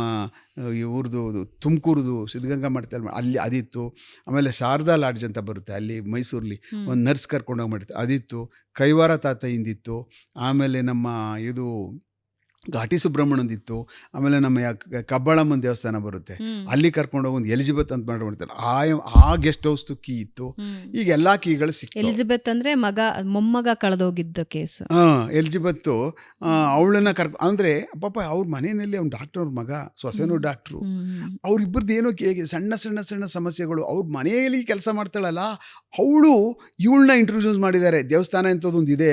ಇವ್ರದ್ದು ತುಮಕೂರ್ದು ಸಿದ್ಧಗಂಗಾ ಮಠದಲ್ಲಿ ಅಲ್ಲಿ ಅದಿತ್ತು, ಆಮೇಲೆ ಶಾರದಾ ಲಾಡ್ಜ್ ಅಂತ ಬರುತ್ತೆ ಅಲ್ಲಿ ಮೈಸೂರಲ್ಲಿ, ಒಂದು ನರ್ಸ್ ಕರ್ಕೊಂಡೋಗಿ ಮಾಡಿತ್ತು ಅದಿತ್ತು, ಕೈವಾರ ತಾತಯ್ಯಂದಿತ್ತು, ಆಮೇಲೆ ನಮ್ಮ ಇದು ಘಾಟಿ ಸುಬ್ರಹ್ಮಣ್ಯಂದಿತ್ತು, ಆಮೇಲೆ ನಮ್ಮ ಕಬ್ಬಾಳಮ್ಮನ ದೇವಸ್ಥಾನ ಬರುತ್ತೆ ಅಲ್ಲಿ ಕರ್ಕೊಂಡೋಗಿ ಒಂದು ಎಲಿಜಬೆತ್ ಅಂತ ಮಾಡ್ತಾರೆ, ಆ ಗೆಸ್ಟ್ ಹೌಸ್ದು ಕೀ ಇತ್ತು. ಈಗ ಎಲ್ಲ ಕೀಗಳು ಸಿಕ್ತು. ಎಲಿಜಬೆತ್ ಅಂದ್ರೆ ಮೊಮ್ಮಗ ಕಳೆದೋಗಿದ್ದ ಕೇಸ್. ಎಲಿಜಬೆತ್ತು ಅವಳನ್ನ ಅಂದರೆ ಪಾಪ ಅವ್ರ ಮನೆಯಲ್ಲಿ ಅವ್ನು ಡಾಕ್ಟರ್, ಅವ್ರ ಮಗ ಸೊಸೆನೂ ಡಾಕ್ಟ್ರು, ಅವ್ರಿಬ್ಬರದ್ದು ಏನೋ ಸಣ್ಣ ಸಣ್ಣ ಸಣ್ಣ ಸಮಸ್ಯೆಗಳು. ಅವ್ರ ಮನೆಯಲ್ಲಿ ಕೆಲಸ ಮಾಡ್ತಾಳಲ್ಲ ಅವಳು ಇವಳನ್ನ ಇಂಟ್ರೊಡ್ಯೂಸ್ ಮಾಡಿದ್ದಾರೆ. ದೇವಸ್ಥಾನ ಇಂಥದ್ದೊಂದು ಇದೆ,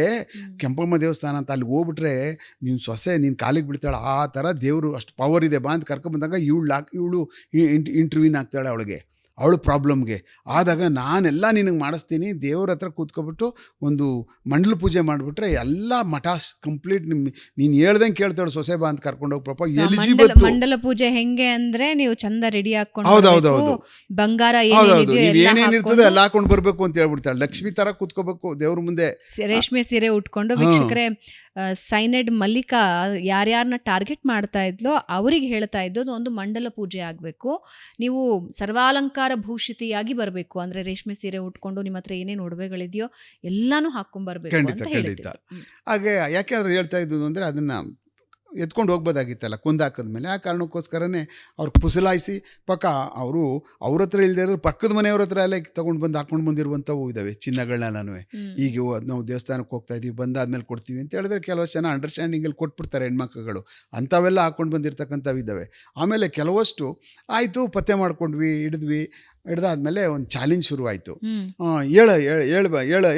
ಕೆಂಪಮ್ಮ ದೇವಸ್ಥಾನ ಅಂತ, ಅಲ್ಲಿ ಹೋಗ್ಬಿಟ್ರೆ ನೀನು ಸೊಸೆ ನೀನು ಕಾಲಿಗೆ ಬಿಡ್ತಾಳೆ, ಆ ಥರ ದೇವರು ಅಷ್ಟು ಪವರ್ ಇದೆ ಬಾ ಅಂತ ಕರ್ಕೊಂಡ್ಬಂದಾಗ ಇವಳು ಇಂಟರ್ವ್ಯೂನ್ ಆಗ್ತಾಳೆ ಅವಳಿಗೆ, ಅವಳು ಪ್ರಾಬ್ಲಮ್ಗೆ. ಆದಾಗ ನಾನೆಲ್ಲ ನಿನಗೆ ಮಾಡಿಸ್ತೀನಿ, ದೇವ್ರ ಹತ್ರ ಕೂತ್ಕೊಬಿಟ್ಟು ಒಂದು ಮಂಡಲ ಪೂಜೆ ಮಾಡಿಬಿಟ್ರೆ ಎಲ್ಲ ಮಠಾಸ್ ಕಂಪ್ಲೀಟ್ ನೀನು ಹೇಳ್ದಂಗೆ ಕೇಳ್ತಾಳು ಸೊಸೆ ಬಾ ಅಂತ ಕರ್ಕೊಂಡೋಗಿ. ಪಾಪ ಎಲಿಜಿಬೆತ್ ಮಂಡಲ ಪೂಜೆ ಹೆಂಗೆ ಅಂದ್ರೆ ನೀವು ಚಂದ ರೆಡಿ ಹಾಕೊಂಡು, ಹೌದೌದೌದು, ಬಂಗಾರ ಏನೇನಿರ್ತದೆ ಎಲ್ಲ ಹಾಕೊಂಡು ಬರಬೇಕು ಅಂತ ಹೇಳ್ಬಿಡ್ತಾಳೆ. ಲಕ್ಷ್ಮಿ ಥರ ಕೂತ್ಕೋಬೇಕು ದೇವ್ರ ಮುಂದೆ, ರೇಷ್ಮೆ ಸೀರೆ ಉಟ್ಕೊಂಡು. ವೀಕ್ಷಕರೇ, ಸೈನೈಡ್ ಮಲ್ಲಿಕಾ ಯಾರ್ಯಾರನ್ನ ಟಾರ್ಗೆಟ್ ಮಾಡ್ತಾ ಇದ್ಲೋ ಅವರಿಗೆ ಹೇಳ್ತಾ ಇದ್ದದ್ದು ಒಂದು ಮಂಡಲ ಪೂಜೆ ಆಗಬೇಕು, ನೀವು ಸರ್ವಾಲಂಕಾರ ಭೂಷಿತಿಯಾಗಿ ಬರಬೇಕು, ಅಂದ್ರೆ ರೇಷ್ಮೆ ಸೀರೆ ಉಟ್ಕೊಂಡು ನಿಮ್ಮ ಹತ್ರ ಏನೇನು ಒಡವೆಗಳಿದೆಯೋ ಎಲ್ಲಾನು ಹಾಕೊಂಡ್ಬರ್ಬೇಕು ಅಂತ ಹೇಳಿದ್ರು. ಹಾಗೆ ಯಾಕೆಂದ್ರೆ ಹೇಳ್ತಾ ಇದ್ದು ಅಂದರೆ ಅದನ್ನು ಎತ್ಕೊಂಡು ಹೋಗ್ಬೋದಾಗಿತ್ತಲ್ಲ ಕೊಂದಾಕಿದ್ಮೇಲೆ. ಆ ಕಾರಣಕ್ಕೋಸ್ಕರನೇ ಅವ್ರು ಪುಸಲಾಯಿಸಿ ಪಕ್ಕ ಅವ್ರ ಹತ್ರ ಇಲ್ಲದೆ ಇರೋರು ಪಕ್ಕದ ಮನೆಯವ್ರ ಹತ್ರ ಎಲ್ಲ ತೊಗೊಂಡು ಬಂದು ಹಾಕ್ಕೊಂಡು ಬಂದಿರುವಂಥವು ಇದ್ದಾವೆ ಚಿನ್ನಗಳನ್ನೂ. ಈಗ ನಾವು ದೇವಸ್ಥಾನಕ್ಕೆ ಹೋಗ್ತಾ ಇದ್ದೀವಿ, ಬಂದಾದ್ಮೇಲೆ ಕೊಡ್ತೀವಿ ಅಂತ ಹೇಳಿದ್ರೆ ಕೆಲವಷ್ಟು ಜನ ಅಂಡರ್ಸ್ಟ್ಯಾಂಡಿಂಗಲ್ಲಿ ಕೊಟ್ಬಿಡ್ತಾರೆ ಹೆಣ್ಮಕ್ಳುಗಳು. ಅಂಥವೆಲ್ಲ ಹಾಕ್ಕೊಂಡು ಬಂದಿರತಕ್ಕಂಥವು ಇದ್ದಾವೆ. ಆಮೇಲೆ ಕೆಲವಷ್ಟು ಆಯಿತು, ಪತ್ತೆ ಮಾಡ್ಕೊಂಡ್ವಿ, ಹಿಡ್ದಾದ್ಮೇಲೆ ಒಂದು ಚಾಲೆಂಜ್ ಶುರುವಾಯಿತು.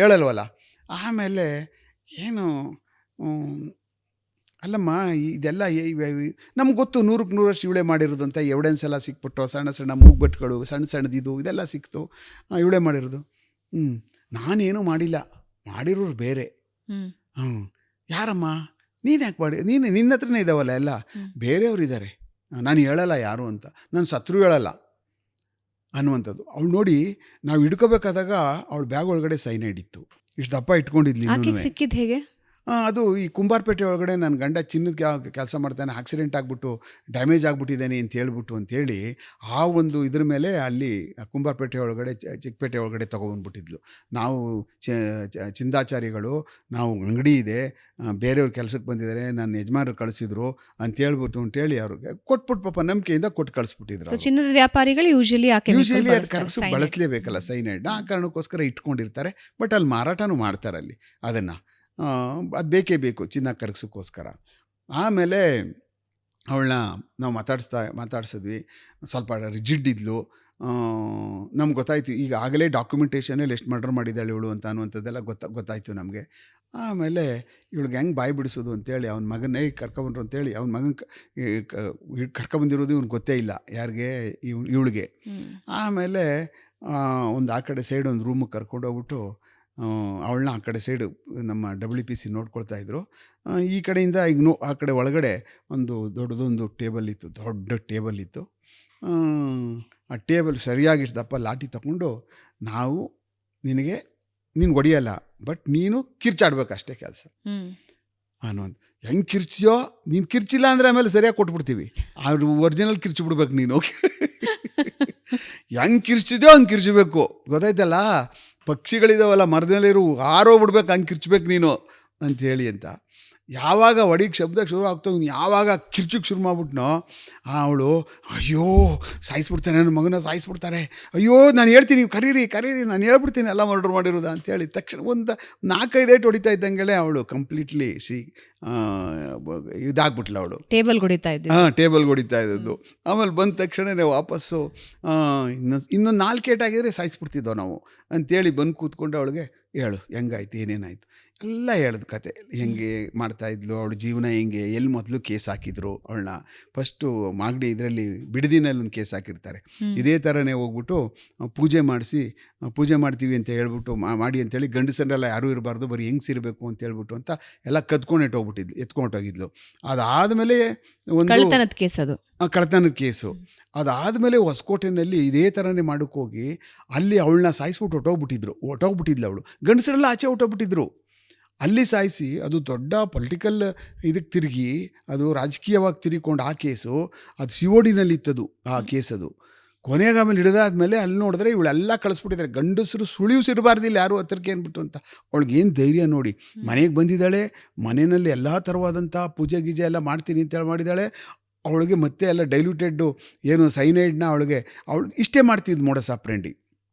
ಹೇಳಲ್ವಲ್ಲ. ಆಮೇಲೆ ಏನು ಅಲ್ಲಮ್ಮ ಇದೆಲ್ಲ ನಮ್ಗೆ ಗೊತ್ತು 100ಕ್ಕೆ 100 ಇವಳೆ ಮಾಡಿರೋದು ಅಂತ ಎವಿಡೆನ್ಸ್ ಎಲ್ಲ ಸಿಕ್ಬಿಟ್ಟು, ಸಣ್ಣ ಸಣ್ಣ ಮೂಗ್ಬೆಟ್ಗಳು, ಸಣ್ಣ ಸಣ್ಣದಿದು ಇದೆಲ್ಲ ಸಿಕ್ತು, ಇವಳೆ ಮಾಡಿರೋದು. ನಾನೇನು ಮಾಡಿಲ್ಲ, ಮಾಡಿರೋರು ಬೇರೆ. ಯಾರಮ್ಮ ನೀನು ಯಾಕೆ ಮಾಡಿ, ನಿನ್ನ ಹತ್ರನೇ ಇದ್ದಾವಲ್ಲ ಎಲ್ಲ, ಬೇರೆಯವ್ರು ಇದ್ದಾರೆ, ನಾನು ಹೇಳಲ್ಲ ಯಾರು ಅಂತ, ನಾನು ಸತ್ರು ಹೇಳಲ್ಲ ಅನ್ನುವಂಥದ್ದು. ಅವಳು ನೋಡಿ, ನಾವು ಹಿಡ್ಕೋಬೇಕಾದಾಗ ಅವಳ ಬ್ಯಾಗ್ ಒಳಗಡೆ ಸೈನೈಡ್ ಇತ್ತು. ಇಷ್ಟು ದಪ್ಪ ಇಟ್ಕೊಂಡಿದ್ಲಿ. ಸಿಕ್ಕಿದ್ದು ಹೇಗೆ? ಅದು ಈ ಕುಂಬಾರಪೇಟೆ ಒಳಗಡೆ ನನ್ನ ಗಂಡ ಚಿನ್ನದ ಕೆಲಸ ಮಾಡ್ತಾನೆ, ಆಕ್ಸಿಡೆಂಟ್ ಆಗಿಬಿಟ್ಟು ಡ್ಯಾಮೇಜ್ ಆಗಿಬಿಟ್ಟಿದ್ದಾನೆ ಅಂತೇಳಿ ಆ ಒಂದು ಇದ್ರ ಮೇಲೆ ಅಲ್ಲಿ ಕುಂಬಾರಪೇಟೆ ಒಳಗಡೆ ಚಿಕ್ಕಪೇಟೆ ಒಳಗಡೆ ತೊಗೊಬಂದ್ಬಿಟ್ಟಿದ್ಲು. ನಾವು ಚಿಂದಾಚಾರಿಗಳು, ನಾವು ಅಂಗಡಿ ಇದೆ, ಬೇರೆಯವ್ರ ಕೆಲಸಕ್ಕೆ ಬಂದಿದ್ದಾರೆ, ನನ್ನ ಯಜಮಾನರು ಕಳಿಸಿದ್ರು ಅಂತೇಳಿ ಅವ್ರಿಗೆ ಕೊಟ್ಬಿಟ್ಟು ಪಾಪ ನಂಬಿಕೆಯಿಂದ ಕೊಟ್ಟು ಕಳಿಸ್ಬಿಟ್ಟಿದ್ರು. ಚಿನ್ನದ ವ್ಯಾಪಾರಿಗಳು ಯೂಶಲಿ ಅದು ಕರಗಿಸು ಬಳಸಲೇಬೇಕಲ್ಲ ಸೈನೈಡ್, ಆ ಕಾರಣಕ್ಕೋಸ್ಕರ ಇಟ್ಕೊಂಡಿರ್ತಾರೆ. ಬಟ್ ಅಲ್ಲಿ ಮಾರಾಟನೂ ಮಾಡ್ತಾರೆ ಅಲ್ಲಿ ಅದನ್ನು, ಅದು ಬೇಕೇ ಬೇಕು ಚಿನ್ನ ಕರಗಿಸೋಕ್ಕೋಸ್ಕರ. ಆಮೇಲೆ ಅವಳನ್ನ ನಾವು ಮಾತಾಡ್ಸಿದ್ವಿ. ಸ್ವಲ್ಪ ರಿಜಿಡ್ ಇದ್ಲು. ನಮ್ಗೆ ಗೊತ್ತಾಯಿತು, ಈಗ ಆಗಲೇ ಡಾಕ್ಯುಮೆಂಟೇಷನಲ್ಲಿ ಎಷ್ಟು ಮರ್ಡರ್ ಮಾಡಿದ್ದಾಳೆ ಇವಳು ಅಂತ ಅನ್ನುವಂಥದ್ದೆಲ್ಲ ಗೊತ್ತಾಯಿತು ನಮಗೆ. ಆಮೇಲೆ ಇವಳಿಗೆ ಹೆಂಗೆ ಬಾಯಿ ಬಿಡಿಸೋದು ಅಂತೇಳಿ ಅವ್ನ ಮಗನೇ ಕರ್ಕೊಬಂದ್ರು ಅಂತೇಳಿ ಅವ್ನ ಮಗನ ಕರ್ಕೊಬಂದಿರೋದು ಇವ್ನಿಗೆ ಗೊತ್ತೇ ಇಲ್ಲ, ಯಾರಿಗೆ, ಇವಳಿಗೆ. ಆಮೇಲೆ ಒಂದು ಆ ಕಡೆ ಸೈಡ್ ಒಂದು ರೂಮಿಗೆ ಕರ್ಕೊಂಡೋಗ್ಬಿಟ್ಟು ಅವಳನ್ನ ಆ ಕಡೆ ಸೈಡು ನಮ್ಮ WPC ನೋಡ್ಕೊಳ್ತಾಯಿದ್ರು. ಈ ಕಡೆಯಿಂದ ಈಗ ಆ ಕಡೆ ಒಳಗಡೆ ಒಂದು ದೊಡ್ಡದೊಂದು ಟೇಬಲ್ ಇತ್ತು, ದೊಡ್ಡ ಟೇಬಲ್ ಇತ್ತು. ಆ ಟೇಬಲ್ ಸರಿಯಾಗಿರ್ತಪ್ಪ ಲಾಠಿ ತಗೊಂಡು, ನಾವು ನಿನಗೆ ಹೊಡಿಯಲ್ಲ, ಬಟ್ ನೀನು ಕಿರ್ಚಾಡ್ಬೇಕಷ್ಟೇ ಕೆಲಸ ಅನ್ನೋದು. ಹೆಂಗೆ ಕಿರ್ಚಿಯೋ, ನೀನು ಕಿರ್ಚಿಲ್ಲ ಅಂದರೆ ಆಮೇಲೆ ಸರಿಯಾಗಿ ಕೊಟ್ಬಿಡ್ತೀವಿ, ಅದು ಒರಿಜಿನಲ್ ಕಿರ್ಚಿಬಿಡ್ಬೇಕು ನೀನು. ಹೆಂಗೆ ಕಿರ್ಚಿದೆಯೋ ಹಂಗೆ ಕಿರ್ಚಬೇಕು, ಗೊತ್ತಾಯ್ತಲ್ಲ. ಪಕ್ಷಿಗಳಿದಾವಲ್ಲ ಮರದಲ್ಲಿರು, ಹಾರೋಗ್ಬಿಡ್ಬೇಕು, ಹಂಗೆ ಕಿರ್ಚ್ಬೇಕು ನೀನು ಅಂಥೇಳಿ ಅಂತ. ಯಾವಾಗ ಹೊಡಿಗೆ ಶಬ್ದ ಶುರು ಆಗ್ತಾವೆ, ಯಾವಾಗ ಕಿರ್ಚಕ್ಕೆ ಶುರು ಮಾಡ್ಬಿಟ್ನೋ ಅವಳು, ಅಯ್ಯೋ ಸಾಯಿಸ್ಬಿಡ್ತಾರೆ, ನನ್ನ ಮಗನ ಸಾಯಿಸ್ಬಿಡ್ತಾರೆ, ಅಯ್ಯೋ ನಾನು ಹೇಳ್ತೀನಿ, ಕರೀರಿ ನಾನು ಹೇಳ್ಬಿಡ್ತೀನಿ ಎಲ್ಲ ಮರ್ಡರ್ ಮಾಡಿರೋದು ಅಂತೇಳಿ ತಕ್ಷಣ ಒಂದು 4-5 ಏಟು ಹೊಡಿತಾ ಇದ್ದಂಗೆ ಅವಳು ಕಂಪ್ಲೀಟ್ಲಿ ಇದಾಗ್ಬಿಟ್ಲ. ಅವಳು ಟೇಬಲ್ ಹೊಡಿತಾ ಇದ್ದದ್ದು. ಆಮೇಲೆ ಬಂದ ತಕ್ಷಣವೇ ವಾಪಸ್ಸು ಇನ್ನೊಂದು 4 ಏಟಾಗಿದ್ರೆ ಸಾಯಿಸ್ಬಿಡ್ತಿದ್ದೋ ನಾವು ಅಂತೇಳಿ ಬಂದು ಕೂತ್ಕೊಂಡು ಅವಳಿಗೆ ಹೇಳು ಹೆಂಗಾಯ್ತು, ಏನೇನಾಯಿತು ಎಲ್ಲ ಹೇಳಿದ ಕತೆ. ಹೆಂಗೆ ಮಾಡ್ತಾಯಿದ್ಲು, ಅವಳ ಜೀವನ ಹೆಂಗೆ, ಎಲ್ಲಿ ಮೊದಲು ಕೇಸ್ ಹಾಕಿದ್ರು ಅವಳನ್ನ. ಫಸ್ಟು ಮಾಗಡಿ ಇದರಲ್ಲಿ ಬಿಡದಿನಲ್ಲಿ ಒಂದು ಕೇಸ್ ಹಾಕಿರ್ತಾರೆ, ಇದೇ ಥರನೇ ಹೋಗ್ಬಿಟ್ಟು ಪೂಜೆ ಮಾಡ್ತೀವಿ ಅಂತ ಹೇಳ್ಬಿಟ್ಟು ಮಾಡಿ ಅಂತೇಳಿ, ಗಂಡಸರೆಲ್ಲ ಯಾರೂ ಇರಬಾರ್ದು, ಬರೀ ಹೆಂಗ್ಸಿರಬೇಕು ಅಂತ ಹೇಳ್ಬಿಟ್ಟು ಅಂತ ಎಲ್ಲ ಎತ್ಕೊಂಡೋಗಿದ್ಲು. ಅದಾದಮೇಲೆ ಒಂದು ಕಳ್ತನದ ಕೇಸು. ಅದಾದಮೇಲೆ ಹೊಸಕೋಟೆಯಲ್ಲಿ ಇದೇ ಥರನೇ ಮಾಡೋಕ್ಕೋಗಿ ಅಲ್ಲಿ ಅವಳನ್ನ ಸಾಯಿಸ್ಬಿಟ್ಟು ಹೊಟ್ಟೋಗ್ಬಿಟ್ಟಿದ್ಲು ಅವಳು. ಗಂಡಸರೆಲ್ಲ ಆಚೆ ಹೊಟ್ಟೋಗ್ಬಿಟ್ಟಿದ್ರು. ಅಲ್ಲಿ ಸಾಯಿಸಿ ಅದು ದೊಡ್ಡ ಪೊಲಿಟಿಕಲ್ ಇದಕ್ಕೆ ತಿರುಗಿ, ಅದು ರಾಜಕೀಯವಾಗಿ ತಿರುಗಿಕೊಂಡು ಆ ಕೇಸು ಅದು COD ಇತ್ತದು ಆ ಕೇಸದು. ಕೊನೆಗೆ ಆಮೇಲೆ ಹಿಡಿದಾದ್ಮೇಲೆ ಅಲ್ಲಿ ನೋಡಿದ್ರೆ ಇವಳೆಲ್ಲ ಕಳಿಸ್ಬಿಟ್ಟಿದ್ದಾರೆ. ಗಂಡಸರು ಸುಳಿಸಿರಬಾರ್ದಿಲ್ಲ ಯಾರು ಹತ್ರಕ್ಕೆ ಏನ್ಬಿಟ್ಟು ಅಂತ. ಅವಳಿಗೇನು ಧೈರ್ಯ ನೋಡಿ, ಮನೆಗೆ ಬಂದಿದ್ದಾಳೆ, ಮನೆಯಲ್ಲಿ ಎಲ್ಲ ಥರವಾದಂಥ ಪೂಜೆ ಗೀಜೆ ಎಲ್ಲ ಮಾಡ್ತೀನಿ ಅಂತೇಳಿ ಮಾಡಿದ್ದಾಳೆ. ಅವಳಿಗೆ ಮತ್ತೆ ಎಲ್ಲ ಡೈಲ್ಯೂಟೆಡ್ಡು ಏನು ಸೈನೈಡ್ನ ಅವಳು ಇಷ್ಟೇ ಮಾಡ್ತಿದ್ದು ಮೋಡಸ್ ಆಪರೆಂಡಿ.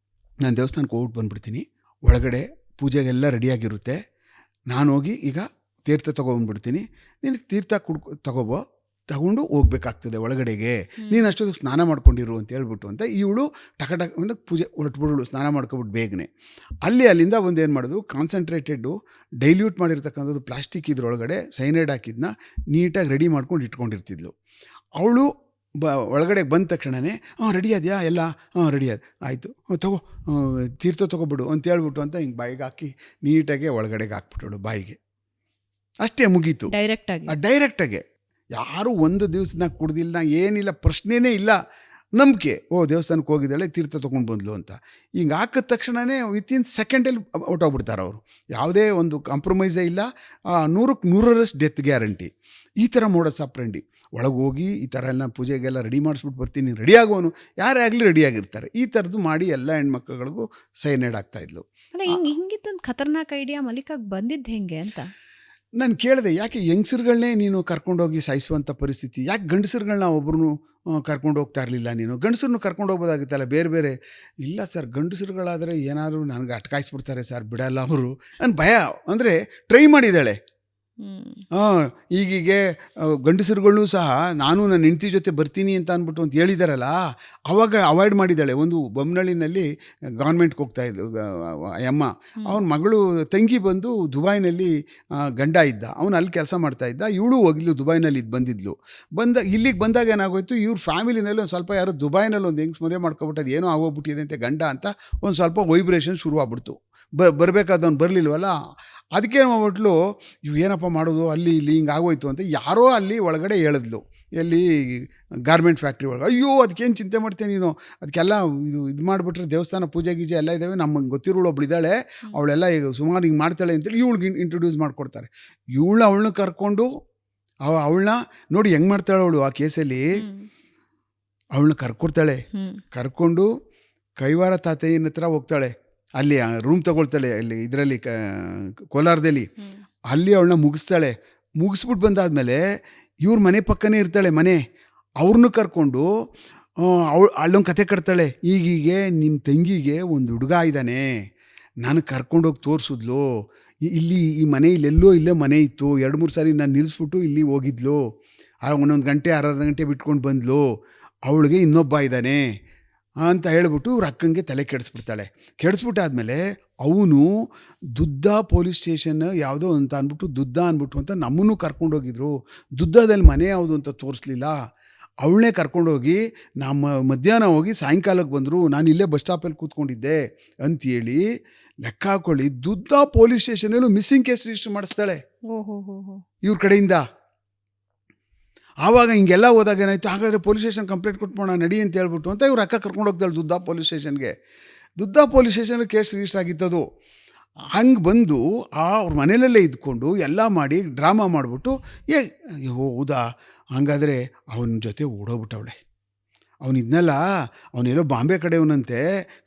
ನಾನು ದೇವಸ್ಥಾನಕ್ಕೆ ಹೋಗ್ಬಿಟ್ಟು ಬಂದುಬಿಡ್ತೀನಿ, ಒಳಗಡೆ ಪೂಜೆಗೆಲ್ಲ ರೆಡಿಯಾಗಿರುತ್ತೆ, ನಾನು ಹೋಗಿ ಈಗ ತೀರ್ಥ ತೊಗೊಬಂದ್ಬಿಡ್ತೀನಿ, ನಿನಗೆ ತೀರ್ಥ ತಗೊಂಡು ಹೋಗ್ಬೇಕಾಗ್ತದೆ ಒಳಗಡೆಗೆ, ನೀನು ಅಷ್ಟೊತ್ತಿಗೆ ಸ್ನಾನ ಮಾಡ್ಕೊಂಡಿರು ಅಂತ ಹೇಳ್ಬಿಟ್ಟು ಅಂತ ಇವಳು ಟಕ ಪೂಜೆ ಹೊರಟ್ಬಿಡೋಳು, ಸ್ನಾನ ಮಾಡ್ಕೊಬಿಟ್ಟು ಬೇಗನೆ. ಅಲ್ಲಿಂದ ಒಂದು ಏನು ಮಾಡೋದು, ಕಾನ್ಸಂಟ್ರೇಟೆಡ್ಡು ಡೈಲ್ಯೂಟ್ ಮಾಡಿರ್ತಕ್ಕಂಥದ್ದು ಪ್ಲಾಸ್ಟಿಕ್ ಇದ್ರೊಳಗಡೆ ಸೈನೈಡ್ ಹಾಕಿದ್ನ ನೀಟಾಗಿ ರೆಡಿ ಮಾಡ್ಕೊಂಡು ಇಟ್ಕೊಂಡಿರ್ತಿದ್ಲು. ಅವಳು ಒಳಗಡೆ ಬಂದ ತಕ್ಷಣವೇ ರೆಡಿ ಅದೆಯಾ ಎಲ್ಲ, ರೆಡಿ ಆಯಿತು, ತಗೋ ತೀರ್ಥ ತೊಗೊಬಿಡು ಅಂತ ಹೇಳ್ಬಿಟ್ಟು ಅಂತ ಹಿಂಗೆ ಬಾಯಿಗೆ ಹಾಕಿ ನೀಟಾಗೆ ಒಳಗಡೆಗೆ ಹಾಕ್ಬಿಟ್ಟಳು ಬಾಯಿಗೆ. ಅಷ್ಟೇ, ಮುಗೀತು. ಡೈರೆಕ್ಟಾಗೆ ಯಾರು ಒಂದು ದಿವಸನಾಗ ಕುಡ್ದಿಲ್ಲ, ಏನಿಲ್ಲ, ಪ್ರಶ್ನೆನೇ ಇಲ್ಲ, ನಂಬಿಕೆ. ದೇವಸ್ಥಾನಕ್ಕೆ ಹೋಗಿದ್ದಾಳೆ, ತೀರ್ಥ ತೊಗೊಂಡು ಬಂದ್ಲು ಅಂತ ಹಿಂಗೆ ಹಾಕಿದ ತಕ್ಷಣವೇ ವಿತಿನ್ ಸೆಕೆಂಡಲ್ಲಿ ಹೊಟ್ಟೋಗ್ಬಿಡ್ತಾರೆ ಅವರು. ಯಾವುದೇ ಒಂದು ಕಾಂಪ್ರಮೈಸೇ ಇಲ್ಲ, 100ಕ್ಕೆ 100ರಷ್ಟು ಡೆತ್ ಗ್ಯಾರಂಟಿ. ಈ ಥರ ಮೋಡಸ್ ಆಪರೆಂಡಿ. ಒಳಗೆ ಹೋಗಿ ಈ ಥರ ಎಲ್ಲ ಪೂಜೆಗೆಲ್ಲ ರೆಡಿ ಮಾಡಿಸ್ಬಿಟ್ಟು ಬರ್ತೀನಿ, ರೆಡಿ ಆಗೋನು ಯಾರೇ ಆಗಲಿ ರೆಡಿಯಾಗಿರ್ತಾರೆ. ಈ ಥರದ್ದು ಮಾಡಿ ಎಲ್ಲ ಹೆಣ್ಮಕ್ಳುಗಳಿಗೂ ಸೈನೈಡ್ ಆಗ್ತಾಯಿದ್ಲು. ಹಿಂಗಿತ್ತೊಂದು ಖತರ್ನಾಕ್ ಐಡಿಯಾ ಮಲ್ಲಿಕಾಗ್ ಬಂದಿದ್ದು ಹೆಂಗೆ ಅಂತ ನಾನು ಕೇಳಿದೆ, ಯಾಕೆ ಹೆಂಗಸ್ರುಗಳನ್ನೇ ನೀನು ಕರ್ಕೊಂಡೋಗಿ ಸಾಯಿಸುವಂಥ ಪರಿಸ್ಥಿತಿ, ಯಾಕೆ ಗಂಡಸರುಗಳನ್ನ ಒಬ್ಬರನ್ನು ಕರ್ಕೊಂಡು ಹೋಗ್ತಾ ಇರಲಿಲ್ಲ ನೀನು, ಗಂಡಸರನ್ನು ಕರ್ಕೊಂಡು ಹೋಗ್ಬೋದಾಗಿತ್ತಲ್ಲ ಬೇರೆ ಬೇರೆ. ಇಲ್ಲ ಸರ್, ಗಂಡಸರುಗಳಾದರೆ ಏನಾದ್ರು ನನಗೆ ಅಟ್ಕಾಯಿಸ್ಬಿಡ್ತಾರೆ ಸರ್, ಬಿಡಲ್ಲ ಅವರು, ನನ್ನ ಭಯ. ಅಂದರೆ ಟ್ರೈ ಮಾಡಿದ್ದಾಳೆ. ಈಗೀಗೆ ಗಂಡಸರುಗಳನ್ನೂ ಸಹ ನಾನು ನನ್ನ ಹೆಂಡತಿ ಜೊತೆ ಬರ್ತೀನಿ ಅಂತ ಅಂದ್ಬಿಟ್ಟು ಅಂತ ಹೇಳಿದಾರಲ್ಲ, ಅವಾಗ ಅವಾಯ್ಡ್ ಮಾಡಿದ್ದಾಳೆ. ಒಂದು ಬೊಮ್ಮನಳ್ಳಿನಲ್ಲಿ ಗೌರ್ಮೆಂಟ್ಗೆ ಹೋಗ್ತಾ ಇದ್ಲು ಅಮ್ಮ, ಅವನ ಮಗಳು ತಂಗಿ ಬಂದು ದುಬೈನಲ್ಲಿ ಗಂಡ ಇದ್ದ, ಅವನು ಅಲ್ಲಿ ಕೆಲಸ ಮಾಡ್ತಾ ಇದ್ದ, ಇವಳು ಹೋಗಿದ್ಲು ದುಬೈನಲ್ಲಿ ಬಂದಿದ್ಲು. ಇಲ್ಲಿಗೆ ಬಂದಾಗ ಏನಾಗೋಯ್ತು, ಇವ್ರ ಫ್ಯಾಮಿಲಿನಲ್ಲಿ ಒಂದು ಸ್ವಲ್ಪ ಯಾರೋ ದುಬೈನಲ್ಲಿ ಒಂದು ಹೆಂಗ್ಸ್ ಮದುವೆ ಮಾಡ್ಕೊಬಿಟ್ಟದು, ಏನೋ ಆಗೋಗ್ಬಿಟ್ಟಿದೆ ಅಂತ ಗಂಡ ಅಂತ ಒಂದು ಸ್ವಲ್ಪ ವೈಬ್ರೇಷನ್ ಶುರುವಾಗ್ಬಿಡ್ತು. ಬರಬೇಕಾದವ್ನು ಬರಲಿಲ್ವಲ್ಲ, ಅದಕ್ಕೆ ಮಾಡ್ಬಿಟ್ಲು, ಇವು ಏನಪ್ಪ ಮಾಡೋದು ಅಲ್ಲಿ ಇಲ್ಲಿ ಹಿಂಗೆ ಆಗೋಯ್ತು ಅಂತ ಯಾರೋ ಅಲ್ಲಿ ಒಳಗಡೆ ಹೇಳಿದ್ಲು, ಎಲ್ಲಿ ಗಾರ್ಮೆಂಟ್ ಫ್ಯಾಕ್ಟ್ರಿ ಒಳಗೆ. ಅಯ್ಯೋ ಅದಕ್ಕೇನು ಚಿಂತೆ ಮಾಡ್ತೇನೆ ನೀನು, ಅದಕ್ಕೆಲ್ಲ ಇದು ಮಾಡಿಬಿಟ್ರೆ ದೇವಸ್ಥಾನ ಪೂಜೆ ಗೀಜೆ ಎಲ್ಲ ಇದ್ದಾವೆ, ನಮಗೆ ಗೊತ್ತಿರೋಳು ಒಬ್ಳು ಇದ್ದಾಳೆ, ಅವಳೆಲ್ಲ ಈಗ ಸುಮಾರು ಹಿಂಗೆ ಮಾಡ್ತಾಳೆ ಅಂತೇಳಿ ಇವಳಿಗೆ ಇಂಟ್ರೊಡ್ಯೂಸ್ ಮಾಡಿಕೊಡ್ತಾರೆ. ಅವಳನ್ನ ಕರ್ಕೊಂಡು ಅವಳನ್ನ ನೋಡಿ ಹೆಂಗೆ ಮಾಡ್ತಾಳೆ ಅವಳು ಆ ಕೇಸಲ್ಲಿ, ಅವಳನ್ನ ಕರ್ಕೊಡ್ತಾಳೆ, ಕರ್ಕೊಂಡು ಕೈವಾರ ತಾತಯ್ಯನ ಹತ್ರ ಹೋಗ್ತಾಳೆ, ಅಲ್ಲಿ ರೂಮ್ ತಗೊಳ್ತಾಳೆ, ಅಲ್ಲಿ ಇದರಲ್ಲಿ ಕೋಲಾರದಲ್ಲಿ, ಅಲ್ಲಿ ಅವಳನ್ನ ಮುಗಿಸ್ತಾಳೆ. ಮುಗಿಸ್ಬಿಟ್ಟು ಬಂದಾದಮೇಲೆ ಇವ್ರ ಮನೆ ಪಕ್ಕನೇ ಇರ್ತಾಳೆ ಮನೆ, ಅವ್ರನ್ನೂ ಕರ್ಕೊಂಡು ಅಲ್ಲೊಂದು ಕತೆ ಕಟ್ತಾಳೆ. ಈಗೀಗೆ ನಿಮ್ಮ ತಂಗಿಗೆ ಒಂದು ಹುಡುಗ ಇದ್ದಾನೆ, ನಾನು ಕರ್ಕೊಂಡೋಗಿ ತೋರಿಸಿದ್ಲು, ಇಲ್ಲಿ ಈ ಮನೆ ಇಲ್ಲೆಲ್ಲೋ ಇಲ್ಲೇ ಮನೆ ಇತ್ತು, 2-3 ಸಾರಿ ನಾನು ನಿಲ್ಲಿಸ್ಬಿಟ್ಟು ಇಲ್ಲಿ ಹೋಗಿದ್ಲು, ಒಂದೊಂದು ಗಂಟೆ ಅರ್ಧ ಗಂಟೆ ಬಿಟ್ಕೊಂಡು ಬಂದ್ಲು, ಅವಳಿಗೆ ಇನ್ನೊಬ್ಬ ಇದ್ದಾನೆ ಅಂತ ಹೇಳ್ಬಿಟ್ಟು ಇವ್ರ ಅಕ್ಕಂಗೆ ತಲೆ ಕೆಡಿಸ್ಬಿಟ್ಟಾದ್ಮೇಲೆ ಅವನು ದುದ್ದ ಪೊಲೀಸ್ ಸ್ಟೇಷನ್ ಯಾವುದೋ ಅಂತ ಅಂದ್ಬಿಟ್ಟು ದುದ್ದ ಅಂದ್ಬಿಟ್ಟು ಅಂತ ನಮ್ಮನ್ನು ಕರ್ಕೊಂಡೋಗಿದ್ರು. ದುದ್ದದಲ್ಲಿ ಮನೆ ಯಾವುದು ಅಂತ ತೋರಿಸ್ಲಿಲ್ಲ, ಅವಳನ್ನೇ ಕರ್ಕೊಂಡೋಗಿ ನಮ್ಮ ಮಧ್ಯಾಹ್ನ ಹೋಗಿ ಸಾಯಂಕಾಲಕ್ಕೆ ಬಂದರು, ನಾನು ಇಲ್ಲೇ ಬಸ್ ಸ್ಟಾಪಲ್ಲಿ ಕೂತ್ಕೊಂಡಿದ್ದೆ ಅಂತೇಳಿ ಲೆಕ್ಕ ಹಾಕೊಳ್ಳಿ. ದುದ್ದ ಪೊಲೀಸ್ ಸ್ಟೇಷನಲ್ಲೂ ಮಿಸ್ಸಿಂಗ್ ಕೇಸ್ ರಿಜಿಸ್ಟರ್ ಮಾಡಿಸ್ತಾಳೆ ಇವ್ರ ಕಡೆಯಿಂದ. ಆವಾಗ ಹಿಂಗೆಲ್ಲ ಹೋದಾಗ ಏನಾಯಿತು, ಹಾಗಾದರೆ ಪೊಲೀಸ್ ಸ್ಟೇಷನ್ ಕಂಪ್ಲೇಂಟ್ ಕೊಟ್ಬೋಣ ನಡಿ ಅಂತ ಹೇಳ್ಬಿಟ್ಟು ಅಂತ ಇವ್ರ ಅಕ್ಕ ಕರ್ಕೊಂಡು ಹೋಗ್ತಾಳೆ ದುದ್ದ ಪೊಲೀಸ್ ಸ್ಟೇಷನ್ಗೆ. ದುದ್ದ ಪೊಲೀಸ್ ಸ್ಟೇಷನ್ಗೆ ಕೇಸ್ ರಿಜಿಸ್ಟರ್ ಆಗಿತ್ತದು. ಹಂಗೆ ಬಂದು ಅವ್ರ ಮನೆಯಲ್ಲೇ ಇದ್ಕೊಂಡು ಎಲ್ಲ ಮಾಡಿ ಡ್ರಾಮಾ ಮಾಡಿಬಿಟ್ಟು ಹೌದಾ ಹಾಗಾದರೆ ಅವನ ಜೊತೆ ಓಡೋಗ್ಬಿಟ್ಟವಳೆ, ಅವನಿದ್ನಲ್ಲ ಅವನೆಲ್ಲೋ ಬಾಂಬೆ ಕಡೆಯವನಂತೆ,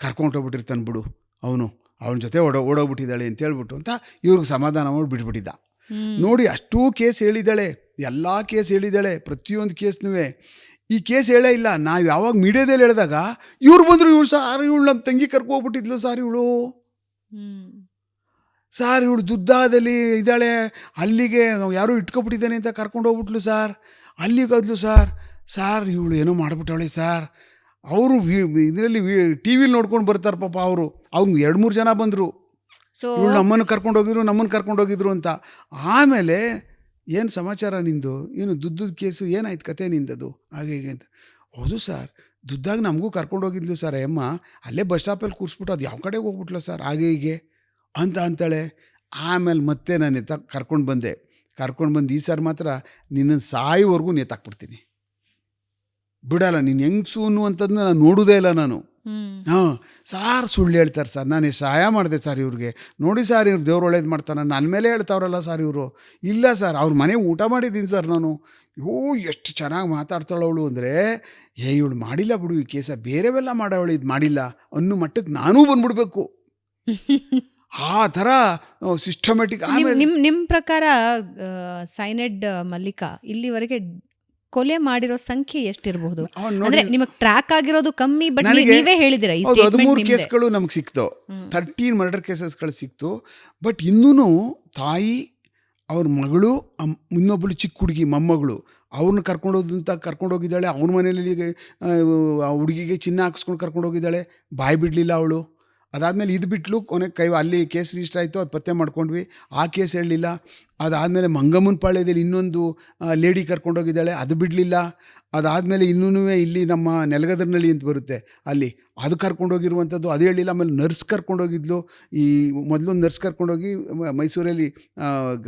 ಕರ್ಕೊಂಡೋಗ್ಬಿಟ್ಟಿರ್ತಾನೆ ಬಿಡು ಅವನು, ಅವನ ಜೊತೆ ಓಡೋಗ್ಬಿಟ್ಟಿದ್ದಾಳೆ ಅಂತ ಹೇಳ್ಬಿಟ್ಟು ಅಂತ ಇವ್ರಿಗೆ ಸಮಾಧಾನ ಮಾಡಿ ಬಿಟ್ಬಿಟ್ಟಿದ್ದ. ನೋಡಿ ಅಷ್ಟೂ ಕೇಸ್ ಹೇಳಿದ್ದಾಳೆ, ಎಲ್ಲ ಕೇಸ್ ಹೇಳಿದ್ದಾಳೆ, ಪ್ರತಿಯೊಂದು ಕೇಸ್ನೂ. ಈ ಕೇಸ್ ಹೇಳೇ ಇಲ್ಲ. ನಾವು ಯಾವಾಗ ಮೀಡಿಯಾದಲ್ಲಿ ಹೇಳಿದಾಗ ಇವ್ರು ಬಂದರು, ಇವಳು ನಮ್ಮ ತಂಗಿ ಕರ್ಕೋಗ್ಬಿಟ್ಟಿದ್ಲು ಸಾರ್, ಇವಳು ದುದ್ದಾದಲ್ಲಿ ಇದ್ದಾಳೆ, ಅಲ್ಲಿಗೆ ಯಾರೂ ಇಟ್ಕೊಬಿಟ್ಟಿದ್ದಾನೆ ಅಂತ ಕರ್ಕೊಂಡು ಹೋಗ್ಬಿಟ್ಲು ಸಾರ್, ಅಲ್ಲಿಗೆ ಹೋದ್ಲು ಸಾರ್ ಇವಳು ಏನೋ ಮಾಡಿಬಿಟ್ಟವಳೆ ಸಾರ್. ಅವರು ಇದರಲ್ಲಿ ಟಿ ವಿಲಿ ನೋಡ್ಕೊಂಡು ಬರ್ತಾರೆ ಪಾಪ ಅವರು, ಅವ್ನು 2-3 ಜನ ಬಂದರು, ಇವಳು ನಮ್ಮನ್ನು ಕರ್ಕೊಂಡೋಗಿದ್ರು ಅಂತ. ಆಮೇಲೆ ಏನು ಸಮಾಚಾರ ನಿಂದು, ಏನು ದುದ್ದದ ಕೇಸು, ಏನಾಯ್ತು ಕತೆ ನಿಂದದು ಹಾಗೆ ಹೀಗೆ ಅಂತ. ಹೌದು ಸರ್, ದುದ್ದಾಗ ನಮಗೂ ಕರ್ಕೊಂಡೋಗಿದ್ಲು ಸರ್ ಅಮ್ಮ, ಅಲ್ಲೇ ಬಸ್ ಸ್ಟಾಪಲ್ಲಿ ಕೂರಿಸ್ಬಿಟ್ಟು ಅದು ಯಾವ ಕಡೆಗೆ ಹೋಗ್ಬಿಟ್ಲು ಸರ್ ಹಾಗೆ ಹೀಗೆ ಅಂತಾಳೆ. ಆಮೇಲೆ ಮತ್ತೆ ನಾನು ಕರ್ಕೊಂಡು ಬಂದು ಈ ಸರ್ ಮಾತ್ರ ನಿನ್ನನ್ನು ಸಾಯೋವರೆಗೂ ನೇತಾಕ್ಬಿಡ್ತೀನಿ, ಬಿಡಲ್ಲ, ನೀನು ಹೆಂಗ್ಸು ಅನ್ನುವಂಥದ್ದನ್ನ ನಾನು ನೋಡೋದೇ ಇಲ್ಲ ನಾನು. ಸಾರ್ ಸುಳ್ಳು ಹೇಳ್ತಾರೆ ಸರ್, ನಾನು ಸಹಾಯ ಮಾಡಿದೆ ಸರ್ ಇವ್ರಿಗೆ, ನೋಡಿ ಸರ್ ಇವ್ರು ದೇವ್ರು ಒಳ್ಳೇದು ಮಾಡ್ತಾನೆ, ನನ್ನ ಮೇಲೆ ಹೇಳ್ತಾವ್ರಲ್ಲ ಸರ್ ಇವರು. ಇಲ್ಲ ಸರ್, ಅವ್ರ ಮನೆ ಊಟ ಮಾಡಿದ್ದೀನಿ ಸರ್ ನಾನು. ಎಷ್ಟು ಚೆನ್ನಾಗಿ ಮಾತಾಡ್ತಾಳವಳು ಅಂದರೆ, ಇವಳು ಮಾಡಿಲ್ಲ ಬಿಡು ಈ ಕೇಸ, ಬೇರೆವೆಲ್ಲ ಮಾಡೋವಳು ಇದು ಮಾಡಿಲ್ಲ ಅನ್ನೋ ಮಟ್ಟಕ್ಕೆ ನಾನೂ ಬಂದ್ಬಿಡ್ಬೇಕು, ಆ ಥರ ಸಿಸ್ಟಮ್ಯಾಟಿಕ್. ಆಮೇಲೆ ನಿಮ್ಮ ಪ್ರಕಾರ ಸೈನೈಡ್ ಮಲ್ಲಿಕಾ ಇಲ್ಲಿವರೆಗೆ ಕೊಲೆ ಮಾಡಿರೋ ಸಂಖ್ಯೆ ಎಷ್ಟಿರಬಹುದು? ಅಂದ್ರೆ ನಿಮಗೆ ಟ್ರ್ಯಾಕ್ ಆಗಿರೋದು ಕಮ್ಮಿ, ಬಟ್ ನೀವೇ ಹೇಳಿದಿರ 13 ಕೇಸ್ಗಳು ನಮ್ಗೆ ಸಿಕ್ತು, 13 ಮರ್ಡರ್ ಕೇಸಸ್ಗಳು ಸಿಕ್ತು. ಬಟ್ ಇನ್ನೂ ತಾಯಿ, ಅವ್ರ ಮಗಳು, ಇನ್ನೊಬ್ಬಳು ಚಿಕ್ಕ ಹುಡುಗಿ ಮೊಮ್ಮಗಳು, ಅವ್ರನ್ನ ಕರ್ಕೊಂಡೋಗಿದ್ದಾಳೆ. ಅವ್ರ ಮನೇಲಿ ಆ ಹುಡುಗಿಗೆ ಚಿನ್ನ ಹಾಕಿಸ್ಕೊಂಡು ಕರ್ಕೊಂಡೋಗಿದ್ದಾಳೆ, ಬಾಯಿ ಬಿಡಲಿಲ್ಲ ಅವಳು. ಅದಾದಮೇಲೆ ಇದು ಬಿಟ್ಲು, ಕೊನೆಗೆ ಅಲ್ಲಿ ಕೇಸ್ ರಿಜಿಸ್ಟರ್ ಆಯಿತು, ಅದು ಪತ್ತೆ ಮಾಡ್ಕೊಂಡ್ವಿ, ಆ ಕೇಸ್ ಹೇಳಲಿಲ್ಲ. ಅದಾದಮೇಲೆ ಮಂಗಮ್ಮನ ಪಾಳ್ಯದಲ್ಲಿ ಇನ್ನೊಂದು ಲೇಡಿ ಕರ್ಕೊಂಡೋಗಿದ್ದಾಳೆ, ಅದು ಬಿಡಲಿಲ್ಲ. ಅದಾದಮೇಲೆ ಇನ್ನೂ ಇಲ್ಲಿ ನಮ್ಮ ನೆಲಗದರ್ನಳ್ಳಿ ಅಂತ ಬರುತ್ತೆ, ಅಲ್ಲಿ ಅದು ಕರ್ಕೊಂಡೋಗಿರುವಂಥದ್ದು, ಅದು ಹೇಳಲಿಲ್ಲ. ಆಮೇಲೆ ನರ್ಸ್ ಕರ್ಕೊಂಡೋಗಿದ್ಲು, ಈ ಮೊದಲೊಂದು ನರ್ಸ್ ಕರ್ಕೊಂಡೋಗಿ ಮೈಸೂರಲ್ಲಿ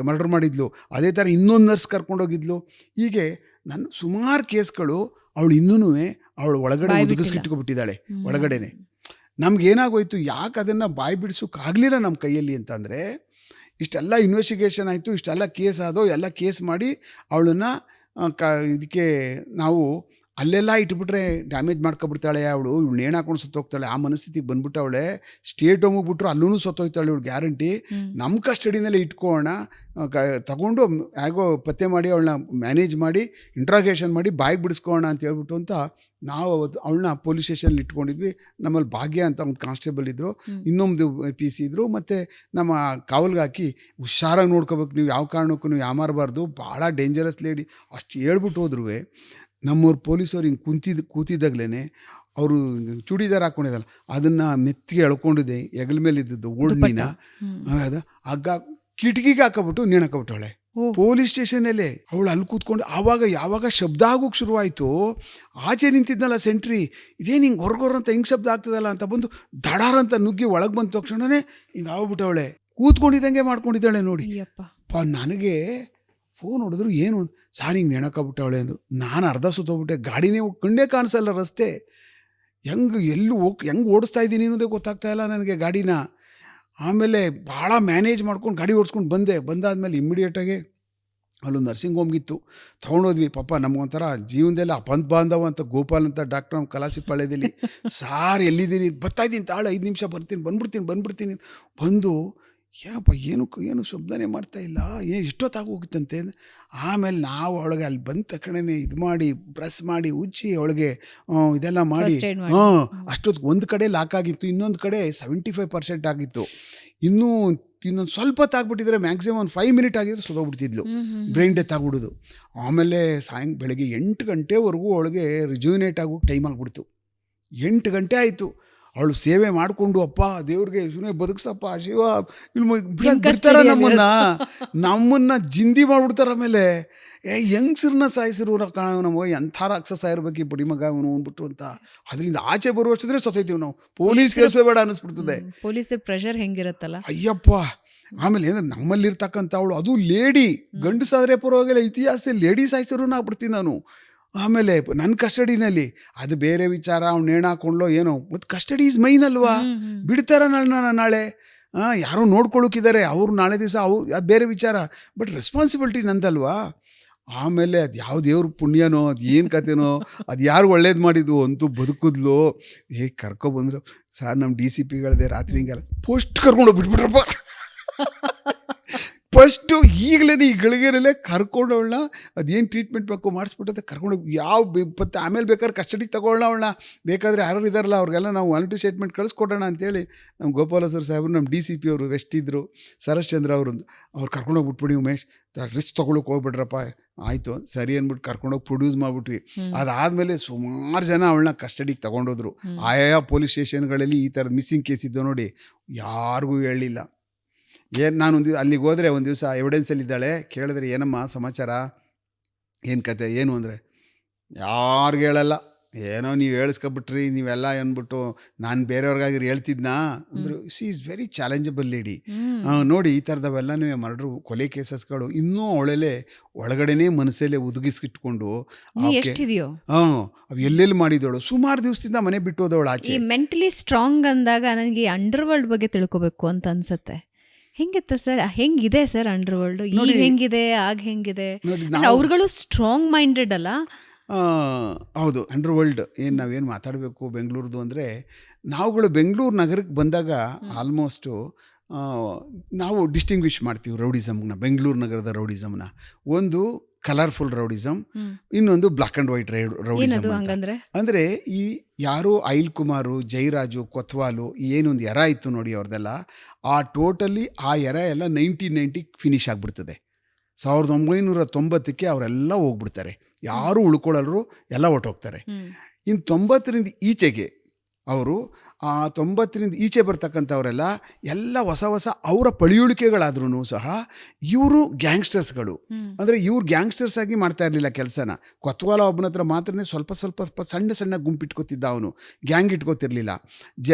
ಮರ್ಡರ್ ಮಾಡಿದ್ಲು, ಅದೇ ಥರ ಇನ್ನೊಂದು ನರ್ಸ್ ಕರ್ಕೊಂಡೋಗಿದ್ಲು. ಹೀಗೆ ನನ್ನ ಸುಮಾರು ಕೇಸ್ಗಳು ಅವಳು ಇನ್ನೂ ಅವಳು ಒಳಗಡೆ ಒದಗಿಸ್ಕಿಟ್ಕೊಬಿಟ್ಟಿದ್ದಾಳೆ ಒಳಗಡೆನೆ. ನಮಗೇನಾಗೋಯ್ತು, ಯಾಕೆ ಅದನ್ನು ಬಾಯಿ ಬಿಡಿಸೋಕ್ಕಾಗಲಿಲ್ಲ ನಮ್ಮ ಕೈಯಲ್ಲಿ ಅಂತಂದರೆ, ಇಷ್ಟೆಲ್ಲ ಇನ್ವೆಸ್ಟಿಗೇಷನ್ ಆಯಿತು, ಇಷ್ಟೆಲ್ಲ ಕೇಸ್ ಆದೋ, ಎಲ್ಲ ಕೇಸ್ ಮಾಡಿ ಅವಳನ್ನು ಇದಕ್ಕೆ ನಾವು ಅಲ್ಲೆಲ್ಲ ಇಟ್ಬಿಟ್ರೆ ಡ್ಯಾಮೇಜ್ ಮಾಡ್ಕೊಬಿಡ್ತಾಳೆ ಇವಳು ನೇಣು ಹಾಕೊಂಡು ಸತ್ತೋಗ್ತಾಳೆ. ಆ ಮನಸ್ಥಿತಿಗೆ ಬಂದ್ಬಿಟ್ಟವಳೆ. ಸ್ಟೇಟ್ ಹೋಮಿಗೆ ಬಿಟ್ರು ಅಲ್ಲೂ ಸತ್ತೋಗ್ತಾಳೆ ಇವಳು ಗ್ಯಾರಂಟಿ. ನಮ್ಮ ಕಸ್ಟಡಿನಲ್ಲೇ ಇಟ್ಕೊಳ್ಳೋಣ, ತಗೊಂಡು ಹೇಗೋ ಪತ್ತೆ ಮಾಡಿ ಅವಳನ್ನ ಮ್ಯಾನೇಜ್ ಮಾಡಿ ಇಂಟ್ರಾಗೇಷನ್ ಮಾಡಿ ಬಾಯಿಗೆ ಬಿಡಿಸ್ಕೊಳ್ಳೋಣ ಅಂತ ಹೇಳ್ಬಿಟ್ಟು ಅಂತ ನಾವು ಅವತ್ತು ಅವಳನ್ನ ಪೊಲೀಸ್ ಸ್ಟೇಷನಲ್ಲಿ ಇಟ್ಕೊಂಡಿದ್ವಿ. ನಮ್ಮಲ್ಲಿ ಭಾಗ್ಯ ಅಂತ ಒಂದು ಕಾನ್ಸ್ಟೇಬಲ್ ಇದ್ದರು, ಇನ್ನೊಂದು PC ಇದ್ದರು, ಮತ್ತು ನಮ್ಮ ಕಾವಲ್ಗೆ ಹಾಕಿ ಹುಷಾರಾಗಿ ನೋಡ್ಕೋಬೇಕು, ನೀವು ಯಾವ ಕಾರಣಕ್ಕೂ ನೀವು ಯಾಮಾರಬಾರ್ದು, ಭಾಳ ಡೇಂಜರಸ್ ಲೇಡಿ ಅಷ್ಟು ಹೇಳ್ಬಿಟ್ಟು ಹೋದ್ರು. ನಮ್ಮವ್ರು ಪೊಲೀಸವ್ರು ಹಿಂಗೆ ಕೂತಿದ್ದಾಗಲೇ ಅವರು ಚೂಡಿದಾರ ಹಾಕ್ಕೊಂಡಿದ್ದಲ್ಲ ಅದನ್ನು ಮೆತ್ತಿಗೆ ಎಳ್ಕೊಂಡಿದ್ದೆ ಹೆಗಲ ಮೇಲೆ ಇದ್ದದ್ದು ಓಡ್ನಿನ ಅದು ಹಗ್ಗ ಕಿಟಕಿಗೆ ಹಾಕೋಬಿಟ್ಟು ನೇಣು ಹಾಕೊಬಿಟ್ಟವಳೆ ಪೊಲೀಸ್ ಸ್ಟೇಷನಲ್ಲೇ. ಅವಳು ಅಲ್ಲಿ ಕೂತ್ಕೊಂಡು ಯಾವಾಗ ಶಬ್ದ ಆಗೋಕ್ಕೆ ಶುರುವಾಯಿತು, ಆಚೆ ನಿಂತಿದ್ನಲ್ಲ ಸೆಂಟ್ರಿ, ಇದೇನು ಹಿಂಗೆ ಹೊರಗೊರಂತ ಹಿಂಗೆ ಶಬ್ದ ಆಗ್ತದಲ್ಲ ಅಂತ ಬಂದು ದಡಾರಂತ ನುಗ್ಗಿ ಒಳಗೆ ಬಂದ ತಕ್ಷಣವೇ ಹಿಂಗೆ ಆಗ್ಬಿಟ್ಟವಳೆ. ಕೂತ್ಕೊಂಡಿದ್ದಂಗೆ ಮಾಡ್ಕೊಂಡಿದ್ದಾಳೆ ನೋಡಿ. ನನಗೆ ಫೋನ್ ಹೊಡೆದ್ರು, ಏನು ಸಾರ್ ಹಿಂಗೆ ನೆಣಕಾಗ್ಬಿಟ್ಟವಳೆ ಅಂದರು. ನಾನು ಅರ್ಧ ಸುತ್ತೋಗ್ಬಿಟ್ಟೆ. ಗಾಡಿನೇ ಕಣ್ಣೇ ಕಾಣಿಸಲ್ಲ, ರಸ್ತೆ ಹೆಂಗೆ ಓಡಿಸ್ತಾ ಇದ್ದೀನಿ ಅನ್ನೋದೇ ಗೊತ್ತಾಗ್ತಾ ಇಲ್ಲ ನನಗೆ ಗಾಡಿನ. ಆಮೇಲೆ ಭಾಳ ಮ್ಯಾನೇಜ್ ಮಾಡ್ಕೊಂಡು ಗಾಡಿ ಓಡಿಸ್ಕೊಂಡು ಬಂದಾದಮೇಲೆ ಇಮ್ಮಿಡಿಯೇಟಾಗಿ ಅಲ್ಲೊಂದು ನರ್ಸಿಂಗ್ ಹೋಮ್ಗಿತ್ತು, ತೊಗೊಂಡೋದ್ವಿ. ಪಾಪ ನಮಗೊಂಥರ ಜೀವನದೆಲ್ಲ ಅಪಂತ ಬಾಂಧವ ಅಂತ ಗೋಪಾಲ್ ಅಂತ ಡಾಕ್ಟ್ರ್ ನಮ್ಮ ಕಲಾಸಿಪಾಳ್ಯದಲ್ಲಿ. ಸಾರ್ ಎಲ್ಲಿದ್ದೀನಿ, ಬರ್ತಾಯಿದ್ದೀನಿ ತಾಳು 5 ನಿಮಿಷ ಬಂದ್ಬಿಡ್ತೀನಿ ಬಂದು ಏನಪ್ಪ ಏನು ಶಬ್ದನೇ ಮಾಡ್ತಾ ಇಲ್ಲ, ಎಷ್ಟೊತ್ತಾಗೋಗಿತ್ತಂತೆ. ಆಮೇಲೆ ನಾವು ಅವಳಿಗೆ ಅಲ್ಲಿ ಬಂದ ತಕ್ಷಣವೇ ಇದು ಮಾಡಿ ಬ್ರಷ್ ಮಾಡಿ ಉಜ್ಜಿ ಅವಳಿಗೆ ಇದೆಲ್ಲ ಮಾಡಿ ಅಷ್ಟೊತ್ತು ಒಂದು ಕಡೆ ಲಾಕ್ ಆಗಿತ್ತು, ಇನ್ನೊಂದು ಕಡೆ 75% ಆಗಿತ್ತು. ಇನ್ನೊಂದು ಸ್ವಲ್ಪ ಹೊತ್ತಾಗ್ಬಿಟ್ಟಿದ್ರೆ ಮ್ಯಾಕ್ಸಿಮಮ್ ಒಂದು 5 ಮಿನಿಟ್ ಆಗಿದ್ರೆ ಸೋದೋಗ್ಬಿಡ್ತಿದ್ಲು, ಬ್ರೈನ್ ಡೆತ್ ಆಗ್ಬಿಡೋದು. ಆಮೇಲೆ ಬೆಳಗ್ಗೆ 8 ಗಂಟೆವರೆಗೂ ಅವಳಿಗೆ ರಿಜ್ಯೂನೇಟ್ ಆಗೋಕ್ಕೆ ಟೈಮ್ ಆಗಿಬಿಡ್ತು. 8 ಗಂಟೆ ಆಯಿತು. ಅವಳು ಸೇವೆ ಮಾಡಿಕೊಂಡು, ಅಪ್ಪ ದೇವ್ರಿಗೆ ಸುಮ್ಮನೆ ಬದುಕ್ಸಪ್ಪ ಶಿವ, ಬಿಡ್ತಾರ ನಮ್ಮನ್ನ ಜಿಂದಿ ಮಾಡಿಬಿಡ್ತಾರೆ. ಆಮೇಲೆ ಯಂಗ್ಸರ್ನ ಸಾಯಿಸಿರು ನಮಗೆ ಎಂಥ ರಾಕ್ಷಸ ಇರಬೇಕು ಈ ಬಡಿ ಮಗ ಅವನು ಅಂದ್ಬಿಟ್ಟು ಅಂತ. ಅದರಿಂದ ಆಚೆ ಬರುವಷ್ಟಿದ್ರೆ ಸತ್ತೈತೀವಿ ನಾವು, ಪೊಲೀಸ್ ಕೇಸೇ ಬೇಡ ಅನ್ನಿಸ್ಬಿಡ್ತದೆ. ಪೊಲೀಸ್ ಪ್ರೆಷರ್ ಹೆಂಗಿರುತ್ತಲ್ಲ ಅಯ್ಯಪ್ಪ. ಆಮೇಲೆ ಏನಂದ್ರೆ ನಮ್ಮಲ್ಲಿರ್ತಕ್ಕಂಥ ಅವಳು ಅದು ಲೇಡಿ, ಗಂಡಸಾದ್ರೆ ಪರವಾಗಿಲ್ಲ, ಇತಿಹಾಸದಲ್ಲಿ ಲೇಡಿ ಸಾಯಿಸಿರು ಆಗ್ಬಿಡ್ತೀನಿ ನಾನು. ಆಮೇಲೆ ನನ್ನ ಕಸ್ಟಡಿನಲ್ಲಿ ಅದು ಬೇರೆ ವಿಚಾರ, ಅವ್ನು ನೇಣು ಹಾಕೊಂಡ್ಲೋ ಏನೋ, ಮತ್ತು ಕಸ್ಟಡಿ ಈಸ್ ಮೈನ್ ಅಲ್ವಾ, ಬಿಡ್ತಾರ ನಾಳೆ ಯಾರೋ ನೋಡ್ಕೊಳ್ಳೋಕಿದ್ದಾರೆ ಅವರು, ನಾಳೆ ದಿವಸ ಅದು ಬೇರೆ ವಿಚಾರ, ಬಟ್ ರೆಸ್ಪಾನ್ಸಿಬಿಲಿಟಿ ನಂದಲ್ವಾ. ಆಮೇಲೆ ಅದು ಯಾವ ದೇವ್ರ ಪುಣ್ಯನೋ ಅದು ಏನು ಕತೆನೋ, ಅದು ಯಾರು ಒಳ್ಳೇದು ಮಾಡಿದ್ವು ಅಂತೂ ಬದುಕಿದ್ಲು. ಕರ್ಕೊಬಂದ್ರು ಸರ್, ನಮ್ಮ DCPಗಳದೆ ರಾತ್ರಿ ಹಿಂಗೆಲ್ಲ ಪೋಸ್ಟ್ ಕರ್ಕೊಂಡು ಬಿಟ್ಬಿಟ್ರಪ್ಪ. ಫಸ್ಟು ಈಗಲೇ ಈ ಗಳಿಗೆರಲ್ಲೇ ಕರ್ಕೊಂಡವಳನ್ನ ಅದೇನು ಟ್ರೀಟ್ಮೆಂಟ್ ಬೇಕು ಮಾಡಿಸ್ಬಿಟ್ಟಂತೆ ಕರ್ಕೊಂಡೋಗಿ ಮತ್ತೆ ಆಮೇಲೆ ಬೇಕಾದ್ರೆ ಕಸ್ಟಡಿಗೆ ತಗೊಳ್ಳೋಣ ಅವಳನ್ನ, ಬೇಕಾದರೆ ಯಾರು ಇದ್ದಾರಲ್ಲ ಅವ್ರಿಗೆಲ್ಲ ನಾವು ವಾಲಂಟ್ರಿ ಸ್ಟೇಟ್ಮೆಂಟ್ ಕಳಿಸ್ಕೊಡೋಣ ಅಂತೇಳಿ ನಮ್ಮ ಗೋಪಾಲಸ್ವರ ಸಾಹೇಬರು, ನಮ್ಮ DCP ಅವರು ವೆಸ್ಟ್ ಇದ್ದರು, ಸರಸ್ ಚಂದ್ರ ಅವ್ರು ಕರ್ಕೊಂಡೋಗಿ ಬಿಟ್ಬಿಡಿ ಉಮೇಶ್, ರಿಸ್ಕ್ ತೊಗೊಳಕ್ಕೆ ಹೋಗ್ಬಿಡ್ರಪ್ಪ. ಆಯಿತು ಸರಿ ಅಂದ್ಬಿಟ್ಟು ಕರ್ಕೊಂಡೋಗಿ ಪ್ರೊಡ್ಯೂಸ್ ಮಾಡಿಬಿಟ್ವಿ. ಅದಾದಮೇಲೆ ಸುಮಾರು ಜನ ಅವಳನ್ನ ಕಸ್ಟಡಿಗೆ ತೊಗೊಂಡೋದ್ರು. ಆಯಾ ಪೊಲೀಸ್ ಸ್ಟೇಷನ್ಗಳಲ್ಲಿ ಈ ಥರದ ಮಿಸ್ಸಿಂಗ್ ಕೇಸ್ ಇದ್ದೋ ನೋಡಿ, ಯಾರಿಗೂ ಹೇಳಿಲ್ಲ. ನಾನು ಅಲ್ಲಿಗೆ ಹೋದರೆ ಒಂದು ದಿವಸ ಎವಿಡೆನ್ಸಲ್ಲಿದ್ದಾಳೆ, ಕೇಳಿದ್ರೆ ಏನಮ್ಮ ಸಮಾಚಾರ, ಏನು ಕತೆ ಏನು ಅಂದರೆ, ಯಾರಿಗೂ ಹೇಳಲ್ಲ, ಏನೋ ನೀವು ಹೇಳಿಸ್ಕೊಬಿಟ್ರಿ ನೀವೆಲ್ಲ ಅಂದ್ಬಿಟ್ಟು ನಾನು ಬೇರೆಯವ್ರಿಗಾಗಿರು ಹೇಳ್ತಿದ್ನಾ ಅಂದರು. She is very challengeable lady. ನೋಡಿ ಈ ಥರದವೆಲ್ಲನೂ ಮರ್ಡ್ರು ಕೊಲೆ ಕೇಸಸ್ಗಳು ಇನ್ನೂ ಅವಳಲ್ಲೇ ಒಳಗಡೆನೇ ಮನಸ್ಸಲ್ಲೇ ಉದುಗಿಸ್ಕಿಟ್ಕೊಂಡು ಅವು ಎಲ್ಲೆಲ್ಲಿ ಮಾಡಿದವಳು. ಸುಮಾರು ದಿವಸದಿಂದ ಮನೆ ಬಿಟ್ಟು ಹೋದವಳು ಆಚೆ. ಮೆಂಟಲಿ ಸ್ಟ್ರಾಂಗ್ ಅಂದಾಗ ನನಗೆ ಅಂಡರ್ ವರ್ಲ್ಡ್ ಬಗ್ಗೆ ತಿಳ್ಕೊಬೇಕು ಅಂತ ಅನ್ಸುತ್ತೆ. ಹೆಂಗಿತ್ತ ಸರ್, ಹೆಂಗಿದೆ ಸರ್ ಅಂಡರ್ ವರ್ಲ್ಡ್, ಈಗ ಹೆಂಗಿದೆ ಆಗ ಹೆಂಗಿದೆ? ಅವ್ರುಗಳು ಸ್ಟ್ರಾಂಗ್ ಮೈಂಡೆಡ್ ಅಲ್ಲ. ಹೌದು, ಅಂಡರ್ ವರ್ಲ್ಡ್ ನಾವೇನು ಮಾತಾಡಬೇಕು ಬೆಂಗಳೂರದು ಅಂದರೆ, ನಾವುಗಳು ಬೆಂಗಳೂರು ನಗರಕ್ಕೆ ಬಂದಾಗ ಆಲ್ಮೋಸ್ಟು ನಾವು ಡಿಸ್ಟಿಂಗ್ವಿಷ್ ಮಾಡ್ತೀವಿ ರೌಡಿಸಮ್ನ, ಬೆಂಗಳೂರು ನಗರದ ರೌಡಿಸಮ್ನ. ಒಂದು ಕಲರ್ಫುಲ್ ರೌಡಿಸಮ್, ಇನ್ನೊಂದು ಬ್ಲಾಕ್ ಆ್ಯಂಡ್ ವೈಟ್ ರೌಡಿಸಮ್. ಅಂದರೆ ಈ ಯಾರು ಅಯಿಲ್ ಕುಮಾರು, ಜೈರಾಜು, ಕೊತ್ವಾಲು ಏನೊಂದು ಎರ ಇತ್ತು ನೋಡಿ ಅವ್ರದ್ದೆಲ್ಲ, ಆ ಟೋಟಲಿ ಆ ಎರ ಎಲ್ಲ 1990 ಫಿನಿಶ್ ಆಗಿಬಿಡ್ತದೆ. 1990ಕ್ಕೆ ಅವರೆಲ್ಲ ಹೋಗ್ಬಿಡ್ತಾರೆ, ಯಾರೂ ಉಳ್ಕೊಳ್ಳಲ್ರು, ಎಲ್ಲ ಹೊಟ್ಟೋಗ್ತಾರೆ. ಇನ್ನು 90ರಿಂದ ಈಚೆಗೆ ಅವರು ಆ 90ರಿಂದ ಈಚೆ ಬರ್ತಕ್ಕಂಥವರೆಲ್ಲ ಎಲ್ಲ ಹೊಸ ಅವರ ಪಳಿಯುಳಿಕೆಗಳಾದ್ರೂ ಸಹ ಇವರು ಗ್ಯಾಂಗ್ಸ್ಟರ್ಸ್ಗಳು. ಅಂದರೆ ಇವ್ರು ಗ್ಯಾಂಗ್ಸ್ಟರ್ಸ್ ಆಗಿ ಮಾಡ್ತಾ ಇರಲಿಲ್ಲ ಕೆಲಸನ. ಕೊತ್ವಾಲ ಒಬ್ಬನ ಹತ್ರ ಮಾತ್ರ ಸ್ವಲ್ಪ ಸಣ್ಣ ಗುಂಪಿಟ್ಕೋತಿದ್ದ, ಅವನು ಗ್ಯಾಂಗ್ ಇಟ್ಕೋತಿರ್ಲಿಲ್ಲ.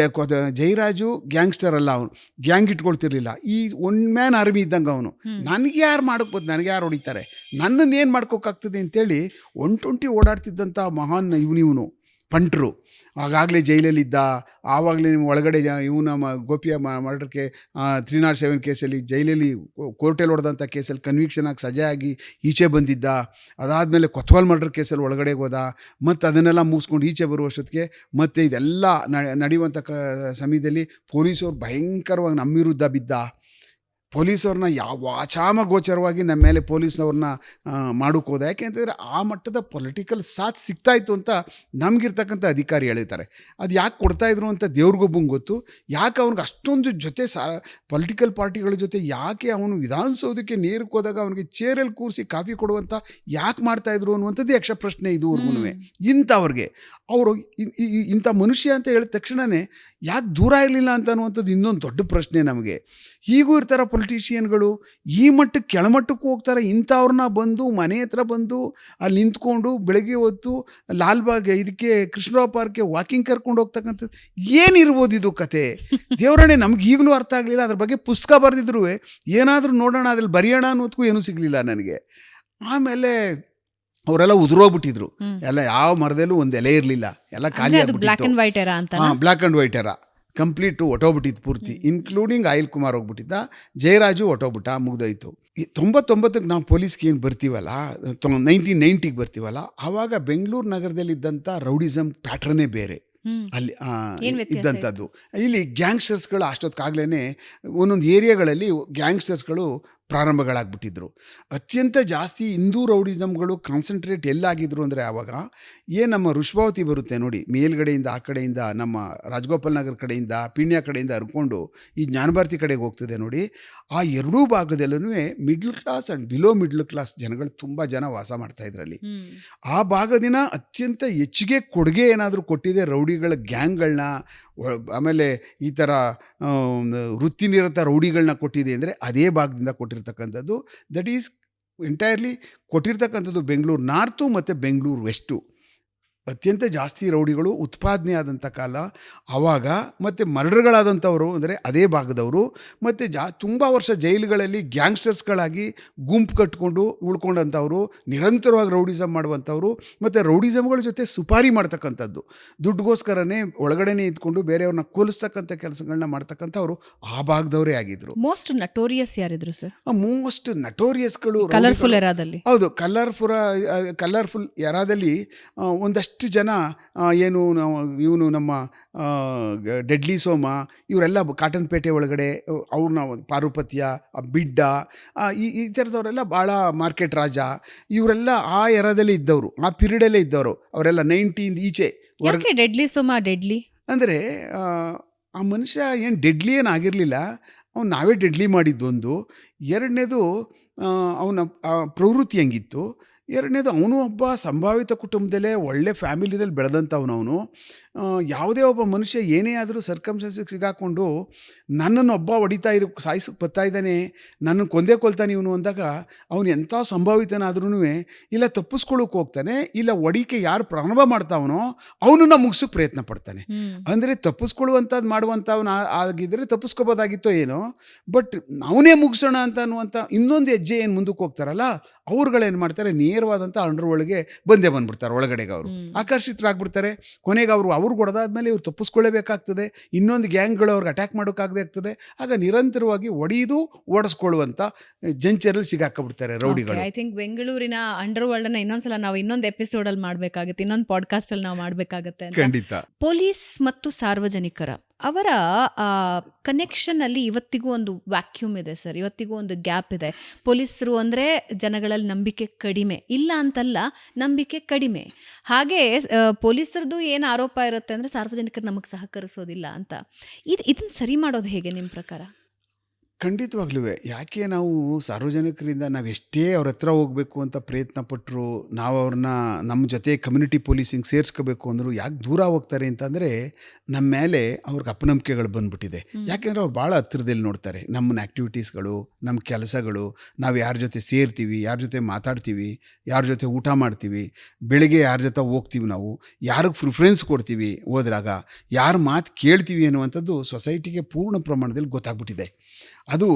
ಜೈರಾಜು ಗ್ಯಾಂಗ್ಸ್ಟರ್ ಅಲ್ಲ, ಅವನು ಗ್ಯಾಂಗ್ ಇಟ್ಕೊಳ್ತಿರ್ಲಿಲ್ಲ. ಈ ಒನ್ ಮ್ಯಾನ್ ಆರ್ಮಿ ಇದ್ದಂಗೆ ಅವನು. ನನಗೆ ಯಾರು ಮಾಡೋಕ್ಬೋದು, ನನಗೆ ಯಾರು ಹೊಡಿತಾರೆ, ನನ್ನನ್ನೇನು ಮಾಡ್ಕೋಕ್ಕಾಗ್ತದೆ ಅಂತೇಳಿ 120 ಓಡಾಡ್ತಿದ್ದಂಥ ಮಹಾನ್ ಇವನು ಪಂಟ್ರು, ಆಗಾಗಲೇ ಜೈಲಲ್ಲಿದ್ದ, ಆವಾಗಲೇ ನಿಮ್ಮ ಒಳಗಡೆ ನಮ್ಮ ಗೋಪಿಯ ಮರ್ಡರ್ಗೆ 307 ಕೇಸಲ್ಲಿ ಜೈಲಲ್ಲಿ ಕೋರ್ಟಲ್ಲಿ ಹೊಡೆದಂಥ ಕೇಸಲ್ಲಿ ಕನ್ವಿಕ್ಷನ್ ಆಗಿ ಸಜೆ ಆಗಿ ಈಚೆ ಬಂದಿದ್ದ. ಅದಾದಮೇಲೆ ಕೊತ್ವಾಲ್ ಮರ್ಡರ್ ಕೇಸಲ್ಲಿ ಒಳಗಡೆಗೆ ಹೋದ, ಮತ್ತು ಅದನ್ನೆಲ್ಲ ಮುಗಿಸ್ಕೊಂಡು ಈಚೆ ಬರುವಷ್ಟೊತ್ತಿಗೆ ಮತ್ತು ಇದೆಲ್ಲ ನಡೆಯುವಂಥ ಸಮಯದಲ್ಲಿ ಪೊಲೀಸವ್ರು ಭಯಂಕರವಾಗಿ ನಮ್ಮ ವಿರುದ್ಧ ಬಿದ್ದ. ಪೊಲೀಸವ್ರನ್ನ ವಾಚಾಮ ಗೋಚರವಾಗಿ ನಮ್ಮ ಮೇಲೆ ಪೊಲೀಸ್ನವ್ರನ್ನ ಮಾಡೋಕ್ಕೆ ಹೋದ. ಯಾಕೆ ಅಂತಂದರೆ ಆ ಮಟ್ಟದ ಪೊಲಿಟಿಕಲ್ ಸಾಥ್ ಸಿಗ್ತಾಯಿತ್ತು ಅಂತ ನಮಗಿರ್ತಕ್ಕಂಥ ಅಧಿಕಾರಿ ಹೇಳಿರ್ತಾರೆ. ಅದು ಯಾಕೆ ಕೊಡ್ತಾಯಿದ್ರು ಅಂತ ದೇವ್ರಿಗೊಬ್ಬಂಗೆ ಗೊತ್ತು. ಯಾಕೆ ಅವ್ನಿಗೆ ಅಷ್ಟೊಂದು ಜೊತೆ ಪೊಲಿಟಿಕಲ್ ಪಾರ್ಟಿಗಳ ಜೊತೆ ಯಾಕೆ ಅವನು ವಿಧಾನಸೌಧಕ್ಕೆ ನೇರಕ್ಕೆ ಹೋದಾಗ ಅವನಿಗೆ ಚೇರಲ್ಲಿ ಕೂರಿಸಿ ಕಾಫಿ ಕೊಡುವಂಥ ಯಾಕೆ ಮಾಡ್ತಾಯಿದ್ರು ಅನ್ನುವಂಥದ್ದು ಯಕ್ಷ ಪ್ರಶ್ನೆ ಇದುವರೆಗೂ. ಇಂಥವ್ರಿಗೆ ಅವರು ಇಂಥ ಮನುಷ್ಯ ಅಂತ ಹೇಳಿದ ತಕ್ಷಣವೇ ಯಾಕೆ ದೂರ ಇರಲಿಲ್ಲ ಅಂತ ಅನ್ನುವಂಥದ್ದು ಇನ್ನೊಂದು ದೊಡ್ಡ ಪ್ರಶ್ನೆ ನಮಗೆ. ಹೀಗೂ ಇರ್ತಾರೆ ಪೊಲಿಟಿಷಿಯನ್ಗಳು, ಈ ಮಟ್ಟಕ್ಕೆ ಕೆಳಮಟ್ಟಕ್ಕೆ ಹೋಗ್ತಾರೆ. ಇಂಥವ್ರನ್ನ ಬಂದು ಮನೆ ಹತ್ರ ಬಂದು ಅಲ್ಲಿ ನಿಂತ್ಕೊಂಡು ಬೆಳಗ್ಗೆ ಹೊತ್ತು ಲಾಲ್ಬಾಗ್ ಇದಕ್ಕೆ ಕೃಷ್ಣರಾವ್ ಪಾರ್ಕ್ಗೆ ವಾಕಿಂಗ್ ಕರ್ಕೊಂಡು ಹೋಗ್ತಕ್ಕಂಥದ್ದು ಏನಿರ್ಬೋದು ಇದು ಕತೆ? ದೇವರಣೆ ನಮ್ಗೆ ಈಗಲೂ ಅರ್ಥ ಆಗಲಿಲ್ಲ. ಅದ್ರ ಬಗ್ಗೆ ಪುಸ್ತಕ ಬರೆದಿದ್ರು ಏನಾದರೂ ನೋಡೋಣ, ಅದ್ರಲ್ಲಿ ಬರೆಯೋಣ ಅನ್ನೋದಕ್ಕೂ ಏನೂ ಸಿಗಲಿಲ್ಲ ನನಗೆ. ಆಮೇಲೆ ಅವರೆಲ್ಲ ಉದುರೋಗ್ಬಿಟ್ಟಿದ್ರು. ಎಲ್ಲ ಯಾವ ಮರದಲ್ಲೂ ಒಂದು ಎಲೆ ಇರಲಿಲ್ಲ, ಎಲ್ಲ ಖಾಲಿ ಆಗ್ಬಿಟ್ಟಿತ್ತು. ಬ್ಲ್ಯಾಕ್ ಆ್ಯಂಡ್ ವೈಟ್ ಎರ ಕಂಪ್ಲೀಟು ಹೊಟ್ಟೋಗ್ಬಿಟ್ಟಿತ್ತು ಪೂರ್ತಿ, ಇನ್ಕ್ಲೂಡಿಂಗ್ ಅನಿಲ್ ಕುಮಾರ್ ಹೋಗ್ಬಿಟ್ಟಿದ್ದ, ಜಯರಾಜು ಹೊಟ್ಟೋಗ್ಬಿಟ್ಟ, ಮುಗ್ದೋಯ್ತು. 99ಕ್ಕೆ ನಾವು ಪೊಲೀಸ್ಗೆ ಏನು ಬರ್ತೀವಲ್ಲ, 1990ಗೆ ಬರ್ತೀವಲ್ಲ, ಆವಾಗ ಬೆಂಗಳೂರು ನಗರದಲ್ಲಿದ್ದಂಥ ರೌಡಿಸಮ್ ಪ್ಯಾಟ್ರನ್ನೇ ಬೇರೆ ಅಲ್ಲಿ ಇದ್ದಂಥದ್ದು. ಇಲ್ಲಿ ಗ್ಯಾಂಗ್ಸ್ಟರ್ಸ್ಗಳು ಅಷ್ಟೊತ್ತಿಗಾಗಲೇ ಒಂದೊಂದು ಏರಿಯಾಗಳಲ್ಲಿ ಗ್ಯಾಂಗ್ಸ್ಟರ್ಸ್ಗಳು ಪ್ರಾರಂಭಗಳಾಗ್ಬಿಟ್ಟಿದ್ರು. ಅತ್ಯಂತ ಜಾಸ್ತಿ ಹಿಂದೂ ರೌಡಿಸಮ್ಗಳು ಕಾನ್ಸಂಟ್ರೇಟ್ ಎಲ್ಲಾಗಿದ್ರು ಅಂದರೆ ಆವಾಗ ನಮ್ಮ ಋಷಭಾವತಿ ಬರುತ್ತೆ ನೋಡಿ, ಮೇಲ್ಗಡೆಯಿಂದ ಆ ಕಡೆಯಿಂದ ನಮ್ಮ ರಾಜಗೋಪಾಲ್ ನಗರ ಕಡೆಯಿಂದ ಪೀಣ್ಯ ಕಡೆಯಿಂದ ಹರ್ಕೊಂಡು ಈ ಜ್ಞಾನಭಾರತಿ ಕಡೆಗೆ ಹೋಗ್ತದೆ ನೋಡಿ. ಆ ಎರಡೂ ಭಾಗದಲ್ಲೂ middle class and below middle class ಜನಗಳು ತುಂಬ ಜನ ವಾಸ ಮಾಡ್ತಾಯಿದ್ರಲ್ಲಿ. ಆ ಭಾಗದಿನ ಅತ್ಯಂತ ಹೆಚ್ಚಿಗೆ ಕೊಡುಗೆ ಏನಾದರೂ ಕೊಟ್ಟಿದೆ ರೌಡಿಗಳ ಗ್ಯಾಂಗ್ಗಳನ್ನ, ಆಮೇಲೆ ಈ ಥರ ವೃತ್ತಿನಿರತ ರೌಡಿಗಳನ್ನ ಕೊಟ್ಟಿದೆ ಅಂದರೆ ಅದೇ ಭಾಗದಿಂದ ಕೊಟ್ಟಿರ್ತಕ್ಕಂಥದ್ದು. ದಟ್ ಈಸ್ ಎಂಟೈರ್ಲಿ ಕೊಟ್ಟಿರ್ತಕ್ಕಂಥದ್ದು ಬೆಂಗಳೂರು ನಾರ್ತು ಮತ್ತು ಬೆಂಗಳೂರು ವೆಸ್ಟು. ಅತ್ಯಂತ ಜಾಸ್ತಿ ರೌಡಿಗಳು ಉತ್ಪಾದನೆ ಆದಂಥ ಕಾಲ ಆವಾಗ. ಮತ್ತು ಮರ್ಡರ್ಗಳಾದಂಥವರು ಅಂದರೆ ಅದೇ ಭಾಗದವರು. ಮತ್ತು ತುಂಬ ವರ್ಷ ಜೈಲುಗಳಲ್ಲಿ ಗ್ಯಾಂಗ್ಸ್ಟರ್ಸ್ಗಳಾಗಿ ಗುಂಪು ಕಟ್ಕೊಂಡು ಉಳ್ಕೊಂಡಂಥವ್ರು, ನಿರಂತರವಾಗಿ ರೌಡಿಸಮ್ ಮಾಡುವಂಥವ್ರು, ಮತ್ತು ರೌಡಿಸಮ್ಗಳ ಜೊತೆ ಸುಪಾರಿ ಮಾಡ್ತಕ್ಕಂಥದ್ದು, ದುಡ್ಡುಗೋಸ್ಕರನೇ ಒಳಗಡೆನೇ ಇದ್ಕೊಂಡು ಬೇರೆಯವ್ರನ್ನ ಕೊಲಿಸ್ತಕ್ಕಂಥ ಕೆಲಸಗಳನ್ನ ಮಾಡ್ತಕ್ಕಂಥವ್ರು ಆ ಭಾಗದವರೇ ಆಗಿದ್ರು. ಮೋಸ್ಟ್ ನಟೋರಿಯಸ್ ಯಾರಿದ್ರು ಸರ್? ಮೋಸ್ಟ್ ನಟೋರಿಯಸ್ಗಳು ಕಲರ್ಫುಲ್ ಎರಾದಲ್ಲಿ, ಹೌದು, ಕಲರ್ಫುಲ್ ಎರಾದಲ್ಲಿ ಒಂದಷ್ಟು ಜನ ಇವನು ನಮ್ಮ ಡೆಡ್ಲಿ ಸೋಮ, ಇವರೆಲ್ಲ ಕಾಟನ್ಪೇಟೆ ಒಳಗಡೆ ಅವ್ರನ್ನ ಪಾರುಪತ್ಯ, ಬಿಡ್ಡ, ಈ ಥರದವರೆಲ್ಲ ಭಾಳ ಮಾರ್ಕೆಟ್ ರಾಜ, ಇವರೆಲ್ಲ ಆ ಎರಾದಲ್ಲಿ ಇದ್ದವರು, ಆ ಪೀರಿಯಡಲ್ಲೇ ಇದ್ದವರು. ಅವರೆಲ್ಲ 90 ಈಚೆ. ಡೆಡ್ಲಿ ಸೋಮ ಡೆಡ್ಲಿ ಅಂದರೆ ಆ ಮನುಷ್ಯ ಏನು ಡೆಡ್ಲಿ ಏನಾಗಿರಲಿಲ್ಲ, ಅವ್ನು ನಾವೇ ಡೆಡ್ಲಿ ಮಾಡಿದ್ದೊಂದು. ಎರಡನೇದು ಅವನ ಪ್ರವೃತ್ತಿ ಹೆಂಗಿತ್ತು. ಎರಡನೇದು ಅವನು ಒಬ್ಬ ಸಂಭಾವಿತ ಕುಟುಂಬದಲ್ಲೇ ಒಳ್ಳೆ ಫ್ಯಾಮಿಲಿನಲ್ಲಿ ಬೆಳೆದಂಥವನವನು. ಯಾವುದೇ ಒಬ್ಬ ಮನುಷ್ಯ ಏನೇ ಆದರೂ ಸರ್ಕಮ್ಸ್ಟೆನ್ಸಿಗೆ ಸಿಗಾಕೊಂಡು ನನ್ನನ್ನು ಒಬ್ಬ ಸಾಯಿಸಕ್ಕೆ ಬರ್ತಾ ಇದ್ದಾನೆ, ನನ್ನನ್ನು ಕೊಂದೇ ಕೊಲ್ತಾನೆ ಇವನು ಅಂದಾಗ ಅವನು ಎಂಥ ಸಂಭಾವಿತನಾದ್ರೂ ಇಲ್ಲ ತಪ್ಪಿಸ್ಕೊಳ್ಳೋಕೆ ಹೋಗ್ತಾನೆ, ಇಲ್ಲ ಒಡಿಕೆ ಯಾರು ಪ್ರಾರಂಭ ಮಾಡ್ತಾವನೋ ಅವನನ್ನು ಮುಗಿಸೋಕ್ಕೆ ಪ್ರಯತ್ನ ಪಡ್ತಾನೆ. ಅಂದರೆ ತಪ್ಪಿಸ್ಕೊಳ್ಳುವಂಥದ್ದು ಮಾಡುವಂಥವನು ಆಗಿದ್ದರೆ ತಪ್ಪಿಸ್ಕೋಬೋದಾಗಿತ್ತೋ ಏನೋ, ಬಟ್ ಅವನೇ ಮುಗಿಸೋಣ ಅಂತ ಅನ್ನುವಂಥ ಇನ್ನೊಂದು ಹೆಜ್ಜೆ ಏನು ಮುಂದಕ್ಕೆ ಹೋಗ್ತಾರಲ್ಲ, ಅವ್ರುಗಳೇನು ಮಾಡ್ತಾರೆ, ನೇರವಾದಂಥ ಅಂಡರ್ ಒಳಗೆ ಬಂದ್ಬಿಡ್ತಾರೆ. ಒಳಗಡೆಗೆ ಅವರು ಆಕರ್ಷಿತರಾಗ್ಬಿಡ್ತಾರೆ. ಕೊನೆಗೆ ಅವ್ರಿಗೆ ಹೊಡೆದಾದ್ಮೇಲೆ ಇವ್ರು ತಪ್ಪಿಸ್ಕೊಳ್ಳೇಬೇಕಾಗ್ತದೆ, ಇನ್ನೊಂದು ಗ್ಯಾಂಗ್ಗಳು ಅವ್ರಿಗೆ ಅಟ್ಯಾಕ್ ಮಾಡೋಕ್ಕಾಗದೇ ಆಗ್ತದೆ. ಆಗ ನಿರಂತರವಾಗಿ ಒಡೆಯುವುದು ಓಡಿಸ್ಕೊಳ್ಳುವಂಥ ಜಂಚರಲ್ಲಿ ಸಿಗಾಕಬಿಡ್ತಾರೆ ರೌಡಿಗಳು. ಐ ಥಿಂಕ್ ಬೆಂಗಳೂರಿನ ಅಂಡರ್ ವರ್ಲ್ಡ್ನ ಇನ್ನೊಂದ್ಸಲ ನಾವು ಇನ್ನೊಂದು ಎಪಿಸೋಡಲ್ಲಿ ಮಾಡಬೇಕಾಗುತ್ತೆ, ಇನ್ನೊಂದು ಪಾಡ್ಕಾಸ್ಟಲ್ಲಿ ನಾವು ಮಾಡಬೇಕಾಗುತ್ತೆ. ಖಂಡಿತ. ಪೊಲೀಸ್ ಮತ್ತು ಸಾರ್ವಜನಿಕರ ಅವರ ಕನೆಕ್ಷನ್ ಅಲ್ಲಿ ಇವತ್ತಿಗೂ ಒಂದು ವ್ಯಾಕ್ಯೂಮ್ ಇದೆ ಸರ್, ಇವತ್ತಿಗೂ ಒಂದು ಗ್ಯಾಪ್ ಇದೆ. ಪೊಲೀಸರು ಅಂದರೆ ಜನಗಳಲ್ಲಿ ನಂಬಿಕೆ ಕಡಿಮೆ, ಇಲ್ಲ ಅಂತಲ್ಲ, ನಂಬಿಕೆ ಕಡಿಮೆ. ಹಾಗೆ ಪೊಲೀಸರದು ಏನು ಆರೋಪ ಇರುತ್ತೆ ಅಂದರೆ ಸಾರ್ವಜನಿಕರು ನಮಗೆ ಸಹಕರಿಸೋದಿಲ್ಲ ಅಂತ. ಇದನ್ನು ಸರಿ ಮಾಡೋದು ಹೇಗೆ ನಿಮ್ಮ ಪ್ರಕಾರ? ಖಂಡಿತವಾಗ್ಲೂ. ಯಾಕೆ ನಾವು ಸಾರ್ವಜನಿಕರಿಂದ ನಾವು ಎಷ್ಟೇ ಅವ್ರ ಹತ್ರ ಹೋಗಬೇಕು ಅಂತ ಪ್ರಯತ್ನ ಪಟ್ಟರು, ನಾವು ಅವ್ರನ್ನ ನಮ್ಮ ಜೊತೆ ಕಮ್ಯುನಿಟಿ ಪೊಲೀಸಿಂಗ್ ಸೇರಿಸ್ಕೋಬೇಕು ಅಂದರು ಯಾಕೆ ದೂರ ಹೋಗ್ತಾರೆ ಅಂತಂದರೆ ನಮ್ಮ ಮೇಲೆ ಅವ್ರಿಗೆ ಅಪನಂಬಿಕೆಗಳು ಬಂದ್ಬಿಟ್ಟಿದೆ. ಯಾಕೆಂದರೆ ಅವ್ರು ಭಾಳ ಹತ್ತಿರದಲ್ಲಿ ನೋಡ್ತಾರೆ ನಮ್ಮನ್ನ ಆ್ಯಕ್ಟಿವಿಟೀಸ್ಗಳು, ನಮ್ಮ ಕೆಲಸಗಳು, ನಾವು ಯಾರ ಜೊತೆ ಸೇರ್ತೀವಿ, ಯಾರ ಜೊತೆ ಮಾತಾಡ್ತೀವಿ, ಯಾರ ಜೊತೆ ಊಟ ಮಾಡ್ತೀವಿ, ಬೆಳಿಗ್ಗೆ ಯಾರ ಜೊತೆ ಹೋಗ್ತೀವಿ, ನಾವು ಯಾರಿಗೆ ಪ್ರಿಫರೆನ್ಸ್ ಕೊಡ್ತೀವಿ ಹೋದ್ರಾಗ, ಯಾರ ಮಾತು ಕೇಳ್ತೀವಿ ಅನ್ನುವಂಥದ್ದು ಸೊಸೈಟಿಗೆ ಪೂರ್ಣ ಪ್ರಮಾಣದಲ್ಲಿ ಗೊತ್ತಾಗ್ಬಿಟ್ಟಿದೆ. ಅದು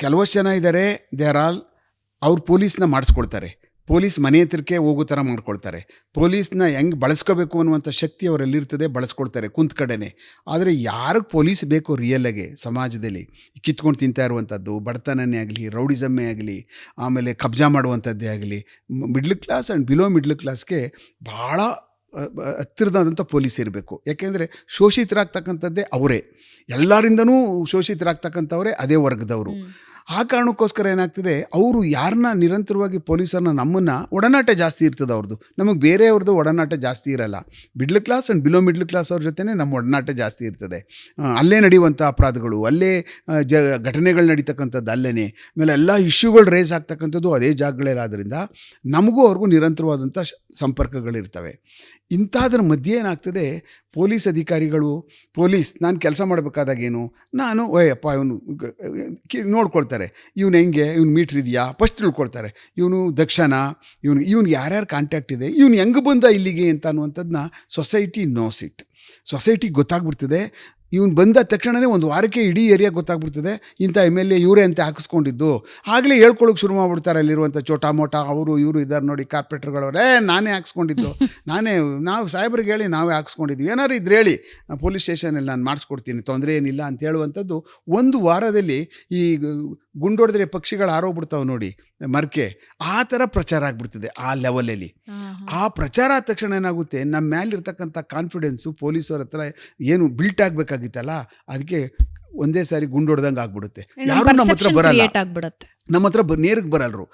ಕೆಲವಷ್ಟು ಜನ ಇದ್ದಾರೆ, ದೇ ಆರ್ ಆಲ್ ಅವ್ರು ಪೊಲೀಸ್ನ ಮಾಡಿಸ್ಕೊಳ್ತಾರೆ. ಪೊಲೀಸ್ ಮನೆ ಹತ್ರಕ್ಕೆ ಹೋಗೋ ಥರ ಮಾಡ್ಕೊಳ್ತಾರೆ. ಪೊಲೀಸ್ನ ಹೆಂಗೆ ಬಳಸ್ಕೋಬೇಕು ಅನ್ನುವಂಥ ಶಕ್ತಿ ಅವರಲ್ಲಿರ್ತದೆ, ಬಳಸ್ಕೊಳ್ತಾರೆ ಕುಂತ ಕಡೆನೇ. ಆದರೆ ಯಾರಿಗೆ ಪೊಲೀಸ್ ಬೇಕು ರಿಯಲ್ಲಾಗೆ ಸಮಾಜದಲ್ಲಿ ಕಿತ್ಕೊಂಡು ತಿಂತಾ ಇರುವಂಥದ್ದು, ಬಡತನನೇ ಆಗಲಿ, ರೌಡಿಸಮ್ಮೇ ಆಗಲಿ, ಆಮೇಲೆ ಕಬ್ಜಾ ಮಾಡುವಂಥದ್ದೇ ಆಗಲಿ, middle class and below middle ಕ್ಲಾಸ್ಗೆ ಭಾಳ ಹತ್ತಿರದಾದಂಥ ಪೊಲೀಸ್ ಇರಬೇಕು. ಯಾಕೆಂದರೆ ಶೋಷಿತರಾಗ್ತಕ್ಕಂಥದ್ದೇ ಅವರೇ, ಎಲ್ಲರಿಂದನೂ ಶೋಷಿತರಾಗ್ತಕ್ಕಂಥವರೇ ಅದೇ ವರ್ಗದವರು. ಆ ಕಾರಣಕ್ಕೋಸ್ಕರ ಏನಾಗ್ತದೆ, ಅವರು ಯಾರನ್ನ ನಿರಂತರವಾಗಿ ಪೊಲೀಸರನ್ನ ನಮ್ಮನ್ನು ಒಡನಾಟ ಜಾಸ್ತಿ ಇರ್ತದೆ ಅವ್ರದ್ದು, ನಮಗೆ ಬೇರೆಯವ್ರದ್ದು ಒಡನಾಟ ಜಾಸ್ತಿ ಇರಲ್ಲ. Middle class and below middle class ಅವ್ರ ಜೊತೆನೇ ನಮ್ಮ ಒಡನಾಟ ಜಾಸ್ತಿ ಇರ್ತದೆ. ಅಲ್ಲೇ ನಡೆಯುವಂಥ ಅಪರಾಧಗಳು, ಅಲ್ಲೇ ಘಟನೆಗಳು ನಡೀತಕ್ಕಂಥದ್ದು ಅಲ್ಲೇ, ಆಮೇಲೆ ಎಲ್ಲ ಇಶ್ಯೂಗಳು ರೇಸ್ ಆಗ್ತಕ್ಕಂಥದ್ದು ಅದೇ ಜಾಗಗಳಲ್ಲಾದ್ದರಿಂದ ನಮಗೂ ಅವ್ರಿಗೂ ನಿರಂತರವಾದಂಥ ಸಂಪರ್ಕಗಳಿರ್ತವೆ. ಇಂಥದ್ರ ಮಧ್ಯೆ ಏನಾಗ್ತದೆ, ಪೊಲೀಸ್ ಅಧಿಕಾರಿಗಳು ನಾನು ಕೆಲಸ ಮಾಡಬೇಕಾದಾಗೇನು, ನಾನು ಅಪ್ಪ ಇವನು ನೋಡ್ಕೊಳ್ತಾರೆ, ಇವನು ಹೆಂಗೆ, ಇವ್ನು ಮೀಟ್ರ್ ಇದೆಯಾ ಫಸ್ಟ್ ತಿಳ್ಕೊಳ್ತಾರೆ, ಇವನು ದಕ್ಷನಾ, ಇವ್ನಿಗೆ ಯಾರ್ಯಾರು ಕಾಂಟ್ಯಾಕ್ಟ್ ಇದೆ, ಇವನು ಹೆಂಗೆ ಬಂದ ಇಲ್ಲಿಗೆ ಅಂತ ಅನ್ನುವಂಥದ್ದನ್ನ ಸೊಸೈಟಿ ನೋಸ್ ಇಟ್. ಸೊಸೈಟಿಗೆ ಗೊತ್ತಾಗ್ಬಿಡ್ತದೆ. ಇವನು ಬಂದ ತಕ್ಷಣವೇ ಒಂದು ವಾರಕ್ಕೆ ಇಡೀ ಏರಿಯಾ ಗೊತ್ತಾಗ್ಬಿಡ್ತದೆ, ಇಂಥ MLA ಇವರೇ ಅಂತ ಹಾಕಿಸ್ಕೊಂಡಿದ್ದು. ಆಗಲೇ ಹೇಳ್ಕೊಳ್ಳೋಕೆ ಶುರು ಮಾಡಿಬಿಡ್ತಾರೆ ಅಲ್ಲಿರುವಂಥ ಚೋಟಾ ಮೋಟಾ ಅವರು ಇವರು ಇದ್ದಾರೆ ನೋಡಿ, ಕಾರ್ಪೊರೇಟರ್ಗಳವರೇ ನಾನೇ ಹಾಕ್ಸ್ಕೊಂಡಿದ್ದು, ನಾವು ಸಾಹೇಬ್ರಿಗೆ ಹೇಳಿ ನಾವೇ ಹಾಕ್ಸ್ಕೊಂಡಿದ್ವಿ, ಏನಾರು ಇದ್ರೆ ಹೇಳಿ ಪೊಲೀಸ್ ಸ್ಟೇಷನಲ್ಲಿ ನಾನು ಮಾಡಿಸ್ಕೊಡ್ತೀನಿ, ತೊಂದರೆ ಏನಿಲ್ಲ ಅಂತ ಹೇಳುವಂಥದ್ದು. ಒಂದು ವಾರದಲ್ಲಿ ಈ ಗುಂಡೊಡೆದ್ರೆ ಪಕ್ಷಿಗಳು ಹಾರೋಗ್ಬಿಡ್ತಾವೆ ನೋಡಿ ಮರಕೆ, ಆ ಥರ ಪ್ರಚಾರ ಆಗ್ಬಿಡ್ತದೆ ಆ ಲೆವೆಲಲ್ಲಿ. ಆ ಪ್ರಚಾರ ಆದ ತಕ್ಷಣ ಏನಾಗುತ್ತೆ, ನಮ್ಮ ಮೇಲಿರ್ತಕ್ಕಂಥ ಕಾನ್ಫಿಡೆನ್ಸು ಪೊಲೀಸವ್ರ ಹತ್ರ ಏನು ಬಿಲ್ಟ್ ಆಗಬೇಕಾಗಿತ್ತಲ್ಲ, ಅದಕ್ಕೆ ಒಂದೇ ಸಾರಿ ಗುಂಡೊಡ್ದಂಗೆ ಆಗ್ಬಿಡುತ್ತೆ. ಯಾರು ನಮ್ಮ ಹತ್ರ ಬರಲ್ಲ, ನಮ್ಮ ಹತ್ರ ನೇರಕ್ಕೆ ಬರಲ್ರು.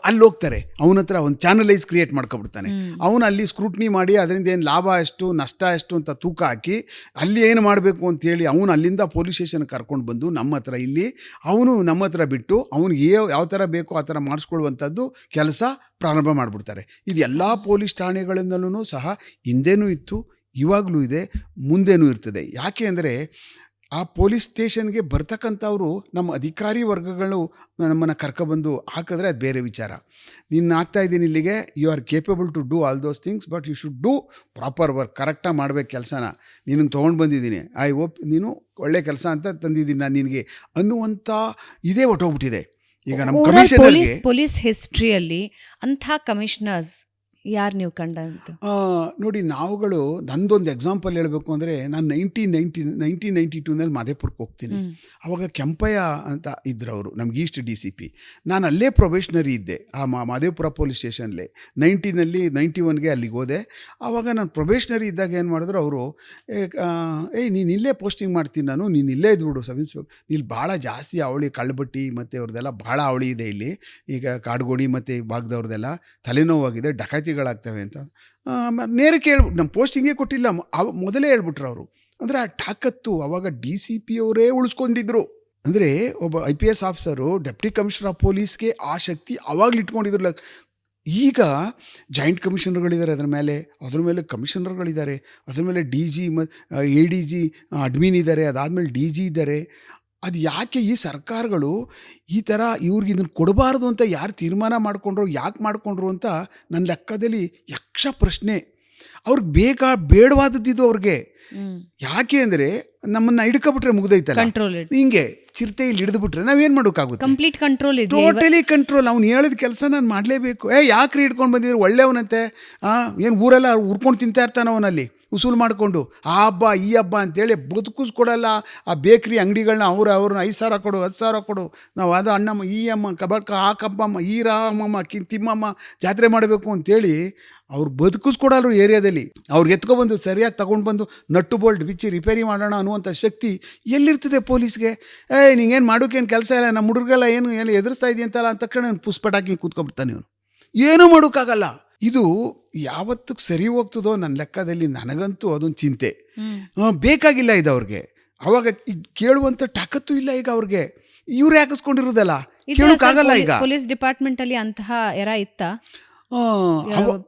ಅಲ್ಲಿ ಹೋಗ್ತಾರೆ, ಅವನ ಹತ್ರ ಒಂದು ಚಾನಲೈಸ್ ಕ್ರಿಯೇಟ್ ಮಾಡ್ಕೊಬಿಡ್ತಾನೆ. ಅವನು ಅಲ್ಲಿ ಸ್ಕ್ರೂಟ್ನಿ ಮಾಡಿ ಅದರಿಂದ ಏನು ಲಾಭ ಎಷ್ಟು ನಷ್ಟ ಎಷ್ಟು ಅಂತ ತೂಕ ಹಾಕಿ ಅಲ್ಲಿ ಏನು ಮಾಡಬೇಕು ಅಂತೇಳಿ ಅವನು ಅಲ್ಲಿಂದ ಪೊಲೀಸ್ ಸ್ಟೇಷನ್ಗೆ ಕರ್ಕೊಂಡು ಬಂದು ನಮ್ಮ ಹತ್ರ ಇಲ್ಲಿ ಅವನು ನಮ್ಮ ಹತ್ರ ಬಿಟ್ಟು ಅವನಿಗೆ ಯಾವ ಥರ ಬೇಕೋ ಆ ಥರ ಮಾಡಿಸ್ಕೊಳ್ಳುವಂಥದ್ದು ಕೆಲಸ ಪ್ರಾರಂಭ ಮಾಡಿಬಿಡ್ತಾರೆ. ಇದು ಎಲ್ಲ ಪೊಲೀಸ್ ಠಾಣೆಗಳಿಂದಲೂ ಸಹ ಹಿಂದೆನೂ ಇತ್ತು, ಇವಾಗಲೂ ಇದೆ, ಮುಂದೇನೂ ಇರ್ತದೆ. ಯಾಕೆ ಅಂದರೆ ಆ ಪೊಲೀಸ್ ಸ್ಟೇಷನ್ಗೆ ಬರ್ತಕ್ಕಂಥವರು ನಮ್ಮ ಅಧಿಕಾರಿ ವರ್ಗಗಳು ನಮ್ಮನ್ನು ಕರ್ಕೊಬಂದು ಹಾಕಿದ್ರೆ ಅದು ಬೇರೆ ವಿಚಾರ. ನೀನು ಹಾಕ್ತಾಯಿದ್ದೀನಿ ಇಲ್ಲಿಗೆ, you are capable to do all those things, but you should do proper work, ಕರೆಕ್ಟಾಗಿ ಮಾಡಬೇಕು ಕೆಲಸನ. ನಿನಗೆ ತೊಗೊಂಡು ಬಂದಿದ್ದೀನಿ, ನೀನು ಒಳ್ಳೆ ಕೆಲಸ ಅಂತ ತಂದಿದ್ದೀನಿ ನಾನು ನಿನಗೆ ಅನ್ನುವಂಥ ಇದೇ ಹೊಟ್ಟೋಗ್ಬಿಟ್ಟಿದೆ. ಈಗ ನಮ್ಮ ಕಮಿಷನರ್ಗೆ ಪೊಲೀಸ್ ಹಿಸ್ಟ್ರಿಯಲ್ಲಿ ಅಂಥ ಕಮಿಷನರ್ಸ್ ಯಾರು ನೀವು ಕಂಡಂತ ನೋಡಿ, ನಾವುಗಳು ನಂದೊಂದು ಎಕ್ಸಾಂಪಲ್ ಹೇಳಬೇಕು ಅಂದರೆ, ನಾನು 1992ನಲ್ಲಿ ಮಾದೇಪುರಕ್ಕೆ ಹೋಗ್ತೀನಿ. ಆವಾಗ ಕೆಂಪಯ್ಯ ಅಂತ ಇದ್ರು ಅವರು, ನಮ್ಗೆ ಈಸ್ಟ್ DCP. ನಾನು ಅಲ್ಲೇ ಪ್ರೊಬೇಷನರಿ ಇದ್ದೆ ಆ ಮಾದೇಪುರ ಪೊಲೀಸ್ ಸ್ಟೇಷನ್ಲೇ. 91ಗೆ ಅಲ್ಲಿಗೆ ಹೋದೆ. ಆವಾಗ ನಾನು ಪ್ರೊಬೇಷನರಿ ಇದ್ದಾಗ ಏನು ಮಾಡಿದ್ರು ಅವರು, ನೀನು ಇಲ್ಲೇ ಪೋಸ್ಟಿಂಗ್ ಮಾಡ್ತೀನಿ ನಾನು, ನೀನು ಇಲ್ಲೇ ಇದ್ಬಿಡು ಸಬ್ ಇನ್ಸ್ಪೆಕ್ಟರ್, ಇಲ್ಲಿ ಭಾಳ ಜಾಸ್ತಿ ಅವಳಿ ಕಳ್ಳಬಟ್ಟಿ ಮತ್ತು ಅವ್ರದ್ದೆಲ್ಲ ಭಾಳ ಅವಳಿ ಇದೆ ಇಲ್ಲಿ, ಈಗ ಕಾಡುಗೋಡಿ ಮತ್ತು ಭಾಗದವ್ರದ್ದೆಲ್ಲ ತಲೆನೋವಾಗಿದೆ, ಡಕಾತಿ ಗಳಾಗ್ತವೆ ಅಂತ ನೇರಕ್ಕೆ ಹೇಳ್ಬಿಟ್ಟು, ನಮ್ಮ ಪೋಸ್ಟಿಂಗೇ ಕೊಟ್ಟಿಲ್ಲ, ಮೊದಲೇ ಹೇಳ್ಬಿಟ್ರು ಅವರು. ಅಂದರೆ ಆ ತಾಕತ್ತು ಅವಾಗ DCP ಅವರೇ ಉಳಿಸ್ಕೊಂಡಿದ್ರು. ಅಂದರೆ ಒಬ್ಬ IPS officer deputy commissioner of ಪೊಲೀಸ್ಗೆ ಆ ಶಕ್ತಿ ಅವಾಗಲೂ ಇಟ್ಕೊಂಡಿದ್ರಲ್ಲ. ಈಗ ಜಾಯಿಂಟ್ ಕಮಿಷನರ್ಗಳಿದ್ದಾರೆ, ಅದ್ರ ಮೇಲೆ ಕಮಿಷನರ್ಗಳಿದ್ದಾರೆ, ಅದ್ರ ಮೇಲೆ DG ಮತ್ತು ADG ಅಡ್ಮಿನ್ ಇದ್ದಾರೆ, ಅದಾದಮೇಲೆ DG ಇದ್ದಾರೆ. ಅದು ಯಾಕೆ ಈ ಸರ್ಕಾರಗಳು ಈ ಥರ ಇವ್ರಿಗೆ ಇದನ್ನು ಕೊಡಬಾರ್ದು ಅಂತ ಯಾರು ತೀರ್ಮಾನ ಮಾಡಿಕೊಂಡ್ರು, ಯಾಕೆ ಮಾಡಿಕೊಂಡ್ರು ಅಂತ ನನ್ನ ಲೆಕ್ಕದಲ್ಲಿ ಯಕ್ಷ ಪ್ರಶ್ನೆ. ಅವ್ರಿಗೆ ಬೇಡವಾದದ್ದು ಅವ್ರಿಗೆ. ಯಾಕೆ ಅಂದರೆ ನಮ್ಮನ್ನು ಹಿಡ್ಕೊಬಿಟ್ರೆ ಮುಗ್ದೈತಲ್ಲ, ಹಿಂಗೆ ಚಿರತೆ ಇಲ್ಲಿ ಹಿಡಿದುಬಿಟ್ರೆ ನಾವೇನು ಮಾಡೋಕ್ಕಾಗುತ್ತೆ? ಕಂಪ್ಲೀಟ್ ಕಂಟ್ರೋಲ್ ಇದೆ, ಟೋಟಲಿ ಕಂಟ್ರೋಲ್. ಅವ್ನು ಹೇಳಿದ ಕೆಲಸ ನಾನು ಮಾಡಲೇಬೇಕು. ಯಾಕ್ರಿ ಹಿಡ್ಕೊಂಡು ಬಂದಿದ್ರು, ಒಳ್ಳೆಯವನಂತೆ, ಏನು ಊರೆಲ್ಲ ಉರ್ಕೊಂಡು ತಿಂತಾ ಇರ್ತಾನೆ ಅವನಲ್ಲಿ ಉಸೂಲು ಮಾಡಿಕೊಂಡು, ಆ ಹಬ್ಬ ಈ ಹಬ್ಬ ಅಂತೇಳಿ ಬದುಕಿಸ್ಕೊಡಲ್ಲ. ಆ ಬೇಕ್ರಿ ಅಂಗಡಿಗಳನ್ನ ಅವ್ರನ್ನ 5,000 ಕೊಡು 10,000 ಕೊಡು, ನಾವು ಅದು ಅಣ್ಣಮ್ಮ ಈ ಅಮ್ಮ ಕಬಕ್ಕ ಆ ಕಬ್ಬಮ್ಮ ಈ ರಾಮಮ್ಮ ತಿಮ್ಮಮ್ಮ ಜಾತ್ರೆ ಮಾಡಬೇಕು ಅಂತೇಳಿ ಅವ್ರು ಬದುಕಿಸ್ಕೊಡಲ್ರು ಏರಿಯಾದಲ್ಲಿ. ಅವ್ರಿಗೆ ಎತ್ಕೊಬಂದು ಸರಿಯಾಗಿ ತಗೊಂಡು ಬಂದು ನಟ್ಟು ಬೋಲ್ಟ್ ಬಿಚ್ಚಿ ರಿಪೇರಿ ಮಾಡೋಣ ಅನ್ನುವಂಥ ಶಕ್ತಿ ಎಲ್ಲಿರ್ತದೆ ಪೊಲೀಸ್ಗೆ? ನಿಂಗೇನು ಮಾಡೋಕ್ಕೇನು ಕೆಲಸ ಇಲ್ಲ, ನಮ್ಮ ಹುಡುಗರೆಲ್ಲ ಏನು ಎದುರಿಸ್ತಾ ಇದೆಯಂತಲ್ಲ ಅಂತ ತಕ್ಷಣ ಪುಷ್ಪಟಾಕಿ ಕೂತ್ಕೊಬಿಡ್ತಾನೆ ಇವನು, ಏನೂ ಮಾಡೋಕ್ಕಾಗಲ್ಲ. ಇದು ಯಾವತ್ತಿಗೆ ಸರಿ ಹೋಗ್ತದೋ ನನ್ನ ಲೆಕ್ಕದಲ್ಲಿ, ನನಗಂತೂ ಅದೊಂದು ಚಿಂತೆ. ಬೇಕಾಗಿಲ್ಲ ಇದು ಅವ್ರಿಗೆ. ಅವಾಗ ಕೇಳುವಂಥ ತಾಕತ್ತು ಇಲ್ಲ ಈಗ ಅವ್ರಿಗೆ. ಇವ್ರು ಹಾಕಿಸ್ಕೊಂಡಿರೋದಲ್ಲ, ಕೇಳೋಕ್ಕಾಗಲ್ಲ. ಈಗ ಪೊಲೀಸ್ ಡಿಪಾರ್ಟ್ಮೆಂಟ್ ಅಲ್ಲಿ ಅಂತಹ ಎರ ಇತ್ತ,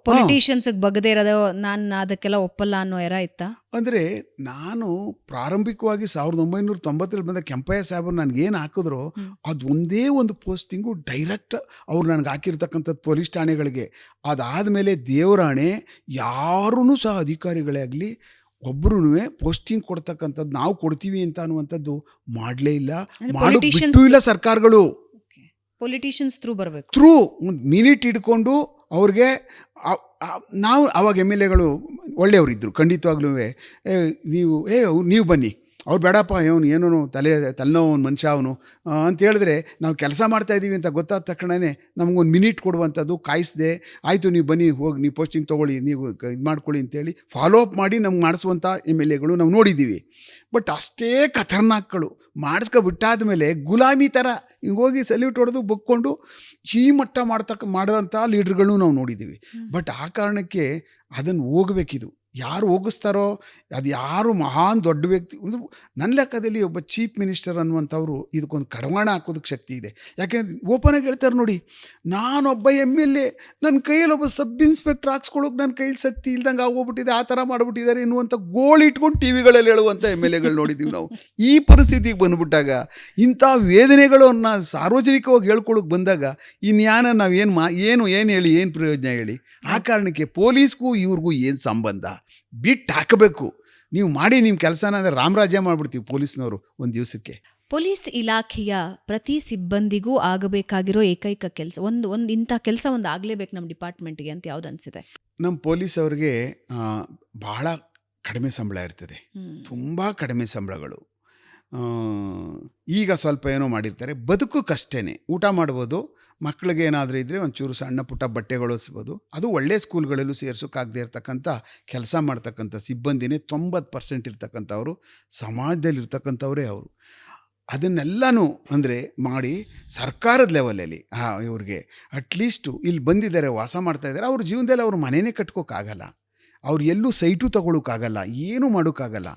ಪೊಲಿಟಿಷಿಯನ್ಸ್ ಬಗದೇ ಇರೋದು, ನಾನು ಅದಕ್ಕೆಲ್ಲ ಒಪ್ಪಲ್ಲ ಅನ್ನೋ ಎರ ಇತ್ತ. ಅಂದರೆ ನಾನು ಪ್ರಾರಂಭಿಕವಾಗಿ 1990 ಬಂದ ಕೆಂಪಯ್ಯ ಸಾಹೇಬರು ನನಗೇನು ಹಾಕಿದ್ರು, ಅದು ಒಂದೇ ಒಂದು ಪೋಸ್ಟಿಂಗು ಡೈರೆಕ್ಟ್ ಅವ್ರು ನನಗೆ ಹಾಕಿರ್ತಕ್ಕಂಥದ್ದು ಪೊಲೀಸ್ ಠಾಣೆಗಳಿಗೆ. ಅದಾದಮೇಲೆ ದೇವರಾಣೆ ಯಾರೂ ಸಹ ಅಧಿಕಾರಿಗಳೇ ಆಗಲಿ ಒಬ್ಬರೂ ಪೋಸ್ಟಿಂಗ್ ಕೊಡ್ತಕ್ಕಂಥದ್ದು ನಾವು ಕೊಡ್ತೀವಿ ಅಂತ ಅನ್ನುವಂಥದ್ದು ಮಾಡಲೇ ಇಲ್ಲ, ಮಾಡೋಕ್ಕೂ ಇಲ್ಲ ಸರ್ಕಾರಗಳು. ಪೊಲಿಟಿಷಿಯನ್ಸ್ ಥ್ರೂ ಬರಬೇಕು, ಥ್ರೂ ಮಿನಿಟ್ ಹಿಡ್ಕೊಂಡು ಅವ್ರಿಗೆ ನಾವು ಅವಾಗ ಎಮ್ ಎಲ್ ಎಗಳು ಒಳ್ಳೆಯವರಿದ್ದರು ಖಂಡಿತವಾಗ್ಲೂ. ನೀವು ಬನ್ನಿ, ಅವ್ರು ಬೇಡಪ್ಪ ಏನೋ ತಲೆನೋವು ಒಂದು ಮನುಷ್ಯ ಅವನು ಅಂತ ಹೇಳಿದ್ರೆ ನಾವು ಕೆಲಸ ಮಾಡ್ತಾಯಿದ್ದೀವಿ ಅಂತ ಗೊತ್ತಾದ ತಕ್ಷಣವೇ ನಮಗೊಂದು ಮಿನಿಟ್ ಕೊಡುವಂಥದ್ದು, ಕಾಯಿಸ್ದೆ ಆಯಿತು ನೀವು ಬನ್ನಿ, ಹೋಗಿ ನೀವು ಪೋಸ್ಟಿಂಗ್ ತೊಗೊಳ್ಳಿ, ನೀವು ಇದು ಮಾಡ್ಕೊಳ್ಳಿ ಅಂತೇಳಿ ಫಾಲೋ ಅಪ್ ಮಾಡಿ ನಮ್ಗೆ ಮಾಡಿಸುವಂಥ ಎಮ್ ಎಲ್ ಎಗಳು ನಾವು ನೋಡಿದ್ದೀವಿ. ಬಟ್ ಅಷ್ಟೇ ಖತರ್ನಾಕ್ಗಳು ಮಾಡಿಸ್ಕೊಬಿಟ್ಟಾದ ಮೇಲೆ ಗುಲಾಮಿ ಥರ ಹಿಂಗೆ ಹೋಗಿ ಸಲ್ಯೂಟ್ ಹೊಡೆದು ಬಕ್ಕೊಂಡು ಈ ಮಟ್ಟ ಮಾಡೋಂಥ ಲೀಡ್ರ್ಗಳನ್ನೂ ನಾವು ನೋಡಿದ್ದೀವಿ. ಬಟ್ ಆ ಕಾರಣಕ್ಕೆ ಅದನ್ನು ಹೋಗಬೇಕಿದು. ಯಾರು ಹೋಗಿಸ್ತಾರೋ ಅದು ಯಾರು ಮಹಾನ್ ದೊಡ್ಡ ವ್ಯಕ್ತಿ ನನ್ನ ಲೆಕ್ಕದಲ್ಲಿ ಒಬ್ಬ ಚೀಫ್ ಮಿನಿಸ್ಟರ್ ಅನ್ನುವಂಥವ್ರು ಇದಕ್ಕೊಂದು ಕಡಿವಾಣ ಹಾಕೋದಕ್ಕೆ ಶಕ್ತಿ ಇದೆ. ಯಾಕೆಂದ್ರೆ ಓಪನಾಗಿ ಹೇಳ್ತಾರೆ ನೋಡಿ, ನಾನೊಬ್ಬ ಎಮ್ ಎಲ್ ಎ, ನನ್ನ ಕೈಯಲ್ಲಿ ಒಬ್ಬ ಸಬ್ ಇನ್ಸ್ಪೆಕ್ಟರ್ ಹಾಕ್ಸ್ಕೊಳ್ಳೋಕೆ ನನ್ನ ಕೈಯಲ್ಲಿ ಶಕ್ತಿ ಇಲ್ದಂಗೆ ಆಗೋಗ್ಬಿಟ್ಟಿದೆ, ಆ ಥರ ಮಾಡಿಬಿಟ್ಟಿದ್ದಾರೆ ಎನ್ನುವಂಥ ಗೋಳಿಟ್ಕೊಂಡು ಟಿ ವಿಗಳಲ್ಲಿ ಹೇಳುವಂಥ ಎಮ್ ಎಲ್ ಎಗಳು ನೋಡಿದ್ದೀವಿ ನಾವು. ಈ ಪರಿಸ್ಥಿತಿಗೆ ಬಂದುಬಿಟ್ಟಾಗ, ಇಂಥ ವೇದನೆಗಳನ್ನು ಸಾರ್ವಜನಿಕವಾಗಿ ಹೇಳ್ಕೊಳ್ಳೋಕೆ ಬಂದಾಗ ಇನ್ಯಾನ ನಾವು ಏನು ಹೇಳಿ ಏನು ಪ್ರಯೋಜನ ಹೇಳಿ? ಆ ಕಾರಣಕ್ಕೆ ಪೊಲೀಸ್ಗೂ ಇವ್ರಿಗೂ ಏನು ಸಂಬಂಧ ಬಿಟ್ಟು ಹಾಕಬೇಕು. ನೀವು ಮಾಡಿ ನಿಮ್ಮ ಕೆಲಸನ ಅಂದರೆ ರಾಮರಾಜ್ಯ ಮಾಡಿಬಿಡ್ತೀವಿ ಪೊಲೀಸ್ನವರು ಒಂದು ದಿವಸಕ್ಕೆ. ಪೊಲೀಸ್ ಇಲಾಖೆಯ ಪ್ರತಿ ಸಿಬ್ಬಂದಿಗೂ ಆಗಬೇಕಾಗಿರೋ ಏಕೈಕ ಕೆಲಸ ಒಂದು ಇಂಥ ಕೆಲಸ ಒಂದು ಆಗಲೇಬೇಕು ನಮ್ಮ ಡಿಪಾರ್ಟ್ಮೆಂಟ್ಗೆ ಅಂತ ಯಾವ್ದು ಅನಿಸಿದೆ? ನಮ್ಮ ಪೊಲೀಸ್ ಅವ್ರಿಗೆ ಬಹಳ ಕಡಿಮೆ ಸಂಬಳ ಇರ್ತದೆ, ತುಂಬ ಕಡಿಮೆ ಸಂಬಳಗಳು. ಈಗ ಸ್ವಲ್ಪ ಏನೋ ಮಾಡಿರ್ತಾರೆ, ಬದುಕಕ್ಕಷ್ಟೇ. ಊಟ ಮಾಡ್ಬೋದು, ಮಕ್ಕಳಿಗೆ ಏನಾದರೂ ಇದ್ದರೆ ಒಂಚೂರು ಸಣ್ಣ ಪುಟ್ಟ ಬಟ್ಟೆಗಳು ಹೊಲಿಸ್ಬೋದು. ಅದು ಒಳ್ಳೆಯ ಸ್ಕೂಲ್ಗಳಲ್ಲೂ ಸೇರ್ಸೋಕ್ಕಾಗದೇ ಇರ್ತಕ್ಕಂಥ ಕೆಲಸ ಮಾಡ್ತಕ್ಕಂಥ ಸಿಬ್ಬಂದಿನೇ 90% ಇರ್ತಕ್ಕಂಥವ್ರು, ಸಮಾಜದಲ್ಲಿರ್ತಕ್ಕಂಥವರೇ ಅವರು. ಅದನ್ನೆಲ್ಲನೂ ಅಂದರೆ ಮಾಡಿ ಸರ್ಕಾರದ ಲೆವೆಲಲ್ಲಿ ಇವ್ರಿಗೆ ಅಟ್ಲೀಸ್ಟು ಇಲ್ಲಿ ಬಂದಿದ್ದಾರೆ, ವಾಸ ಮಾಡ್ತಾಯಿದ್ದಾರೆ, ಅವ್ರ ಜೀವನದಲ್ಲಿ ಅವ್ರ ಮನೆಯೇ ಕಟ್ಕೋಕ್ಕಾಗಲ್ಲ, ಅವ್ರು ಎಲ್ಲೂ ಸೈಟು ತೊಗೊಳಕ್ಕಾಗಲ್ಲ, ಏನೂ ಮಾಡೋಕ್ಕಾಗಲ್ಲ.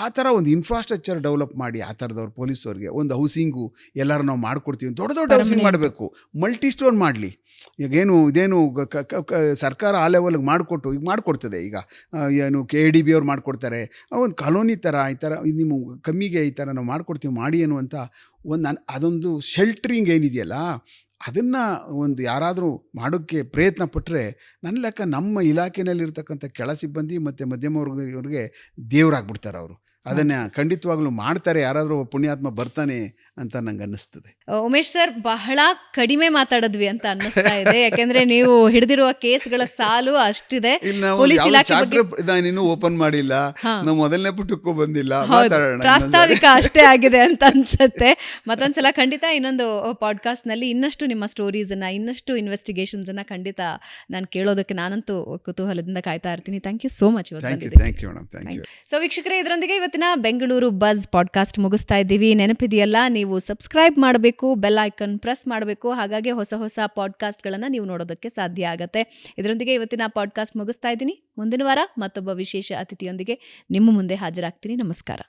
ಆ ಥರ ಒಂದು ಇನ್ಫ್ರಾಸ್ಟ್ರಕ್ಚರ್ ಡೆವಲಪ್ ಮಾಡಿ ಆ ಥರದವ್ರು ಪೊಲೀಸವ್ರಿಗೆ ಒಂದು ಹೌಸಿಂಗು ಎಲ್ಲರೂ ನಾವು ಮಾಡಿಕೊಡ್ತೀವಿ, ದೊಡ್ಡ ಹೌಸಿಂಗ್ ಮಾಡಬೇಕು, ಮಲ್ಟಿ ಸ್ಟೋರ್ ಮಾಡಲಿ. ಇದೇನು ಸರ್ಕಾರ ಆ ಲೆವೆಲ್ಗೆ ಮಾಡಿಕೊಟ್ಟು ಈಗ ಮಾಡಿಕೊಡ್ತದೆ. ಈಗ ಏನು KDB ಅವ್ರು ಮಾಡಿಕೊಡ್ತಾರೆ, ಒಂದು ಕಾಲೋನಿ ಥರ ಈ ಥರ ನಿಮ್ಮ ಕಮ್ಮಿಗೆ ಈ ಥರ ನಾವು ಮಾಡಿಕೊಡ್ತೀವಿ ಮಾಡಿ ಅನ್ನುವಂಥ ಅದೊಂದು ಶೆಲ್ಟ್ರಿಂಗ್ ಏನಿದೆಯಲ್ಲ, ಅದನ್ನು ಒಂದು ಯಾರಾದರೂ ಮಾಡೋಕ್ಕೆ ಪ್ರಯತ್ನ ಪಟ್ಟರೆ ನನ್ನ ಲೆಕ್ಕ ನಮ್ಮ ಇಲಾಖೆಯಲ್ಲಿರ್ತಕ್ಕಂಥ ಕೆಳ ಸಿಬ್ಬಂದಿ ಮತ್ತು ಮಧ್ಯಮ ವರ್ಗದವ್ರಿಗೆ ದೇವರಾಗ್ಬಿಡ್ತಾರೆ ಅವರು. ಅದನ್ನು ಖಂಡಿತವಾಗ್ಲೂ ಮಾಡ್ತಾರೆ, ಯಾರಾದರೂ ಪುಣ್ಯಾತ್ಮ ಬರ್ತಾನೆ ಅಂತ ನಂಗೆ ಅನ್ನಿಸ್ತದೆ. ಉಮೇಶ್ ಸರ್, ಬಹಳ ಕಡಿಮೆ ಮಾತಾಡಿದ್ವಿ ಅಂತ ಅನ್ನಿಸ್ತಾ ಇದೆ, ಯಾಕೆಂದ್ರೆ ನೀವು ಹಿಡಿದಿರುವ ಕೇಸ್ಗಳ ಸಾಲು ಅಷ್ಟಿದೆ. ಇನ್ನೂ ಓಪನ್ ಮಾಡಿಲ್ಲ, ನಾವು ಮೊದಲನೇ ಪುಟಕ್ಕೂ ಬಂದಿಲ್ಲ, ಪ್ರಾಸ್ತಾವಿಕ ಅಷ್ಟೇ ಆಗಿದೆ ಅಂತ ಅನ್ಸುತ್ತೆ. ಮತ್ತೊಂದ್ಸಲ ಖಂಡಿತ ಇನ್ನೊಂದು ಪಾಡ್ಕಾಸ್ಟ್ ನಲ್ಲಿ ಇನ್ನಷ್ಟು ನಿಮ್ಮ ಸ್ಟೋರೀಸ್ ಅನ್ನ, ಇನ್ನಷ್ಟು ಇನ್ವೆಸ್ಟಿಗೇಷನ್ಸ್ ಅನ್ನ ಖಂಡಿತ ನಾನು ಕೇಳೋದಕ್ಕೆ ನಾನಂತೂ ಕುತೂಹಲದಿಂದ ಕಾಯ್ತಾ ಇರ್ತೀನಿ. Thank you so much. So ವೀಕ್ಷಕರೇ, ಇದರೊಂದಿಗೆ ಇವತ್ತಿನ ಬೆಂಗಳೂರು ಬಜ್ ಪಾಡ್ಕಾಸ್ಟ್ ಮುಗಿಸ್ತಾ ಇದ್ದೀವಿ. ನೆನಪಿದೆಯಲ್ಲ, ನೀವು ಸಬ್ಸ್ಕ್ರೈಬ್ ಮಾಡಬೇಕು, ಬೆಲ್ ಐಕನ್ ಪ್ರೆಸ್ ಮಾಡಬೇಕು, ಹಾಗಾಗಿ ಹೊಸ ಪಾಡ್ಕಾಸ್ಟ್ಗಳನ್ನು ನೀವು ನೋಡೋದಕ್ಕೆ ಸಾಧ್ಯ ಆಗುತ್ತೆ. ಇದರೊಂದಿಗೆ ಇವತ್ತಿನ ಪಾಡ್ಕಾಸ್ಟ್ ಮುಗಿಸ್ತಾ ಇದ್ದೀನಿ. ಮುಂದಿನ ವಾರ ಮತ್ತೊಬ್ಬ ವಿಶೇಷ ಅತಿಥಿಯೊಂದಿಗೆ ನಿಮ್ಮ ಮುಂದೆ ಹಾಜರಾಗ್ತೀನಿ. ನಮಸ್ಕಾರ.